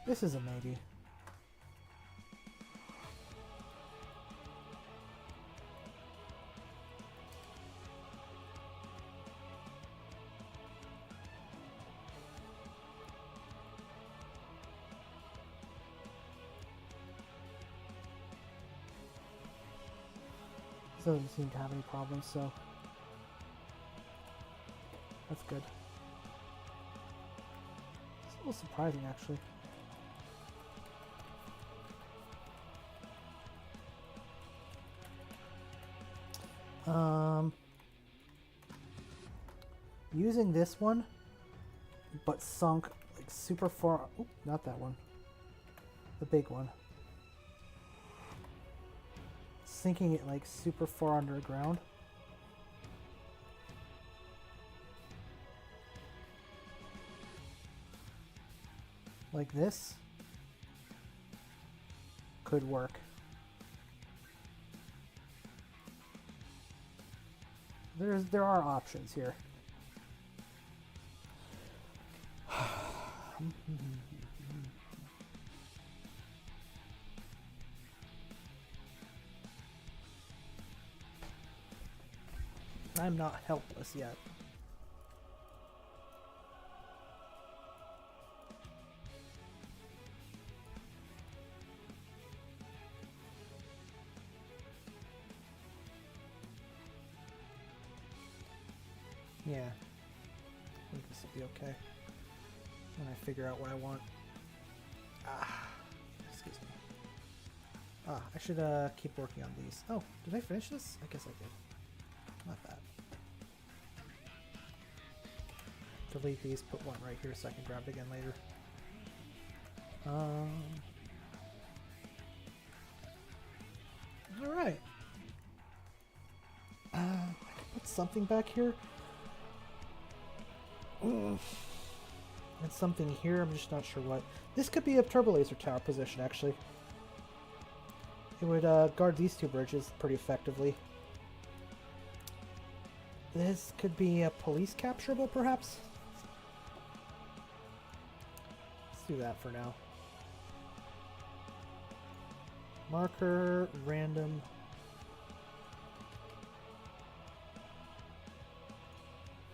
This is a maybe. Doesn't seem to have any problems, so that's good. It's a little surprising, actually. Using this one, but sunk like super far. Oop, not that one. The big one. Sinking it like super far underground. Like this could work. There are options here. I'm not helpless yet. Yeah, I think this will be okay when I figure out what I want. Excuse me. I should keep working on these. Oh, did I finish this? I guess I did. Not bad. Delete these, put one right here so I can grab it again later. Alright. I can put something back here. And something here, I'm just not sure what. This could be a turbo laser tower position, actually. It would guard these two bridges pretty effectively. This could be a police capturable, perhaps? Let's do that for now. Marker, random.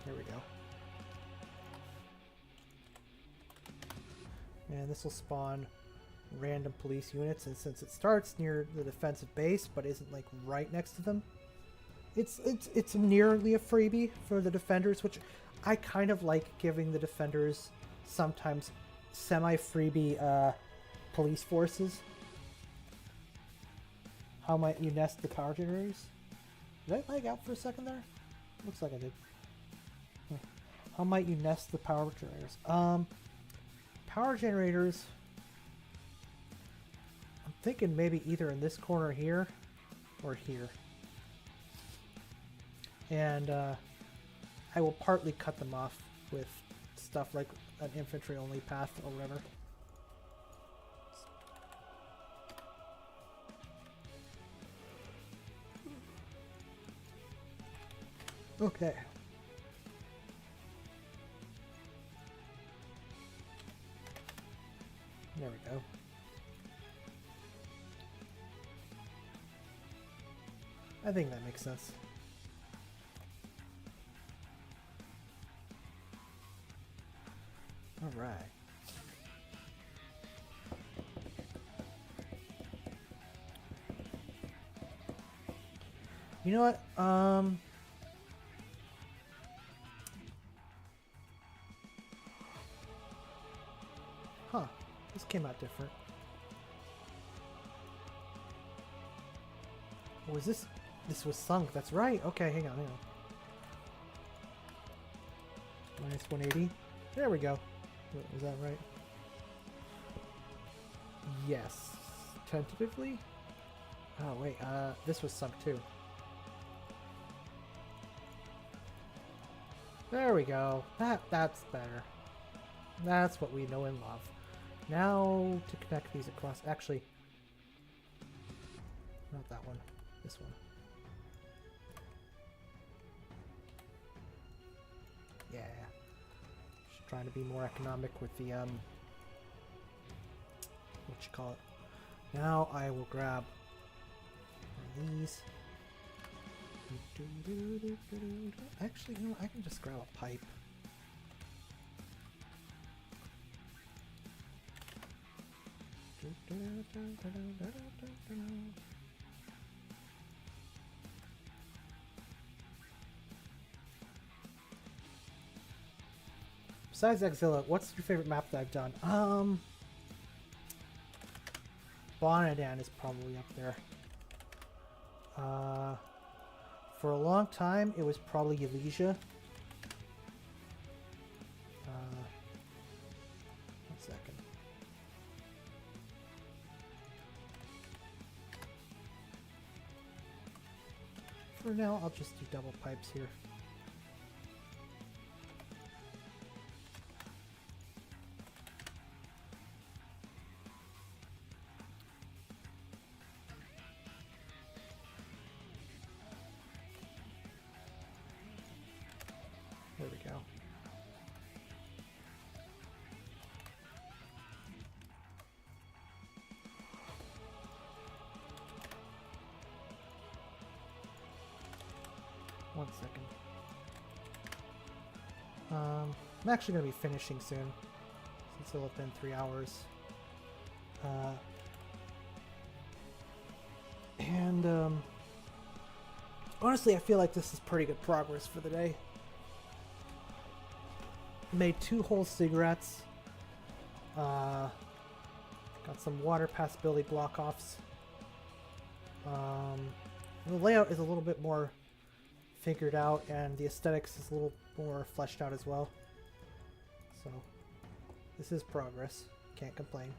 Here we go. And this will spawn random police units, and since it starts near the defensive base but isn't like right next to them, it's nearly a freebie for the defenders, which I kind of like giving the defenders sometimes semi-freebie police forces. How might you nest the power generators? Did I lag out for a second there? Looks like I did. How might you nest the power generators? Power generators, I'm thinking maybe either in this corner here or here. And I will partly cut them off with stuff like an infantry only path or whatever. Okay. There we go. I think that makes sense. All right. You know what? Huh. This came out different. Was this? This was sunk. That's right. Okay, hang on. Minus 180. There we go. Was that right? Yes. Tentatively? Oh, wait. This was sunk too. There we go. That's better. That's what we know and love. Now to connect these across. Actually, not that one. This one. Yeah. Just trying to be more economic with the what you call it. Now I will grab these. Actually, you know, I can just grab a pipe. Besides Exila, what's your favorite map that I've done? Bonadan is probably up there. For a long time, it was probably Elysia. One second. For now, I'll just do double pipes here. There we go. One second. I'm actually going to be finishing soon, since it'll have been 3 hours. Honestly, I feel like this is pretty good progress for the day. Made 2 whole cigarettes. Got some water passability block-offs. The layout is a little bit more figured out, and the aesthetics is a little more fleshed out as well. So, this is progress. Can't complain.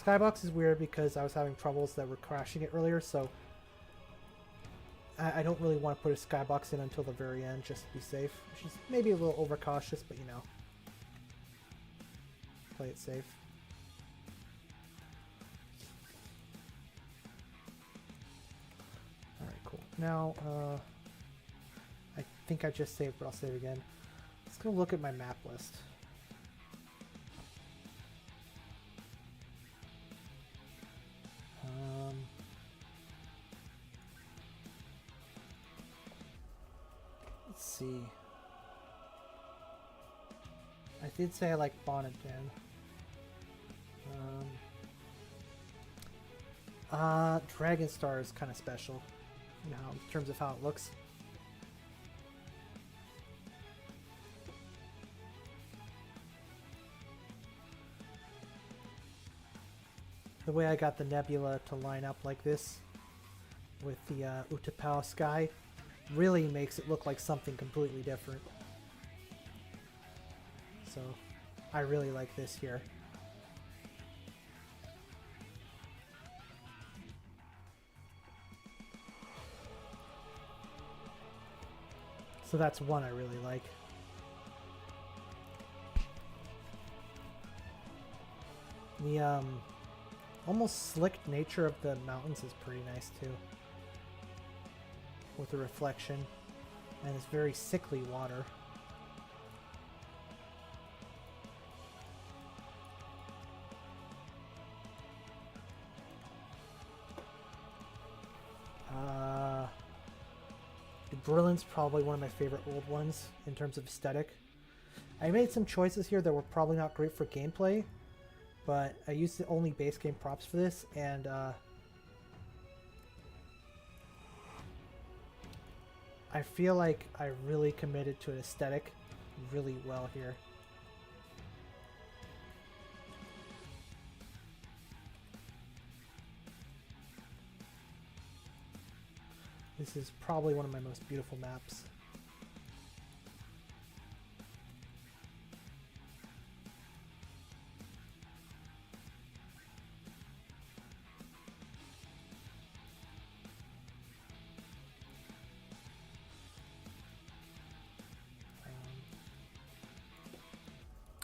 Skybox is weird because I was having troubles that were crashing it earlier, so I don't really want to put a skybox in until the very end just to be safe, which is maybe a little overcautious, but you know, play it safe. Alright, cool. Now, I think I just saved, but I'll save again. Let's go look at my map list. Let's see. I did say I like Bonadan. Dragon Star is kind of special, you know, in terms of how it looks. The way I got the nebula to line up like this with the Utapau sky really makes it look like something completely different. So I really like this here. So that's one I really like. The almost slick nature of the mountains is pretty nice too, with the reflection and this very sickly water. Brilliant's probably one of my favorite old ones in terms of aesthetic. I made some choices here that were probably not great for gameplay, but I used the only base game props for this, and I feel like I really committed to an aesthetic really well here. This is probably one of my most beautiful maps.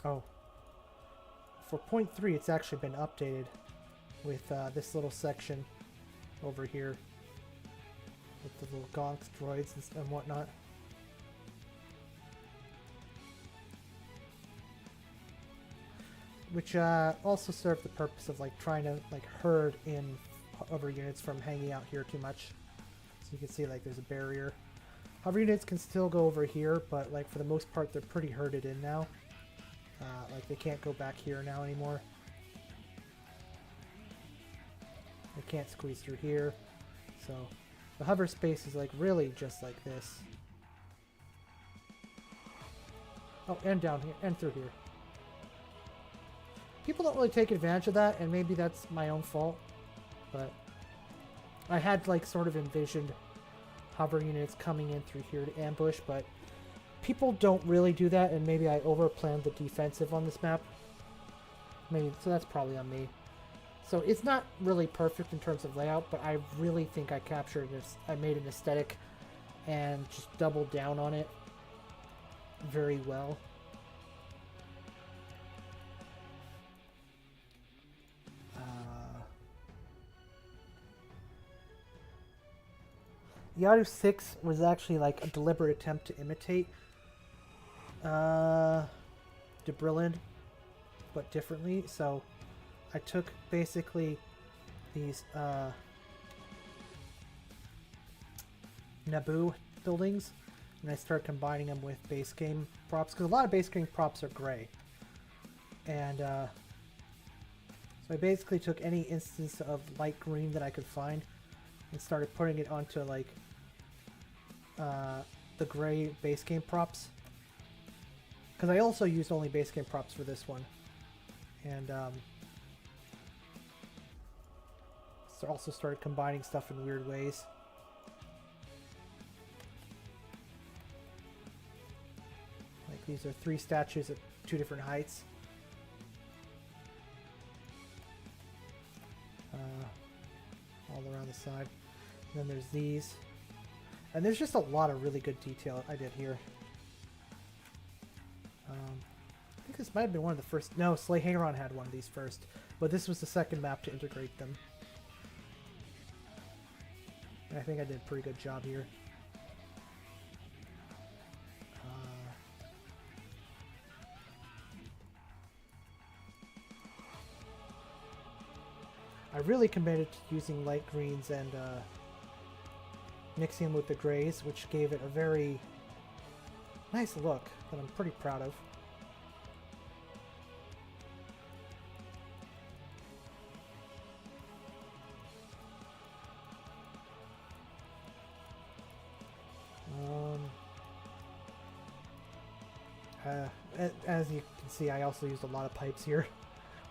Oh, for point 3, it's actually been updated with this little section over here with the little gonks, droids, and whatnot. Which also served the purpose of like trying to like herd in hover units from hanging out here too much. So you can see like there's a barrier. Hover units can still go over here, but like for the most part they're pretty herded in now. Like they can't go back here now anymore. They can't squeeze through here. So the hover space is like really just like this. Oh, and down here, and through here. People don't really take advantage of that, and maybe that's my own fault. But I had like sort of envisioned hover units coming in through here to ambush, but people don't really do that, and maybe I overplanned the defensive on this map. Maybe, so that's probably on me. So it's not really perfect in terms of layout, but I really think I captured this. I made an aesthetic and just doubled down on it very well. Yadu 6 was actually like a deliberate attempt to imitate De Brilliant, but differently. So I took basically these Naboo buildings and I started combining them with base game props, because a lot of base game props are gray. And so I basically took any instance of light green that I could find and started putting it onto like the gray base game props, because I also used only base game props for this one, and so also started combining stuff in weird ways. Like these are 3 statues at 2 different heights. All around the side. And then there's these. And there's just a lot of really good detail I did here. I think this might have been one of the first... No, Slay Hangeron had one of these first. But this was the second map to integrate them. And I think I did a pretty good job here. I really committed to using light greens and mixing them with the grays, which gave it a very nice look that I'm pretty proud of. As you can see, I also used a lot of pipes here.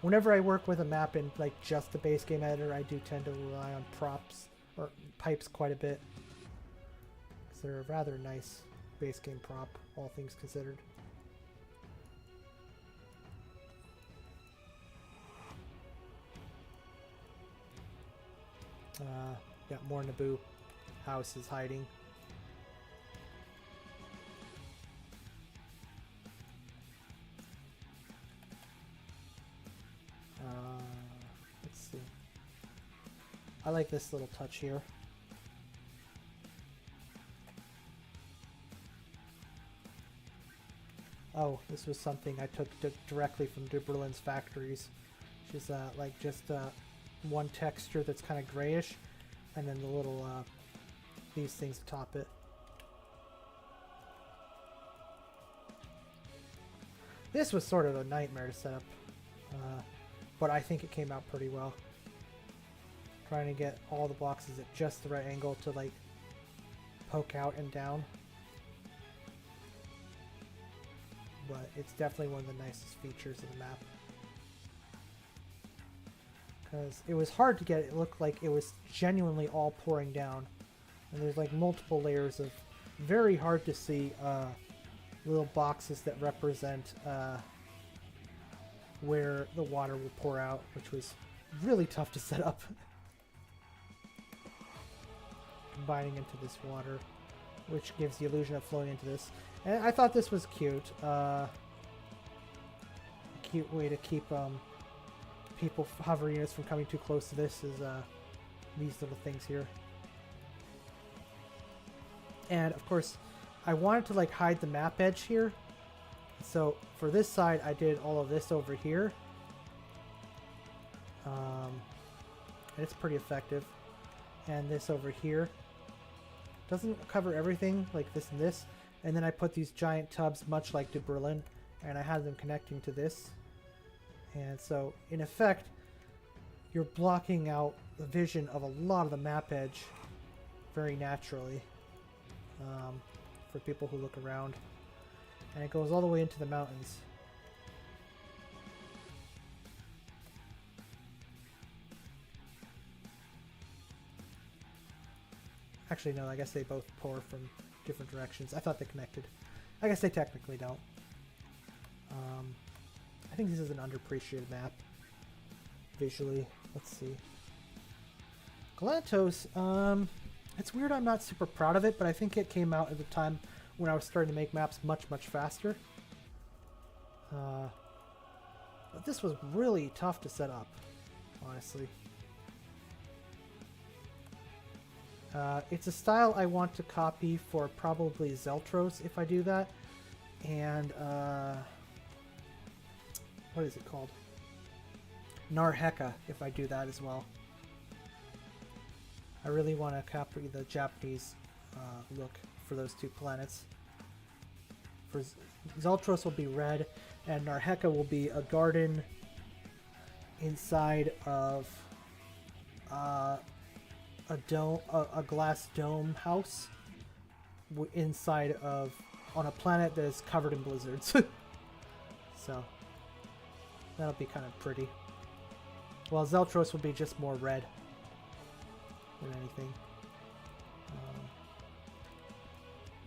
Whenever I work with a map in like just the base game editor, I do tend to rely on props or pipes quite a bit, because they're a rather nice base game prop, all things considered. Got more Naboo houses hiding. Let's see. I like this little touch here. Oh, this was something I took directly from Duberlin's factories, which is like just one texture that's kind of grayish, and then the little these things atop it. This was sort of a nightmare to set up, but I think it came out pretty well. Trying to get all the boxes at just the right angle to like poke out and down. But it's definitely one of the nicest features of the map. Because it was hard to get it look like it was genuinely all pouring down. And there's like multiple layers of very hard to see little boxes that represent where the water will pour out, which was really tough to set up. Combining into this water, which gives the illusion of flowing into this. And I thought this was cute. Cute way to keep people, hover units from coming too close to this is these little things here. And of course, I wanted to like hide the map edge here. So for this side, I did all of this over here. And it's pretty effective. And this over here. Doesn't cover everything like this and this. And then I put these giant tubs, much like to Berlin, and I had them connecting to this. And so, in effect, you're blocking out the vision of a lot of the map edge very naturally for people who look around. And it goes all the way into the mountains. Actually, no, I guess they both pour from different directions. I thought they connected. I guess they technically don't. I think this is an underappreciated map. Visually. Let's see. Galantos, it's weird I'm not super proud of it, but I think it came out at the time when I was starting to make maps much faster. But this was really tough to set up, honestly. It's a style I want to copy for probably Zeltros if I do that. And, what is it called? Narheka if I do that as well. I really want to copy the Japanese look for those two planets. For Zeltros will be red, and Narheka will be a garden inside of a dome, a glass dome house inside of on a planet that is covered in blizzards. So that'll be kind of pretty. While Zeltros will be just more red than anything.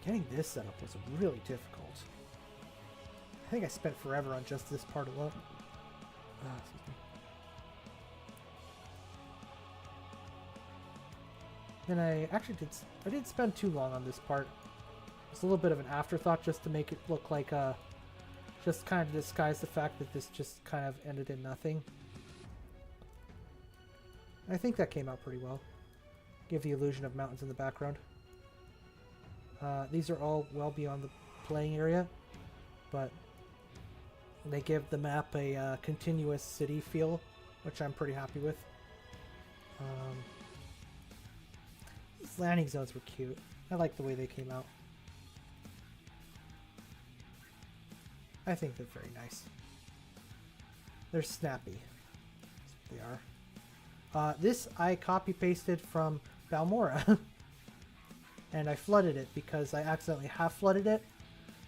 Getting this set up was really difficult. I think I spent forever on just this part alone. Excuse me. Then I actually did spend too long on this part. It's a little bit of an afterthought just to make it look like just kind of disguise the fact that this just kind of ended in nothing. I think that came out pretty well. Give the illusion of mountains in the background. These are all well beyond the playing area, but they give the map a continuous city feel, which I'm pretty happy with. These landing zones were cute. I like the way they came out. I think they're very nice. They're snappy. That's what they are. This I copy-pasted from Balmora. And I flooded it because I accidentally half-flooded it.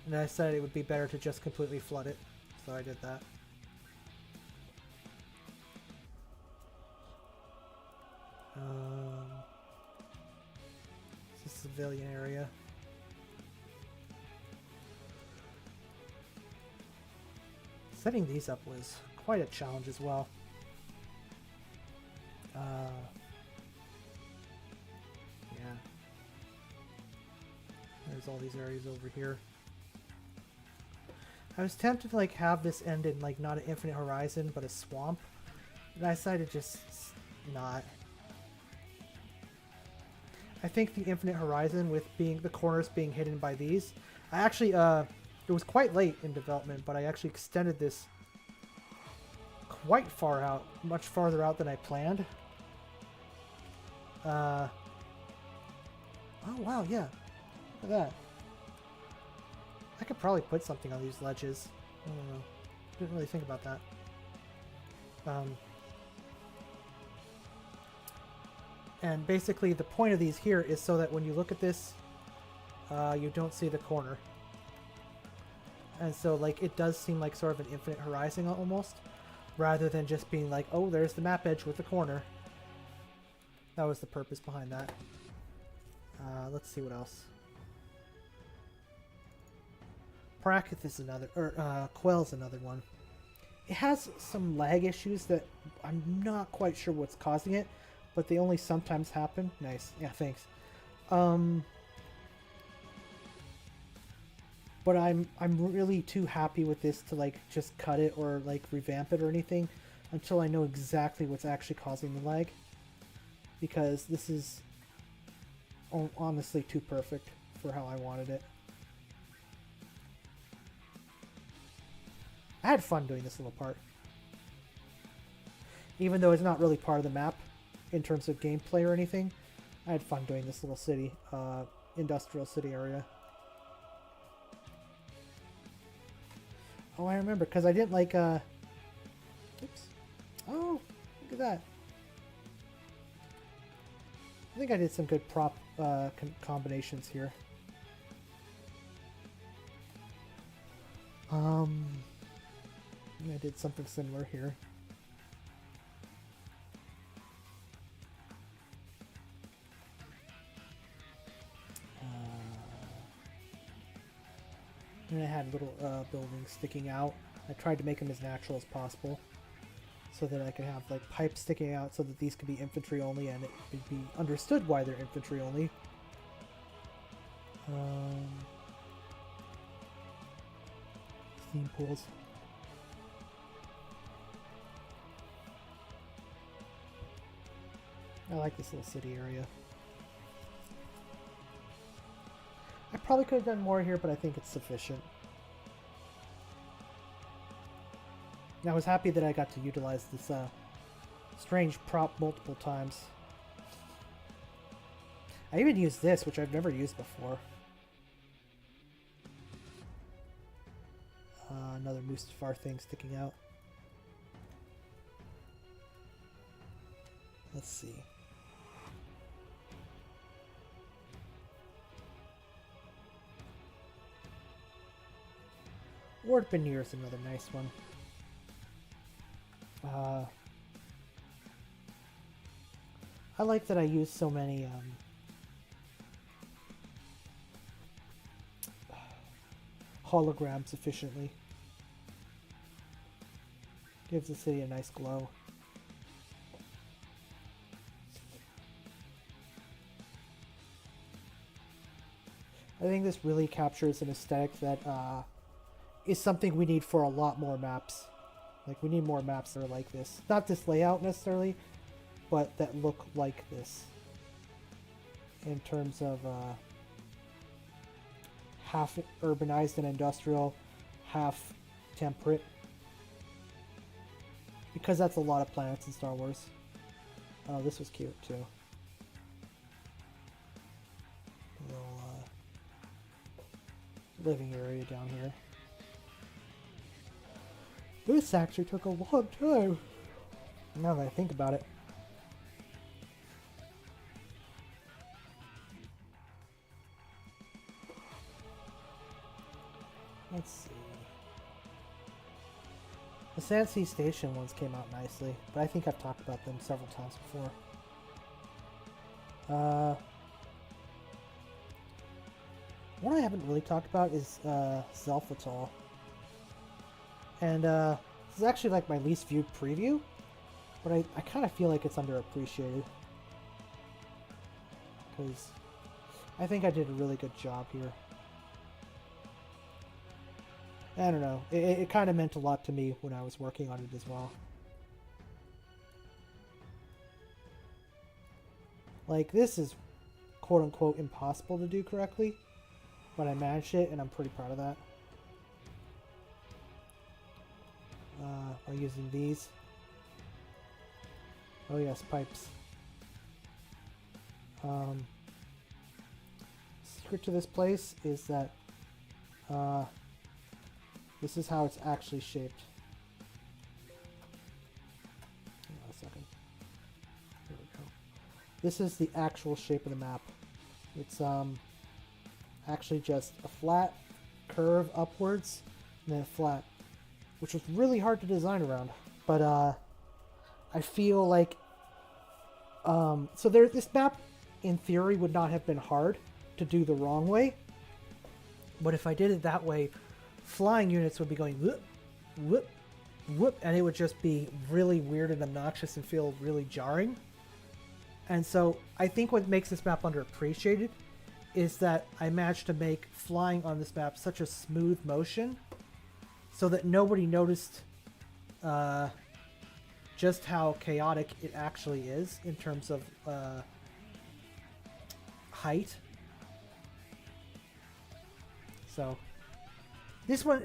And I said it would be better to just completely flood it. So I did that. It's a civilian area. Setting these up was quite a challenge as well. Yeah. There's all these areas over here. I was tempted to like have this end in like not an infinite horizon but a swamp. And I decided just not. I think the infinite horizon with being the corners being hidden by these. I actually it was quite late in development, but I actually extended this quite far out, much farther out than I planned. Oh wow, yeah. Look at that. I could probably put something on these ledges. I don't know. Didn't really think about that. And basically the point of these here is so that when you look at this, you don't see the corner. And so like it does seem like sort of an infinite horizon almost, rather than just being like, oh, there's the map edge with the corner. That was the purpose behind that. Let's see what else. Prakrith is another, or Quell's another one. It has some lag issues that I'm not quite sure what's causing it, but they only sometimes happen. Nice. Yeah, thanks. But I'm really too happy with this to like just cut it or like revamp it or anything until I know exactly what's actually causing the lag. Because this is honestly too perfect for how I wanted it. I had fun doing this little part. Even though it's not really part of the map in terms of gameplay or anything, I had fun doing this little city, industrial city area. Oh, I remember, because I didn't like, oops. Oh, look at that. I think I did some good prop combinations here. I did something similar here. And I had little buildings sticking out. I tried to make them as natural as possible, so that I could have like pipes sticking out, so that these could be infantry only, and it would be understood why they're infantry only. Theme pools. I like this little city area. I probably could have done more here, but I think it's sufficient. And I was happy that I got to utilize this strange prop multiple times. I even used this, which I've never used before. Another Mustafar thing sticking out. Let's see. Ward Veneer is another nice one. I like that I use so many holograms efficiently. Gives the city a nice glow. I think this really captures an aesthetic that is something we need for a lot more maps. Like, we need more maps that are like this. Not this layout necessarily, but that look like this. In terms of half urbanized and industrial, half temperate. Because that's a lot of planets in Star Wars. Oh, this was cute too. Little living area down here. This actually took a long time, now that I think about it. Let's see. The Sandsea Station ones came out nicely, but I think I've talked about them several times before. One I haven't really talked about is Zelphatol. And this is actually like my least viewed preview, but I kind of feel like it's underappreciated. Because I think I did a really good job here. I don't know, it kind of meant a lot to me when I was working on it as well. Like, this is quote-unquote impossible to do correctly, but I managed it and I'm pretty proud of that. By using these. Oh yes, pipes. Secret to this place is that This is how it's actually shaped. Hang on a second. There we go. This is the actual shape of the map. It's actually just a flat curve upwards and then a flat, which was really hard to design around. But I feel like this map in theory would not have been hard to do the wrong way. But if I did it that way, flying units would be going whoop, whoop, whoop, and it would just be really weird and obnoxious and feel really jarring. And so I think what makes this map underappreciated is that I managed to make flying on this map such a smooth motion so that nobody noticed just how chaotic it actually is in terms of height. So this one,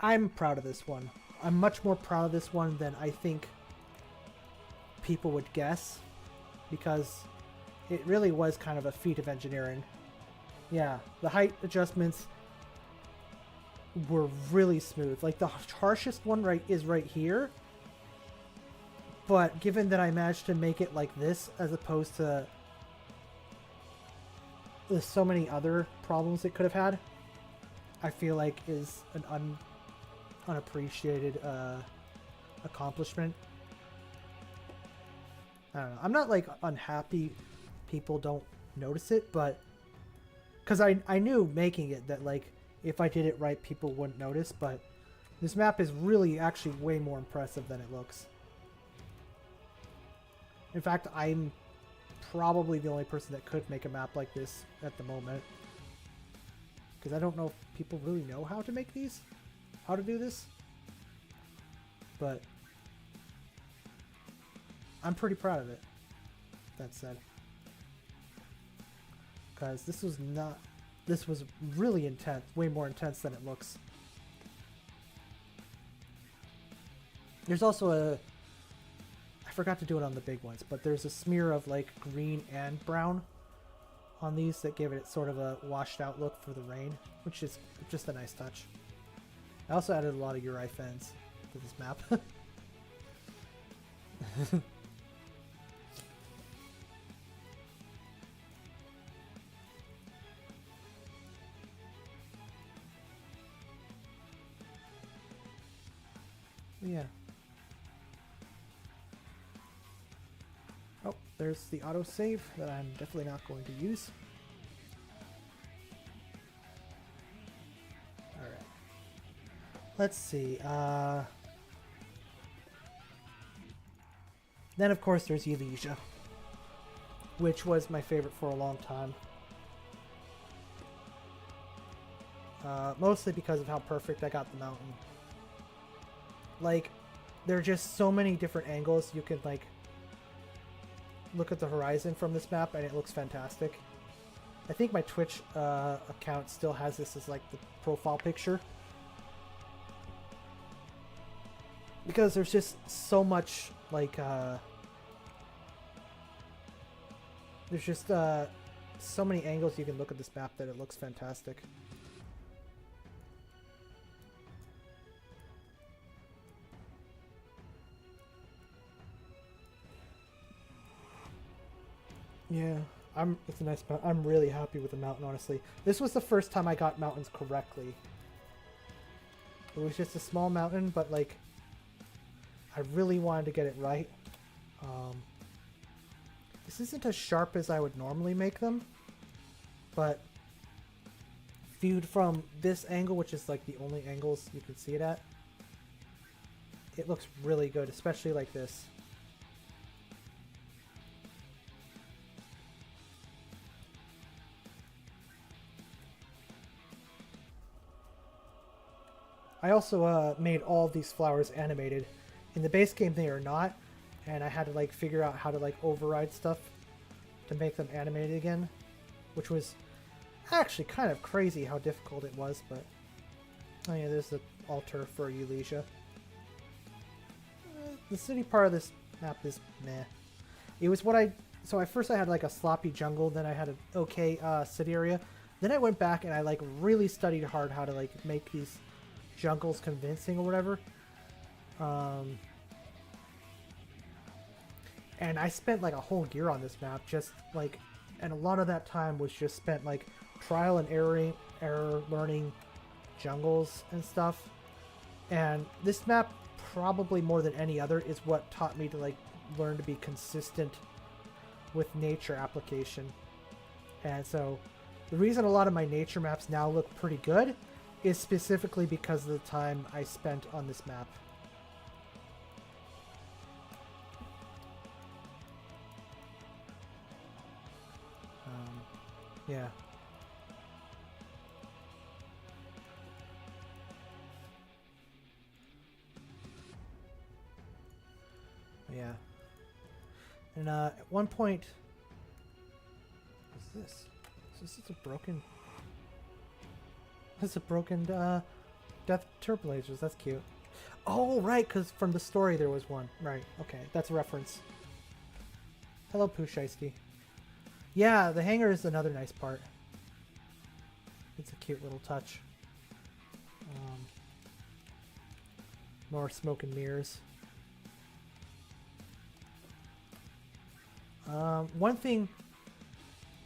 I'm proud of this one. I'm much more proud of this one than I think people would guess, because it really was kind of a feat of engineering. Yeah, the height adjustments were really smooth. Like the harshest one is right here. But given that I managed to make it like this as opposed to there's so many other problems it could have had, I feel like is an unappreciated accomplishment. I don't know. I'm not like unhappy people don't notice it, but because I knew making it that like if I did it right people wouldn't notice, but this map is really actually way more impressive than it looks. In fact, I'm probably the only person that could make a map like this at the moment. Because I don't know if people really know how to make these. How to do this. But I'm pretty proud of it. That said. Because this was really intense. Way more intense than it looks. There's also I forgot to do it on the big ones, but there's a smear of like green and brown on these that give it sort of a washed out look for the rain, which is just a nice touch. I also added a lot of Uri fans to this map. Yeah. Oh, there's the autosave that I'm definitely not going to use. Alright. Let's see. Then, of course, there's Elysia, which was my favorite for a long time. Mostly because of how perfect I got the mountain. Like, there are just so many different angles you can, like, look at the horizon from this map, and it looks fantastic. I think my Twitch account still has this as, like, the profile picture. Because there's just so much, like, there's just so many angles you can look at this map that it looks fantastic. Yeah, it's a nice mountain. I'm really happy with the mountain, honestly. This was the first time I got mountains correctly. It was just a small mountain, but like, I really wanted to get it right. This isn't as sharp as I would normally make them, but viewed from this angle, which is like the only angles you can see it at, it looks really good, especially like this. I also made all of these flowers animated. In the base game they are not, and I had to like figure out how to like override stuff to make them animated again, which was actually kind of crazy how difficult it was, but oh yeah, there's the altar for Elysia. The city part of this map is meh. It was what so at first I had like a sloppy jungle, then I had an okay city area, then I went back and I like really studied hard how to like make these jungles convincing or whatever. And I spent like a whole year on this map, just like, and a lot of that time was just spent like trial and error learning jungles and stuff. And this map, probably more than any other, is what taught me to like learn to be consistent with nature application. And so the reason a lot of my nature maps now look pretty good is specifically because of the time I spent on this map. Yeah. Yeah. And at one point, what's this? Is this a broken? That's a broken death turbo lasers. That's cute. Oh, right, because from the story there was one. Right. Okay, that's a reference. Hello, Pusheisky. Yeah, the hangar is another nice part. It's a cute little touch. More smoke and mirrors. One thing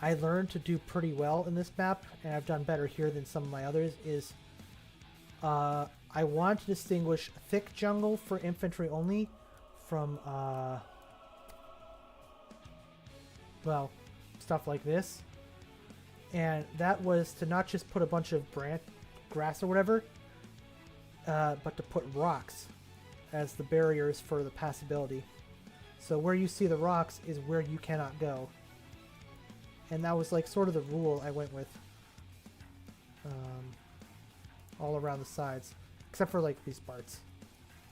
I learned to do pretty well in this map, and I've done better here than some of my others, is I want to distinguish thick jungle for infantry only from, well, stuff like this. And that was to not just put a bunch of grass or whatever, but to put rocks as the barriers for the passability. So where you see the rocks is where you cannot go. And that was like sort of the rule I went with all around the sides, except for like these parts,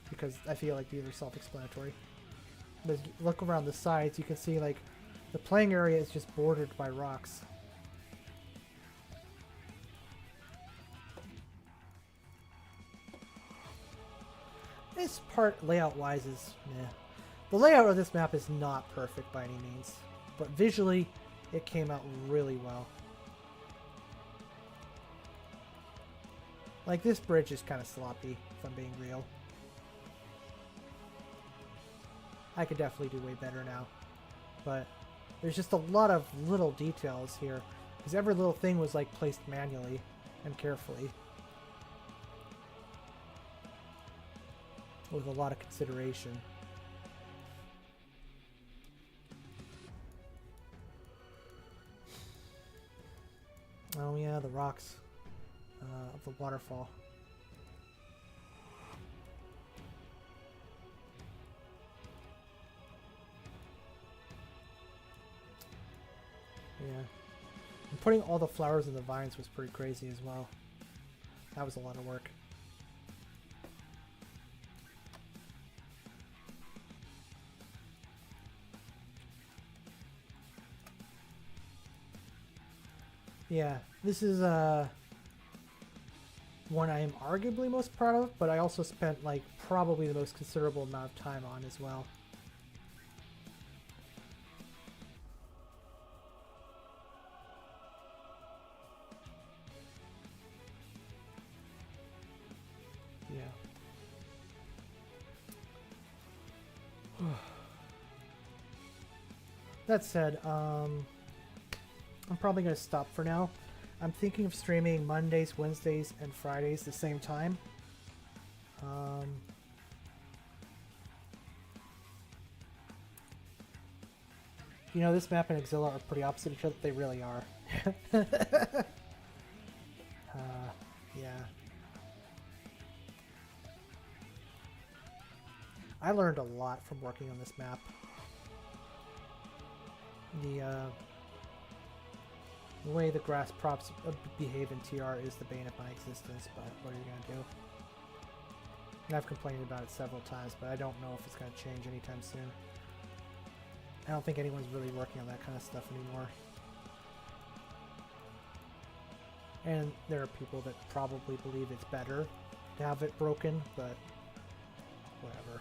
because I feel like these are self-explanatory. But as you look around the sides, you can see like the playing area is just bordered by rocks. This part, layout-wise, is meh. The layout of this map is not perfect by any means, but visually, it came out really well. Like, this bridge is kind of sloppy, if I'm being real. I could definitely do way better now, but there's just a lot of little details here, because every little thing was like placed manually and carefully, with a lot of consideration. Oh yeah, the rocks of the waterfall. Yeah. And putting all the flowers in the vines was pretty crazy as well. That was a lot of work. Yeah, this is one I am arguably most proud of, but I also spent like probably the most considerable amount of time on as well. Yeah. That said, I'm probably going to stop for now. I'm thinking of streaming Mondays, Wednesdays, and Fridays the same time. You know, this map and Exilla are pretty opposite each other. They really are. Yeah. I learned a lot from working on this map. The way the grass props behave in TR is the bane of my existence, but what are you going to do? And I've complained about it several times, but I don't know if it's going to change anytime soon. I don't think anyone's really working on that kind of stuff anymore. And there are people that probably believe it's better to have it broken, but whatever.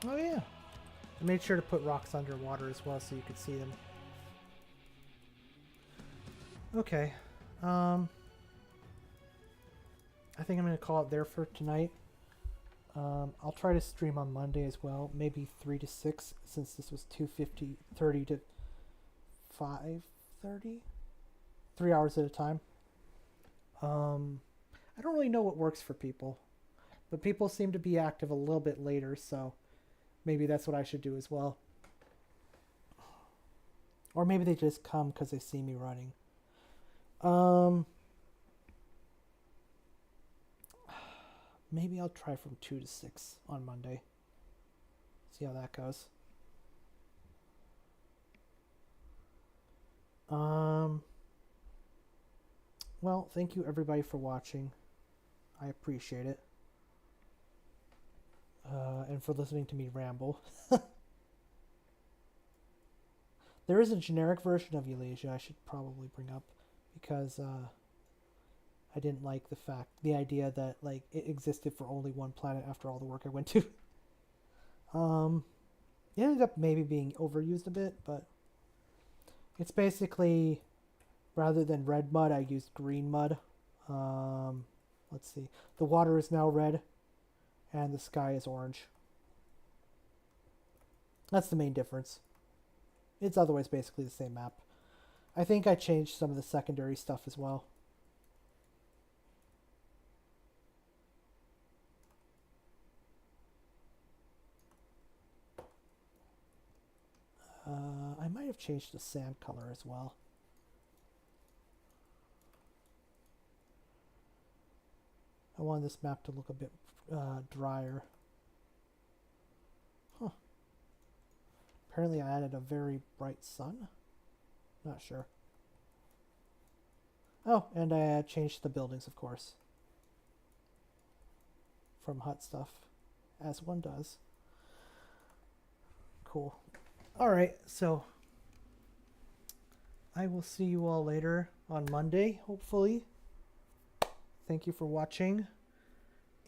Oh yeah. I made sure to put rocks underwater as well so you could see them. Okay. I think I'm going to call it there for tonight. I'll try to stream on Monday as well, maybe 3 to 6, since this was 2:50, 30 to 5:30, 3 hours at a time. I don't really know what works for people, but people seem to be active a little bit later, so maybe that's what I should do as well. Or maybe they just come because they see me running. Maybe I'll try from 2 to 6 on Monday. See how that goes. Well, thank you everybody for watching. I appreciate it. And for listening to me ramble. There is a generic version of Eulasia I should probably bring up, because I didn't like the idea that like it existed for only one planet after all the work I went to. It ended up maybe being overused a bit, but it's basically, rather than red mud, I used green mud. Let's see. The water is now red, and the sky is orange. That's the main difference. It's otherwise basically the same map. I think I changed some of the secondary stuff as well. I might have changed the sand color as well. I wanted this map to look a bit drier. Huh. Apparently I added a very bright sun. Not sure. Oh, and I changed the buildings, of course. From hut stuff, as one does. Cool. Alright, so I will see you all later on Monday, hopefully. Thank you for watching,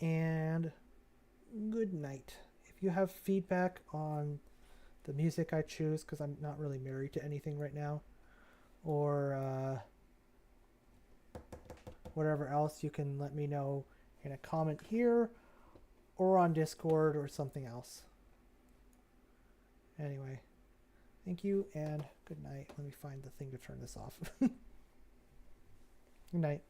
and good night. If you have feedback on the music I choose, because I'm not really married to anything right now, or whatever else, you can let me know in a comment here or on Discord or something else. Anyway, thank you and good night. Let me find the thing to turn this off. Good night.